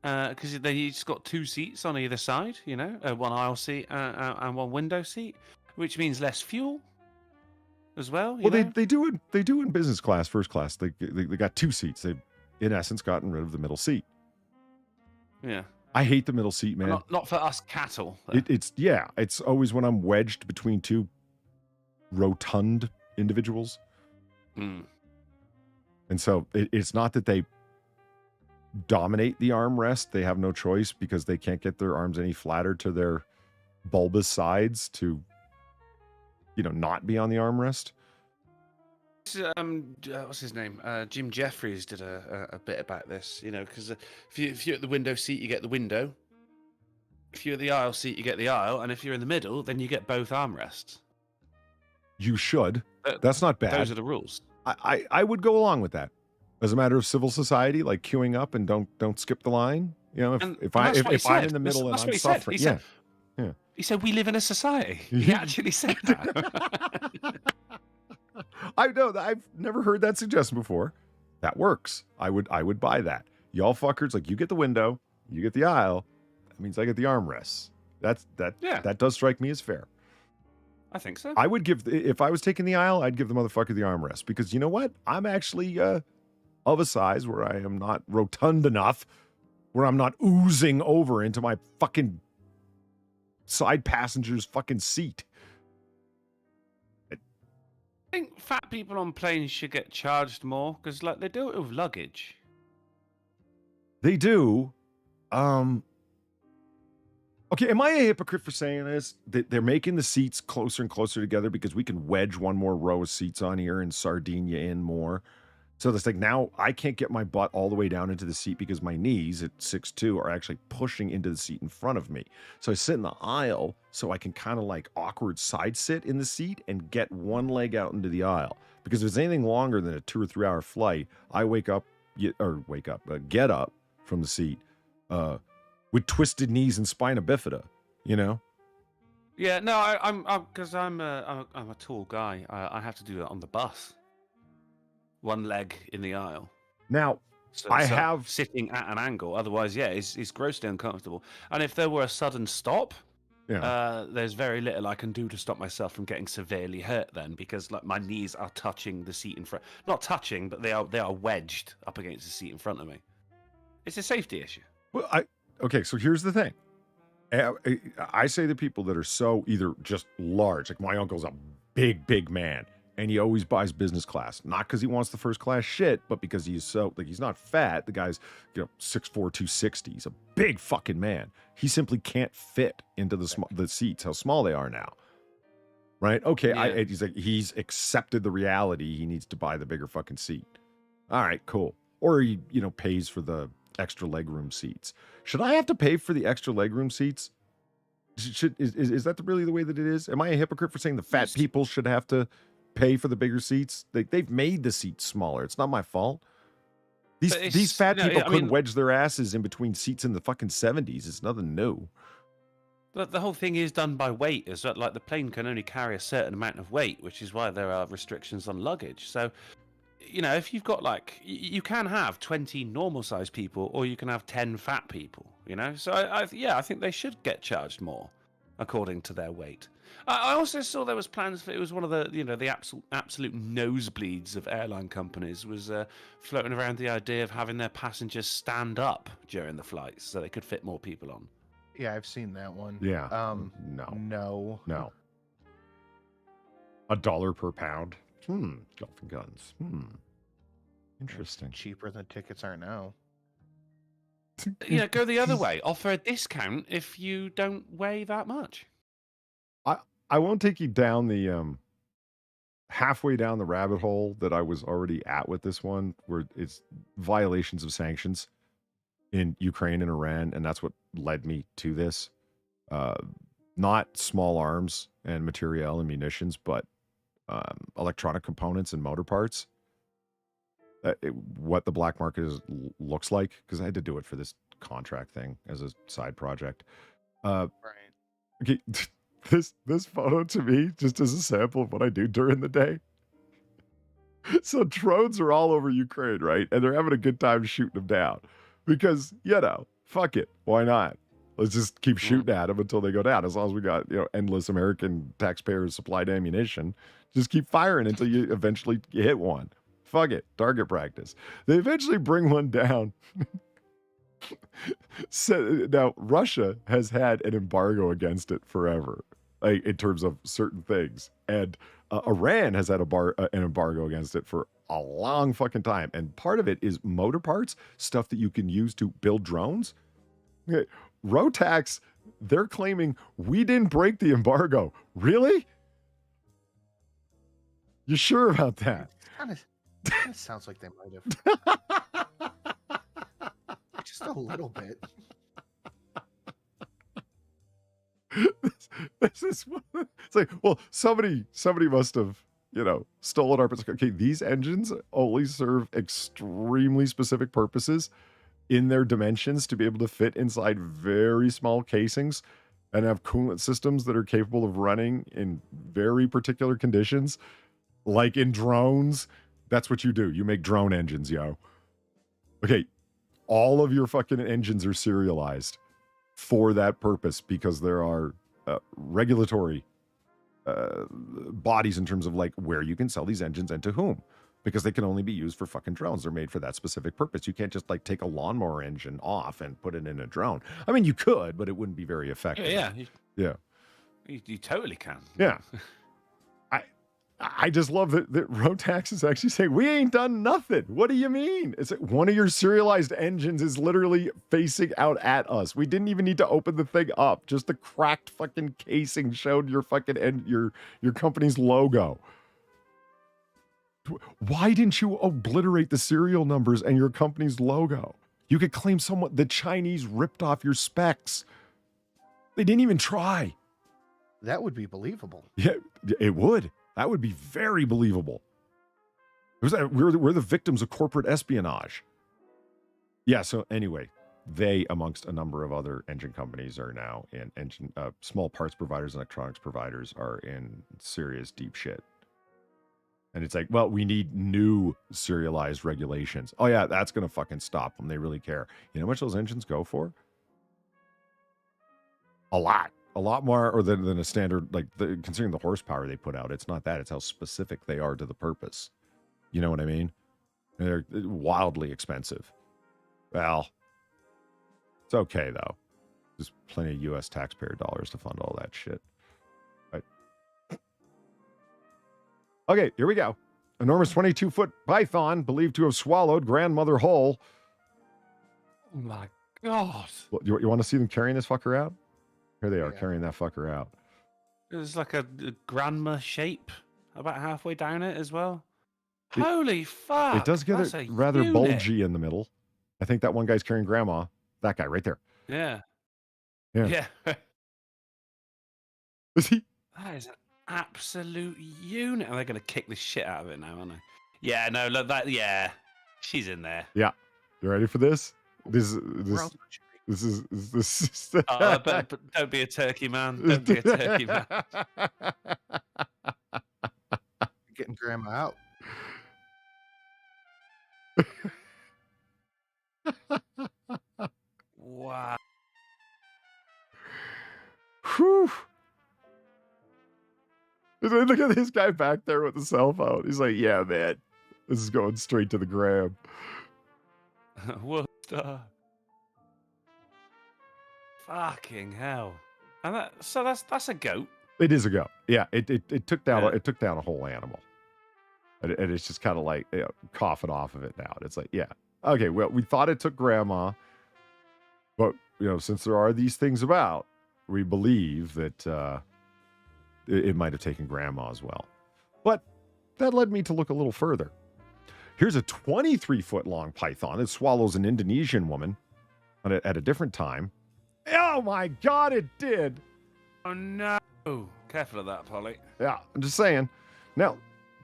Because then you just got 2 seats on either side, you know, 1 aisle seat and 1 window seat, which means less fuel as well. Well, they do in business class, first class. They got 2 seats. They've, in essence, gotten rid of the middle seat. Yeah. I hate the middle seat, man. Not for us cattle. It's always when I'm wedged between 2 rotund individuals. Mm. And so it's not that they dominate the armrest. They have no choice because they can't get their arms any flatter to their bulbous sides to, you know, not be on the armrest. What's his name? Jim Jeffries did a bit about this, you know, because if you're at the window seat, you get the window. If you're at the aisle seat, you get the aisle, and if you're in the middle, then you get both armrests. You should. That's not bad. Those are the rules. I would go along with that. As a matter of civil society, like queuing up and don't skip the line. You know, if I'm in the middle and I'm suffering, He said we live in a society. He actually said that. I know that I've never heard that suggestion before. That works. I would buy that. Y'all fuckers, like, you get the window, you get the aisle. That means I get the armrests. That does strike me as fair. I think so. I would give, if I was taking the aisle, I'd give the motherfucker the armrest because you know what? I'm actually of a size where I am not rotund enough, where I'm not oozing over into my fucking side passenger's fucking seat. I think fat people on planes should get charged more because, like, they do it with luggage. They do. Okay, am I a hypocrite for saying this? That they're making the seats closer and closer together because we can wedge 1 more row of seats on here and sardine you in more. So it's like now I can't get my butt all the way down into the seat because my knees at 6'2" are actually pushing into the seat in front of me. So I sit in the aisle so I can kind of like awkward side sit in the seat and get 1 leg out into the aisle. Because if it's anything longer than a 2 or 3 hour flight, I get up from the seat with twisted knees and spina bifida, you know? Yeah, no, I'm because I'm a tall guy. I have to do that on the bus. 1 leg in the aisle. Now, I have sitting at an angle. Otherwise, it's grossly uncomfortable. And if there were a sudden stop, there's very little I can do to stop myself from getting severely hurt. Then, because like my knees are touching the seat in front, not touching, but they are wedged up against the seat in front of me. It's a safety issue. Well, okay. So here's the thing. I say the people that are so either just large, like my uncle's a big man. and he always buys business class, not because he wants the first class shit, but because he's so like he's not fat. The guy's 6'4", 260. He's a big fucking man. He simply can't fit into the seats. How small they are now. Right? Okay. Yeah. He's accepted the reality. He needs to buy the bigger fucking seat. All right, cool. Or he pays for the extra legroom seats. Should I have to pay for the extra legroom seats? Is that really the way that it is? Am I a hypocrite for saying the fat people should have to pay for the bigger seats? They've made the seats smaller. It's not my fault. These fat people couldn't wedge their asses in between seats in the fucking 70s. It's nothing new. The whole thing is done by weight. Is that like the plane can only carry a certain amount of weight, which is why there are restrictions on luggage. So, if you've got you can have 20 normal sized people, or you can have 10 fat people. So I think they should get charged more according to their weight. I also saw there was plans for, it was one of the absolute nosebleeds of airline companies was floating around the idea of having their passengers stand up during the flights so they could fit more people on. Yeah, I've seen that one. Yeah. No. $1 per pound. Golfing guns. Interesting. Cheaper than tickets are now. Go the other way. Offer a discount if you don't weigh that much. I won't take you down the halfway down the rabbit hole that I was already at with this one, where it's violations of sanctions in Ukraine and Iran, and that's what led me to this. Not small arms and materiel and munitions, but electronic components and motor parts. What the black market looks like, because I had to do it for this contract thing as a side project. Right. Okay, this photo to me just as a sample of what I do during the day. So drones are all over Ukraine, right? And they're having a good time shooting them down because, fuck it. Why not? Let's just keep shooting at them until they go down. As long as we got, endless American taxpayers supplied ammunition, just keep firing until you eventually hit one. Fuck it. Target practice. They eventually bring one down. So, now, Russia has had an embargo against it forever, like in terms of certain things. And Iran has had an embargo against it for a long fucking time. And part of it is motor parts, stuff that you can use to build drones. Okay. Rotax, they're claiming we didn't break the embargo. Really? You sure about that? Kind of sounds like they might have. Just a little bit. This is it's like, well, somebody must have, stolen our. Okay, these engines only serve extremely specific purposes in their dimensions to be able to fit inside very small casings and have coolant systems that are capable of running in very particular conditions, like in drones. That's what you do. You make drone engines, yo. Okay, all of your fucking engines are serialized for that purpose because there are regulatory bodies in terms of like where you can sell these engines and to whom, because they can only be used for fucking drones. They're made for that specific purpose. You can't just like take a lawnmower engine off and put it in a drone. I mean, you could, but it wouldn't be very effective. Yeah. You totally can. Yeah. I just love that Rotax is actually saying, we ain't done nothing. What do you mean? It's like one of your serialized engines is literally facing out at us. We didn't even need to open the thing up. Just the cracked fucking casing showed your fucking your company's logo. Why didn't you obliterate the serial numbers and your company's logo? You could claim the Chinese ripped off your specs. They didn't even try. That would be believable. Yeah, it would. That would be very believable. We're the victims of corporate espionage. Yeah, so anyway, they, amongst a number of other engine companies, are now in small parts providers, electronics providers are in serious deep shit. And it's like, well, we need new serialized regulations. Oh yeah, that's going to fucking stop them. They really care. You know how much those engines go for? A lot more or than a standard, like considering the horsepower they put out. It's not that, it's how specific they are to the purpose. You know what I mean? And they're wildly expensive. Well, it's okay though. There's plenty of US taxpayer dollars to fund all that shit. Right. Okay, here we go. Enormous 22-foot python believed to have swallowed grandmother whole. Oh my god. Well, you want to see them carrying this fucker out? Here they are, Yeah. carrying that fucker out. There's like a grandma shape about halfway down it as well. It- Holy fuck. It does get that's it a rather unit. bulgy in the middle. I think that one guy's carrying grandma. That guy right there. Yeah. Yeah. Yeah. Is he? That is an absolute unit. They're going to kick the shit out of it now, aren't they? Yeah, no, look, yeah. She's in there. Yeah. You ready for this? This Where else would you be? is But don't be a turkey, man. Don't be a turkey, man. Getting grandma out. Wow. Whew. Look at this guy back there with the cell phone. He's like, yeah, man. This is going straight to the gram. What the? Fucking hell. And that's a goat. It is a goat. Yeah, it took down Yeah. it took down a whole animal. And it's just kind of like coughing off of it now. And it's like, yeah. Okay, well, we thought it took grandma, but since there are these things about, we believe that it might have taken grandma as well. But that led me to look a little further. Here's a 23-foot long python that swallows an Indonesian woman at a different time. Oh my God, it did. Oh no. Careful of that, Polly. Yeah, I'm just saying. Now,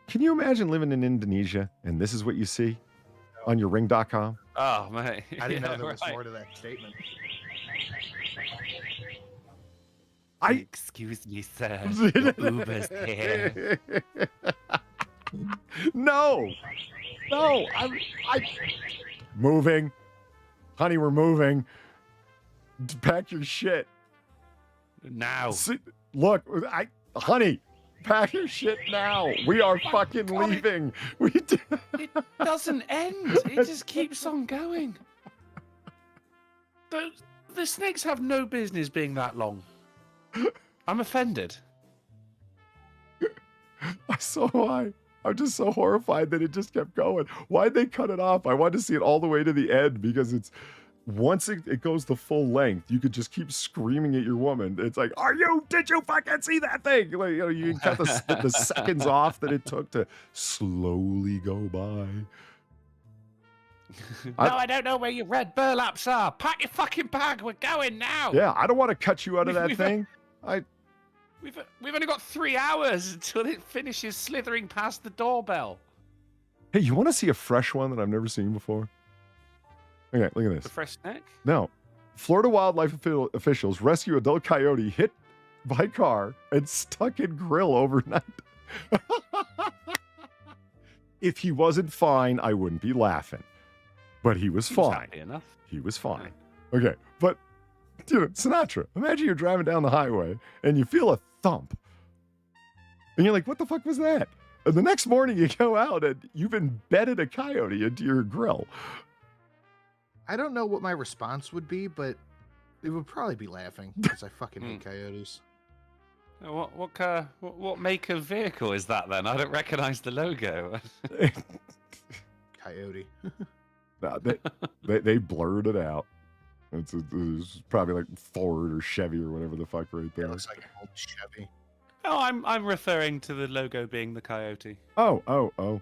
can you imagine living in Indonesia and this is what you see on your ring.com? Oh, mate. I didn't know Yeah, there was right. more to that statement. Excuse me, sir. Your Uber's here. No, I'm moving. Honey, we're moving. Pack your shit. Now. Look, honey, pack your shit now. We are fucking God, leaving. It doesn't end. It just keeps on going. The snakes have no business being that long. I'm offended. So am I. I'm just so horrified that it just kept going. Why'd they cut it off? I wanted to see it all the way to the end because once it goes the full length, you could just keep screaming at your woman. It's like, did you fucking see that thing? Like, you can cut the seconds off that it took to slowly go by. No, I don't know where your red burlaps are. Pack your fucking bag. We're going now. Yeah, I don't want to cut you out of that thing. We've only got 3 hours until it finishes slithering past the doorbell. Hey, you want to see a fresh one that I've never seen before? Okay, look at The this. fresh snake? No. Florida wildlife officials rescue adult coyote hit by car and stuck in grill overnight. If he wasn't fine, I wouldn't be laughing. But he was He was fine. happy enough. He was fine. Okay, but Sinatra, imagine you're driving down the highway and you feel a thump. And you're like, what the fuck was that? And the next morning you go out and you've embedded a coyote into your grill. I don't know what my response would be, but it would probably be laughing because I fucking hate coyotes. What make of vehicle is that then? I don't recognize the logo. Coyote. No, they blurred it out. It's probably like Ford or Chevy or whatever the fuck right there. It looks like an old Chevy. Oh, I'm referring to the logo being the coyote. Oh, well.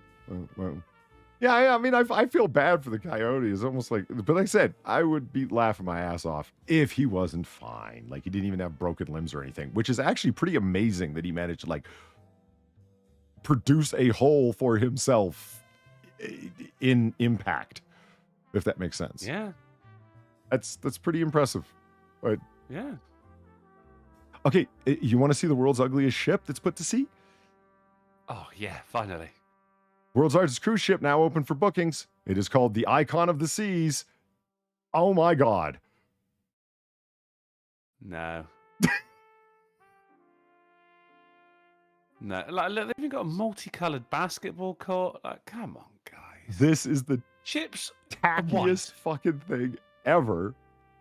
Yeah, I mean, I feel bad for the coyote. It's almost like, but like I said, I would be laughing my ass off if he wasn't fine. Like he didn't even have broken limbs or anything, which is actually pretty amazing that he managed to like produce a hole for himself in impact, if that makes sense. Yeah. That's pretty impressive. Right? Yeah. Okay, you want to see the world's ugliest ship that's put to sea? Oh, yeah, finally. World's largest cruise ship now open for bookings. It is called the Icon of the Seas. Oh my God. No. No. Like, look, they've even got a multicolored basketball court. Like, come on, guys. This is the Chips. tackiest fucking thing ever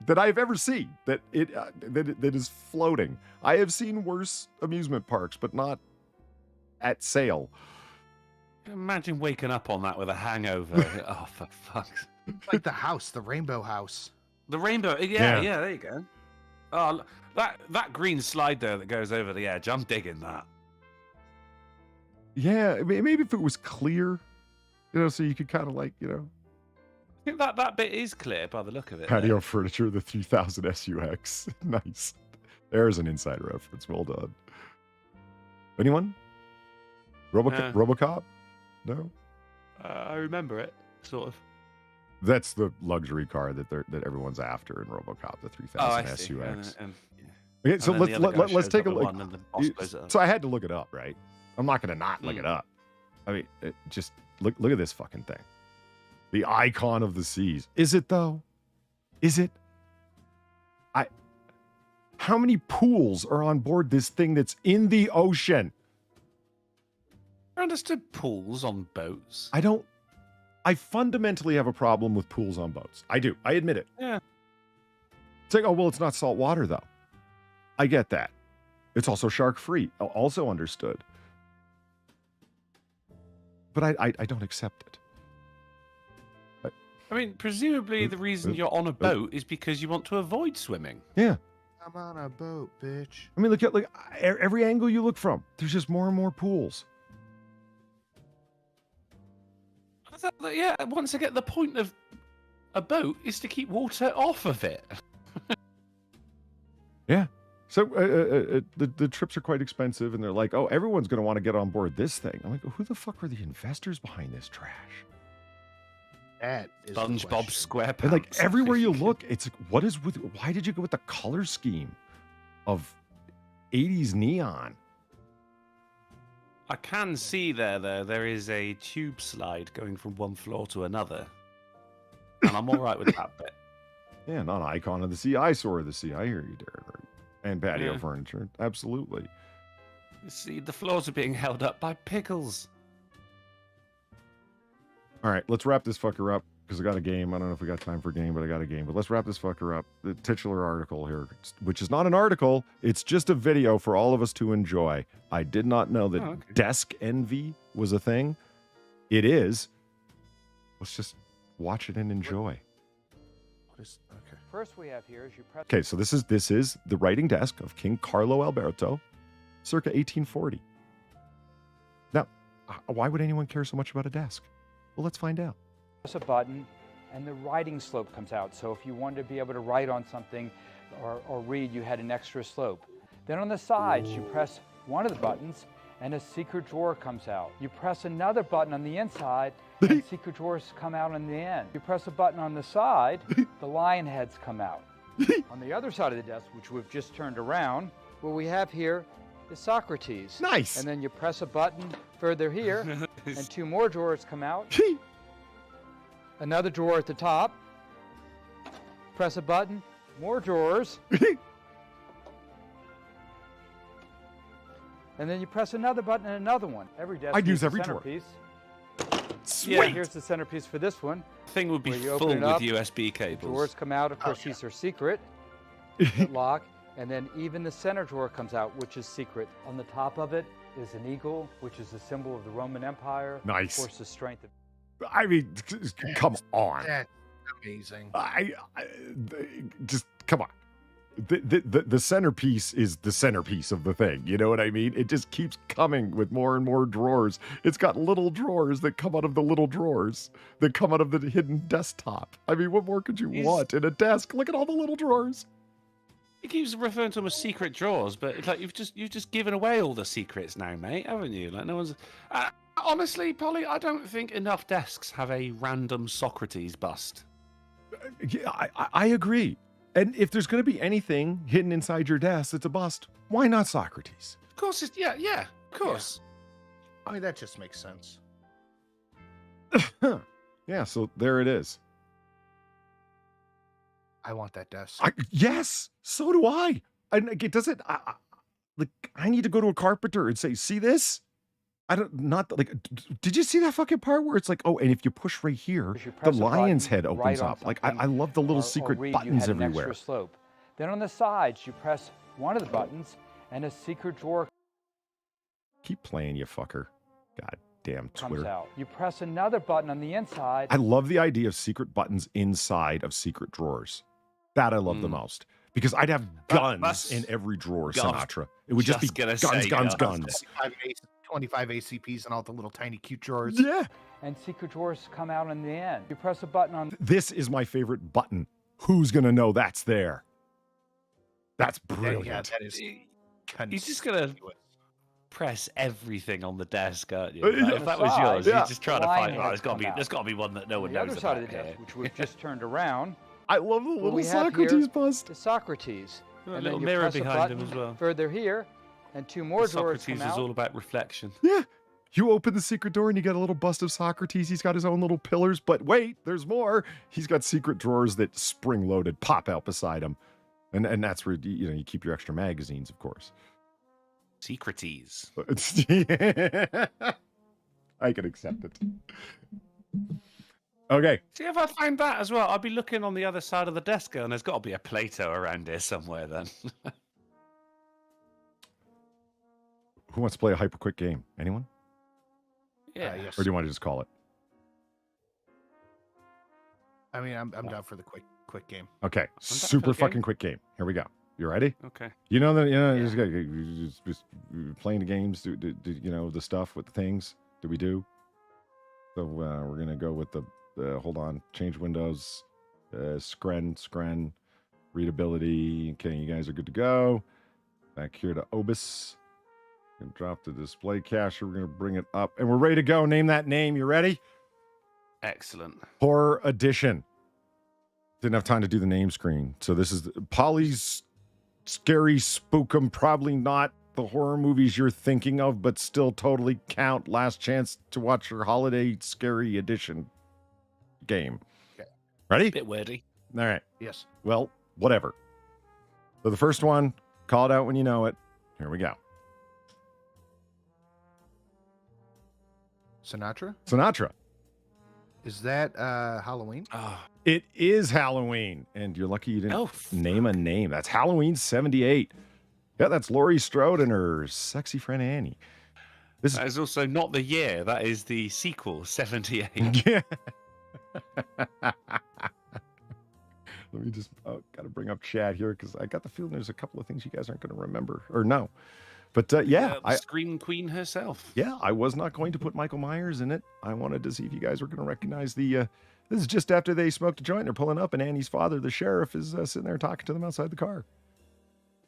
that I've ever seen that is floating. I have seen worse amusement parks, but not at sale. Imagine waking up on that with a hangover. Oh, for fuck's. Like the house, the rainbow house. The rainbow. Yeah, there you go. Oh, that green slide there that goes over the edge. I'm digging that. Yeah, maybe if it was clear, so you could kind of like, I think that bit is clear by the look of it. patio there. furniture, the 3000 SUX. Nice. There's an inside reference. Well done. Anyone? RoboCop? No? I remember it, sort of. That's the luxury car that everyone's after in RoboCop, the 3000 SUX. Okay, so let's take a look. So I had to look it up, right? I'm not going to not look it up. I mean, just look at this fucking thing. The icon of the seas. Is it though? Is it? How many pools are on board this thing that's in the ocean? I understood pools on boats. I fundamentally have a problem with pools on boats. I do. I admit it. Yeah. It's like, oh, well, it's not salt water, though. I get that. It's also shark-free. Also understood. But I don't accept it. I mean, presumably the reason you're on a boat is because you want to avoid swimming. Yeah. I'm on a boat, bitch. I mean, look at every angle you look from. There's just more and more pools. Yeah, once again, the point of a boat is to keep water off of it. Yeah. So the trips are quite expensive, and they're like, oh, everyone's going to want to get on board this thing. I'm like, who the fuck are the investors behind this trash? That is SpongeBob SquarePants. And like everywhere you look, it's like, why did you go with the color scheme of 80s neon? I can see there is a tube slide going from one floor to another. And I'm all right with that bit. Yeah, not icon of the sea, eyesore of the sea. I hear you, Darren. And patio furniture. Absolutely. See, the floors are being held up by pickles. All right, let's wrap this fucker up because I got a game. I don't know if we got time for a game, but I got a game. But let's wrap this fucker up. The titular article here, which is not an article, it's just a video for all of us to enjoy. I did not know that desk envy was a thing. It is. Let's just watch it and enjoy. Okay. First we have here is you press. Okay, so this is the writing desk of King Carlo Alberto, circa 1840. Now, why would anyone care so much about a desk? Well, let's find out. Press a button and the writing slope comes out. So if you wanted to be able to write on something or read, you had an extra slope. Then on the sides, you press one of the buttons and a secret drawer comes out. You press another button on the inside and secret drawers come out on the end. You press a button on the side, the lion heads come out. On the other side of the desk, which we've just turned around, what we have here is Socrates. Nice. And then you press a button further here and two more drawers come out. Another drawer at the top. Press a button, more drawers. And then you press another button and another one. Every desk I'd use needs a every drawer. centerpiece. Sweet. Yeah, here's the centerpiece for this one. Thing would be Where you full open with it up, USB cables. Drawers come out. Of course, these are secret. Lock. And then even the center drawer comes out, which is secret. On the top of it is an eagle, which is a symbol of the Roman Empire. Nice. Of course, the strength of... I mean, come on. That's amazing. Just come on. The centerpiece is the centerpiece of the thing. You know what I mean? It just keeps coming with more and more drawers. It's got little drawers that come out of the little drawers that come out of the hidden desktop. I mean, what more could you want in a desk? Look at all the little drawers. He keeps referring to them as secret drawers, but it's like you've just given away all the secrets now, mate, haven't you? Like no one's. Honestly, Polly, I don't think enough desks have a random Socrates bust. Yeah, I agree. And if there's going to be anything hidden inside your desk that's a bust, why not Socrates? Of course, yeah, of course. I mean, that just makes sense. Yeah, so there it is. I want that desk. Yes, so do I. And it doesn't. I need to go to a carpenter and say, "See this? Did you see that fucking part where it's like, oh, and if you push right here, the lion's head opens up. Like, I love the little secret buttons everywhere. Extra slope. Then on the sides, you press one of the buttons and a secret drawer. Keep playing, you fucker. God Damn comes Twitter. out. You press another button on the inside. I love the idea of secret buttons inside of secret drawers. That I love the most. Because I'd have guns in every drawer, Sinatra. It would just be guns. 25 ACPs and all the little tiny cute drawers. Yeah. And secret drawers come out in the end. You press a button on. This is my favorite button. Who's going to know that's there? That's brilliant. Yeah, that is. You're just gonna press everything on the desk, aren't you? Yeah. Like, if that was yours, you're just trying to find. Line Oh, has there's got to be one that no one the knows other side about of the here. desk, which we've just turned around. I love the what little we have Socrates here bust. is Socrates. A And little then you mirror press a behind him button as well. Further here, and two more drawers Socrates come is out. all about reflection. Yeah. You open the secret door and you get a little bust of Socrates. He's got his own little pillars, but wait, there's more. He's got secret drawers that spring-loaded pop out beside him. And that's where you keep your extra magazines, of course. Secreties. I can accept it. Okay. See, if I find that as well, I'll be looking on the other side of the desk and there's got to be a Plato around here somewhere then. Who wants to play a hyper quick game? Anyone? Yeah. Yes. Or do you want to just call it? I mean, I'm down for the quick game. Okay. for Super the fucking game. quick game. Here we go. You ready? Okay. Just playing the games, the stuff with the things that we do. So we're going to go with the hold on, change windows, scren, readability. Okay, you guys are good to go. Back here to Obis. Gonna drop the display cacher. We're going to bring it up and we're ready to go. Name that name. You ready? Excellent. Horror Edition. Didn't have time to do the name screen. So this is Polly's Scary Spookum. Probably not the horror movies you're thinking of, but still totally count. Last chance to watch your holiday scary edition game. Okay. Ready? Bit wordy. All right. Yes. Well, whatever. So the first one, call it out when you know it. Here we go. Sinatra. Is that Halloween? Oh, It is Halloween, and you're lucky you didn't name a name. That's Halloween 78. Yeah, that's Laurie Strode and her sexy friend Annie. that is also not the year. That is the sequel, 78. Yeah. Let me just got to bring up chat here because I got the feeling there's a couple of things you guys aren't going to remember or no. But The Scream Queen herself. Yeah, I was not going to put Michael Myers in it. I wanted to see if you guys were going to recognize the. This is just after they smoked a joint. They're pulling up, and Annie's father, the sheriff, is sitting there talking to them outside the car.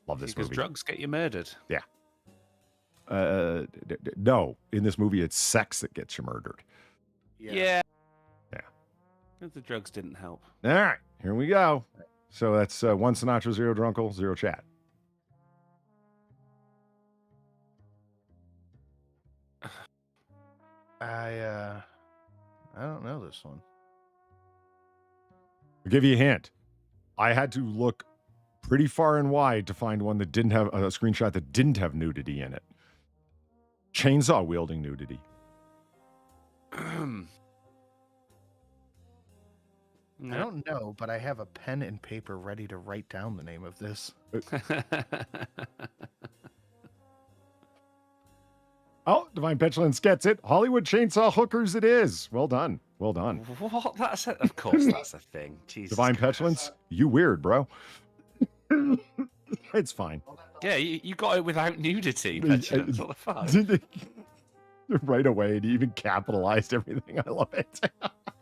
Love this Because movie. drugs get you murdered. Yeah. No, in this movie, it's sex that gets you murdered. Yeah. Yeah. The drugs didn't help. All right, here we go. So that's 1 Sinatra, 0 Drunkle, 0 chat. I don't know this one. I'll give you a hint. I had to look pretty far and wide to find one that didn't have a screenshot that didn't have nudity in it. Chainsaw wielding nudity. I don't know, but I have a pen and paper ready to write down the name of this. Oh, Divine Petulance gets it. Hollywood Chainsaw Hookers it is. Well done. Well done. What? Of course, that's a thing. Jesus Divine Christ. Petulance, you weird, bro. It's fine. Yeah, you got it without nudity. Petulance. What the fuck? Right away, and he even capitalized everything. I love it.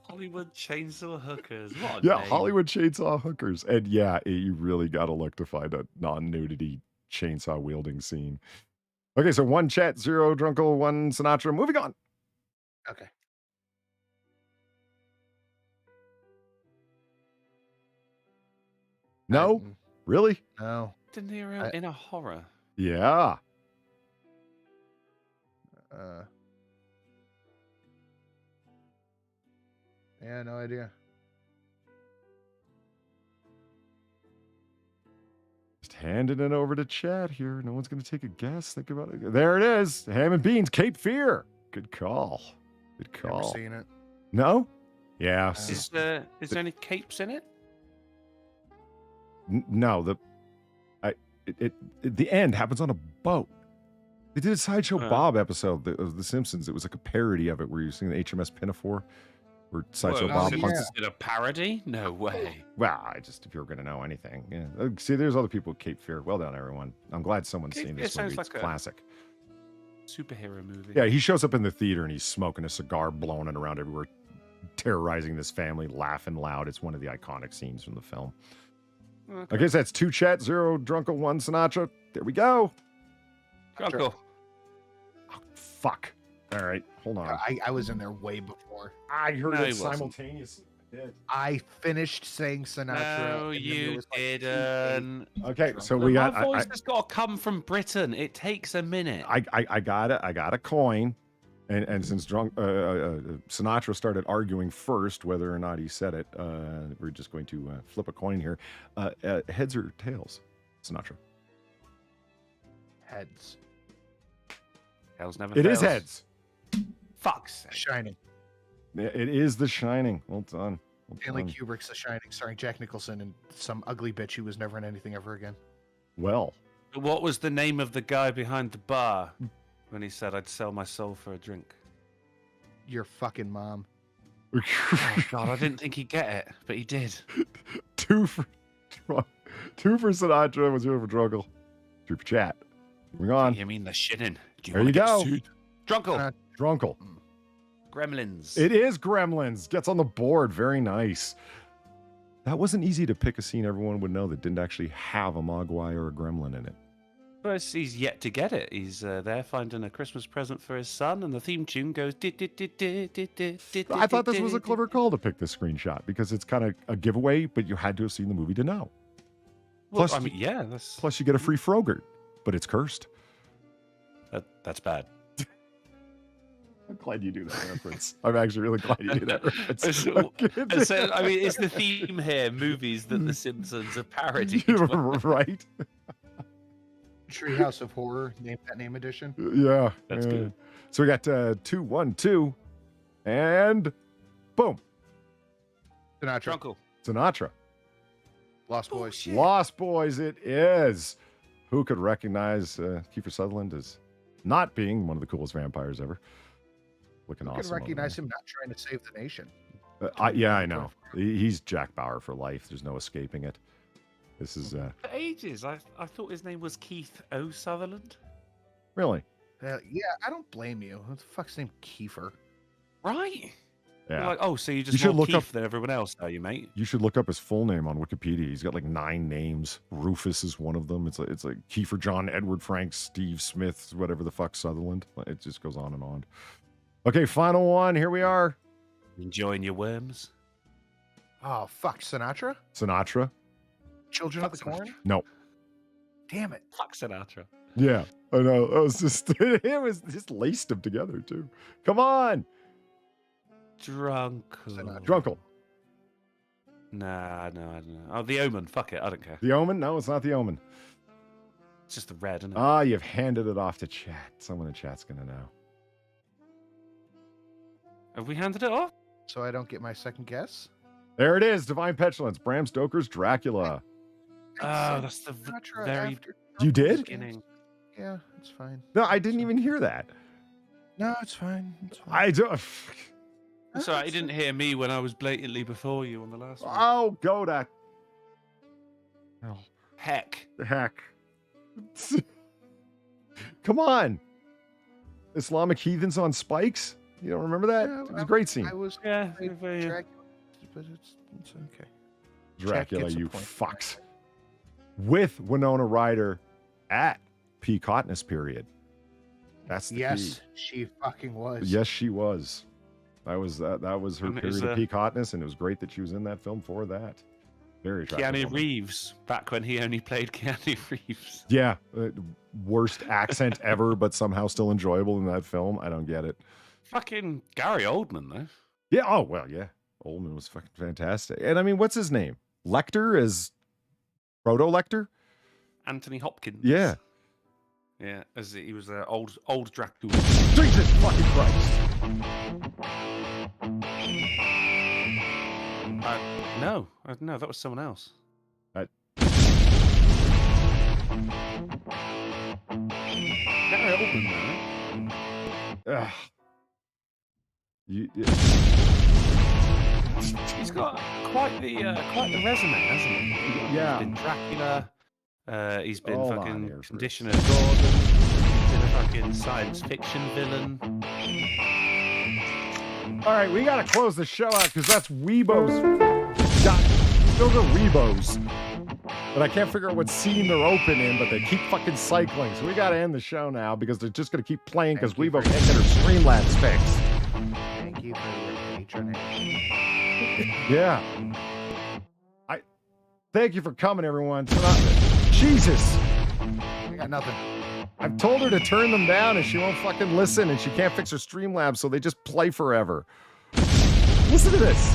Hollywood Chainsaw Hookers. What? Yeah, name. Hollywood Chainsaw Hookers. And yeah, you really got to look to find a non-nudity chainsaw wielding scene. Okay, so 1 chat, 0 Drunkle, 1 Sinatra. Moving on. Okay. No? Really? No. De Niro in a horror. Yeah. Yeah, no idea. Just handing it over to chat here. No one's going to take a guess. Think about it. There it is. Ham and Beans, Cape Fear. Good call. Good call. Never seen it. No? Yeah. Is there any capes in it? No. The end happens on a boat. They did a Sideshow Uh. Bob episode of The Simpsons. It was like a parody of it where you're seeing the HMS Pinafore, where Sideshow Whoa, Bob yeah. hunts. Simpsons did a parody? No way. Well, if you were going to know anything. Yeah. See, there's other people at Cape Fear. Well done, everyone. I'm glad someone's Cape seen Fear this movie. sounds It's like a- classic. Superhero movie. Yeah, he shows up in the theater and he's smoking a cigar, blowing it around everywhere, terrorizing this family, laughing loud. It's one of the iconic scenes from the film. Okay. I guess that's 2 Chat, 0 Drunkle, 1 Sinatra. There we go. Drunko. Oh, fuck. All right, hold on. I was in there way before. I heard No, it he wasn't. simultaneously. I did. I finished saying Sinatra. No, and then there you was, like, didn't. Okay, so My we got. voice has got to come from Britain. It takes a minute. I got it. I got a coin, and since Sinatra started arguing first whether or not he said it, we're just going to flip a coin here. Heads or tails, Sinatra? Heads. Hell's never It is fails. heads. Fuck's sake. Shining. It is The Shining. Well done. Well Stanley done. Kubrick's The Shining, starring Jack Nicholson and some ugly bitch who was never in anything ever again. Well, What was the name of the guy behind the bar when he said I'd sell my soul for a drink? Your fucking mom. Oh, God, I didn't think he'd get it, but he did. 2 for Sinatra, 0 for Drunkle, 3 for Chat. Moving on. You mean the shitting? Do There wanna you get go. sued? Drunkle. Drunkle. Gremlins. It is Gremlins. Gets on the board. Very nice. That wasn't easy to pick a scene everyone would know that didn't actually have a Mogwai or a Gremlin in it. Well, he's yet to get it. He's there finding a Christmas present for his son, and the theme tune goes. I thought this was a clever call to pick this screenshot because it's kind of a giveaway, but you had to have seen the movie to know. Well, Plus, I mean, yeah, that's Plus, you get a free Frogurt, but it's cursed. that's bad. I'm glad you do that reference. I'm actually really glad you do that reference. So, I mean, is the theme here movies that The Simpsons are parodied? Right? Treehouse of Horror, name that name edition. Yeah. That's good. So we got 2, 1, 2, and boom. Sinatra. Drunkle. Sinatra. Lost Boys. Bullshit. Lost Boys, it is. Who could recognize Kiefer Sutherland as not being one of the coolest vampires ever? Looking Who awesome. could recognize him not trying to save the nation? Yeah, I know. He's Jack Bauer for life. There's no escaping it. This is For ages, I thought his name was Keith O. Sutherland. really. Yeah, I don't blame you. What the fuck's name? Kiefer. Right? Yeah. You're like, oh, so you just should more look up- Keith than everyone else, are you, mate? You should look up his full name on Wikipedia. He's got like 9 names. Rufus is one of them. It's like Kiefer John Edward Frank Steve Smith, whatever the fuck Sutherland. It just goes on and on. Okay, final one. Here we are. Enjoying your worms? Oh, fuck. Sinatra? Sinatra. Children of the Fuck Sinatra. Corn? No. Damn it. Fuck Sinatra. Yeah, I know. It was just it was just laced them together too. Come on, Drunkle. Drunkle. Nah, no, I don't know. Oh, The Omen. Fuck it, I don't care. The Omen? No, it's not The Omen. It's just the red, isn't it? Ah, you've handed it off to chat. Someone in chat's gonna know. Have we handed it off? So I don't get my second guess? There it is. Divine Petulance. Bram Stoker's Dracula. I Oh, said that's the Sinatra very after You did? beginning. Yeah, it's fine. No, I didn't even hear that. No, it's fine. It's fine. I don't. It's alright, you didn't hear me when I was blatantly before you on the last one. Oh, go to. Oh, Heck. heck. Come on. Islamic heathens on spikes. You don't remember that? Yeah, It was a great scene. I was Yeah, Dracula, but it's okay. Dracula, gets a you point. fucks. With Winona Ryder at peak hotness period. That's the key. Yes, she fucking was. Yes, she was. That was her And it was, period of peak hotness, and it was great that she was in that film for that. Very attractive. Keanu woman. Reeves, back when he only played Keanu Reeves. Yeah, worst accent ever, but somehow still enjoyable in that film. I don't get it. Fucking Gary Oldman, though. Yeah. Oh well. Yeah. Oldman was fucking fantastic. And I mean, what's his name? Lecter as Proto Lecter. Anthony Hopkins. Yeah. Yeah, as he was old Dracula. Jesus fucking Christ. No, that was someone else. Very open, man. Ugh. He's got quite the resume, hasn't he? Yeah. He's been Dracula. He's been Hold on fucking here, Chris. Conditioner Gordon. He's been a fucking science fiction villain. All right, we got to close the show out because that's Weebo's. Those are Weebos. But I can't figure out what scene they're open in, but they keep fucking cycling. So we got to end the show now because they're just going to keep playing because Weebo can't get her Streamlabs fixed. Thank you for your patronage. Yeah. Thank you for coming, everyone. Jesus. I got nothing. I've told her to turn them down and she won't fucking listen and she can't fix her Streamlabs, so they just play forever. Listen to this.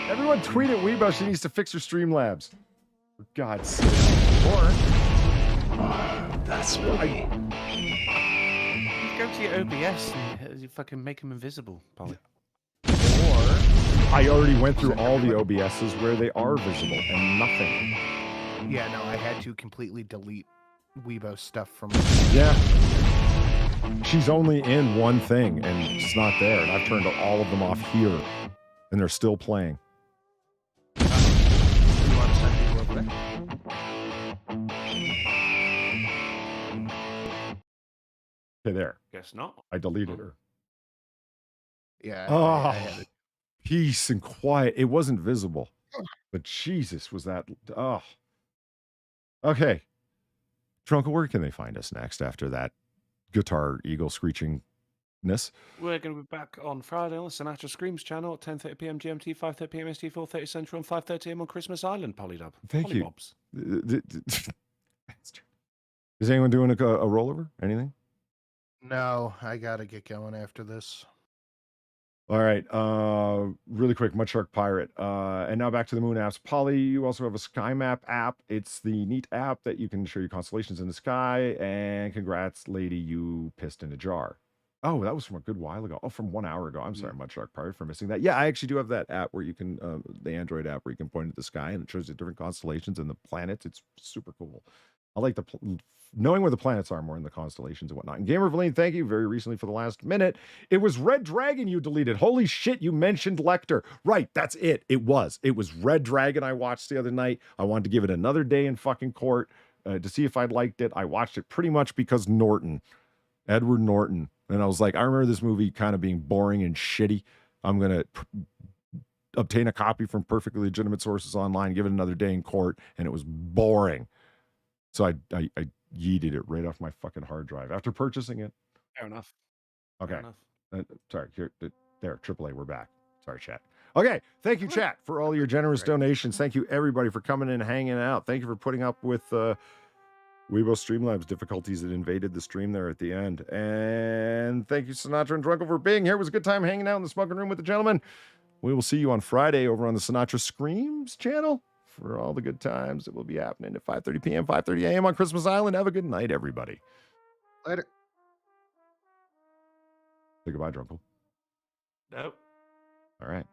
Everyone tweet at Weebo she needs to fix her Streamlabs. For God's sake. Or That's spooky. Go to your OBS and you fucking make him invisible, Polly. Or I already went through all the OBSs where they are visible and nothing. Yeah, no, I had to completely delete Weebo's stuff from. Yeah. She's only in one thing and it's not there. And I've turned all of them off here and they're still playing. You want to send people over there? Okay, there. Guess not. I deleted her. Yeah. Oh, I had it. peace and quiet. It wasn't visible, but Jesus, was that? Oh, okay. Trunkle, where can they find us next after that guitar eagle screechingness? We're going to be back on Friday on the Sinatra Screams channel at 10:30 p.m. GMT, 5:30 p.m. ST, 4:30 Central, and 5:30 a.m. on Christmas Island, Polydub. Thank you. Polybobs. Is anyone doing a rollover? Anything? No, I gotta get going after this. All right. Really quick, Mudshark Pirate. And now back to the moon apps. Polly, you also have a sky map app. It's the neat app that you can show your constellations in the sky. And congrats, lady, you pissed in a jar. Oh, that was from a good while ago. Oh, from 1 hour ago. I'm sorry, Mudshark Pirate, for missing that. Yeah, I actually do have that app where you can, the Android app where you can point at the sky and it shows you different constellations and the planets. It's super cool. I like knowing where the planets are more in the constellations and whatnot. And Gamer Valine, thank you very recently for the last minute. It was Red Dragon you deleted. Holy shit, you mentioned Lecter. Right, that's it. It was Red Dragon I watched the other night. I wanted to give it another day in fucking court to see if I liked it. I watched it pretty much because Edward Norton. And I was like, I remember this movie kind of being boring and shitty. I'm going to obtain a copy from perfectly legitimate sources online, give it another day in court, and it was boring. So I yeeted it right off my fucking hard drive after purchasing it. Fair enough. Okay. Fair enough. Sorry. There, AAA, we're back. Sorry, chat. Okay. Thank you, chat, for all your generous donations. Thank you, everybody, for coming and hanging out. Thank you for putting up with Weebo Streamlabs difficulties that invaded the stream there at the end. And thank you, Sinatra and Drunkle, for being here. It was a good time hanging out in the smoking room with the gentlemen. We will see you on Friday over on the Sinatra Screams channel for all the good times that will be happening at 5:30 p.m., 5:30 a.m. on Christmas Island. Have a good night, everybody. Later. Say goodbye, Drunkle. Nope. All right.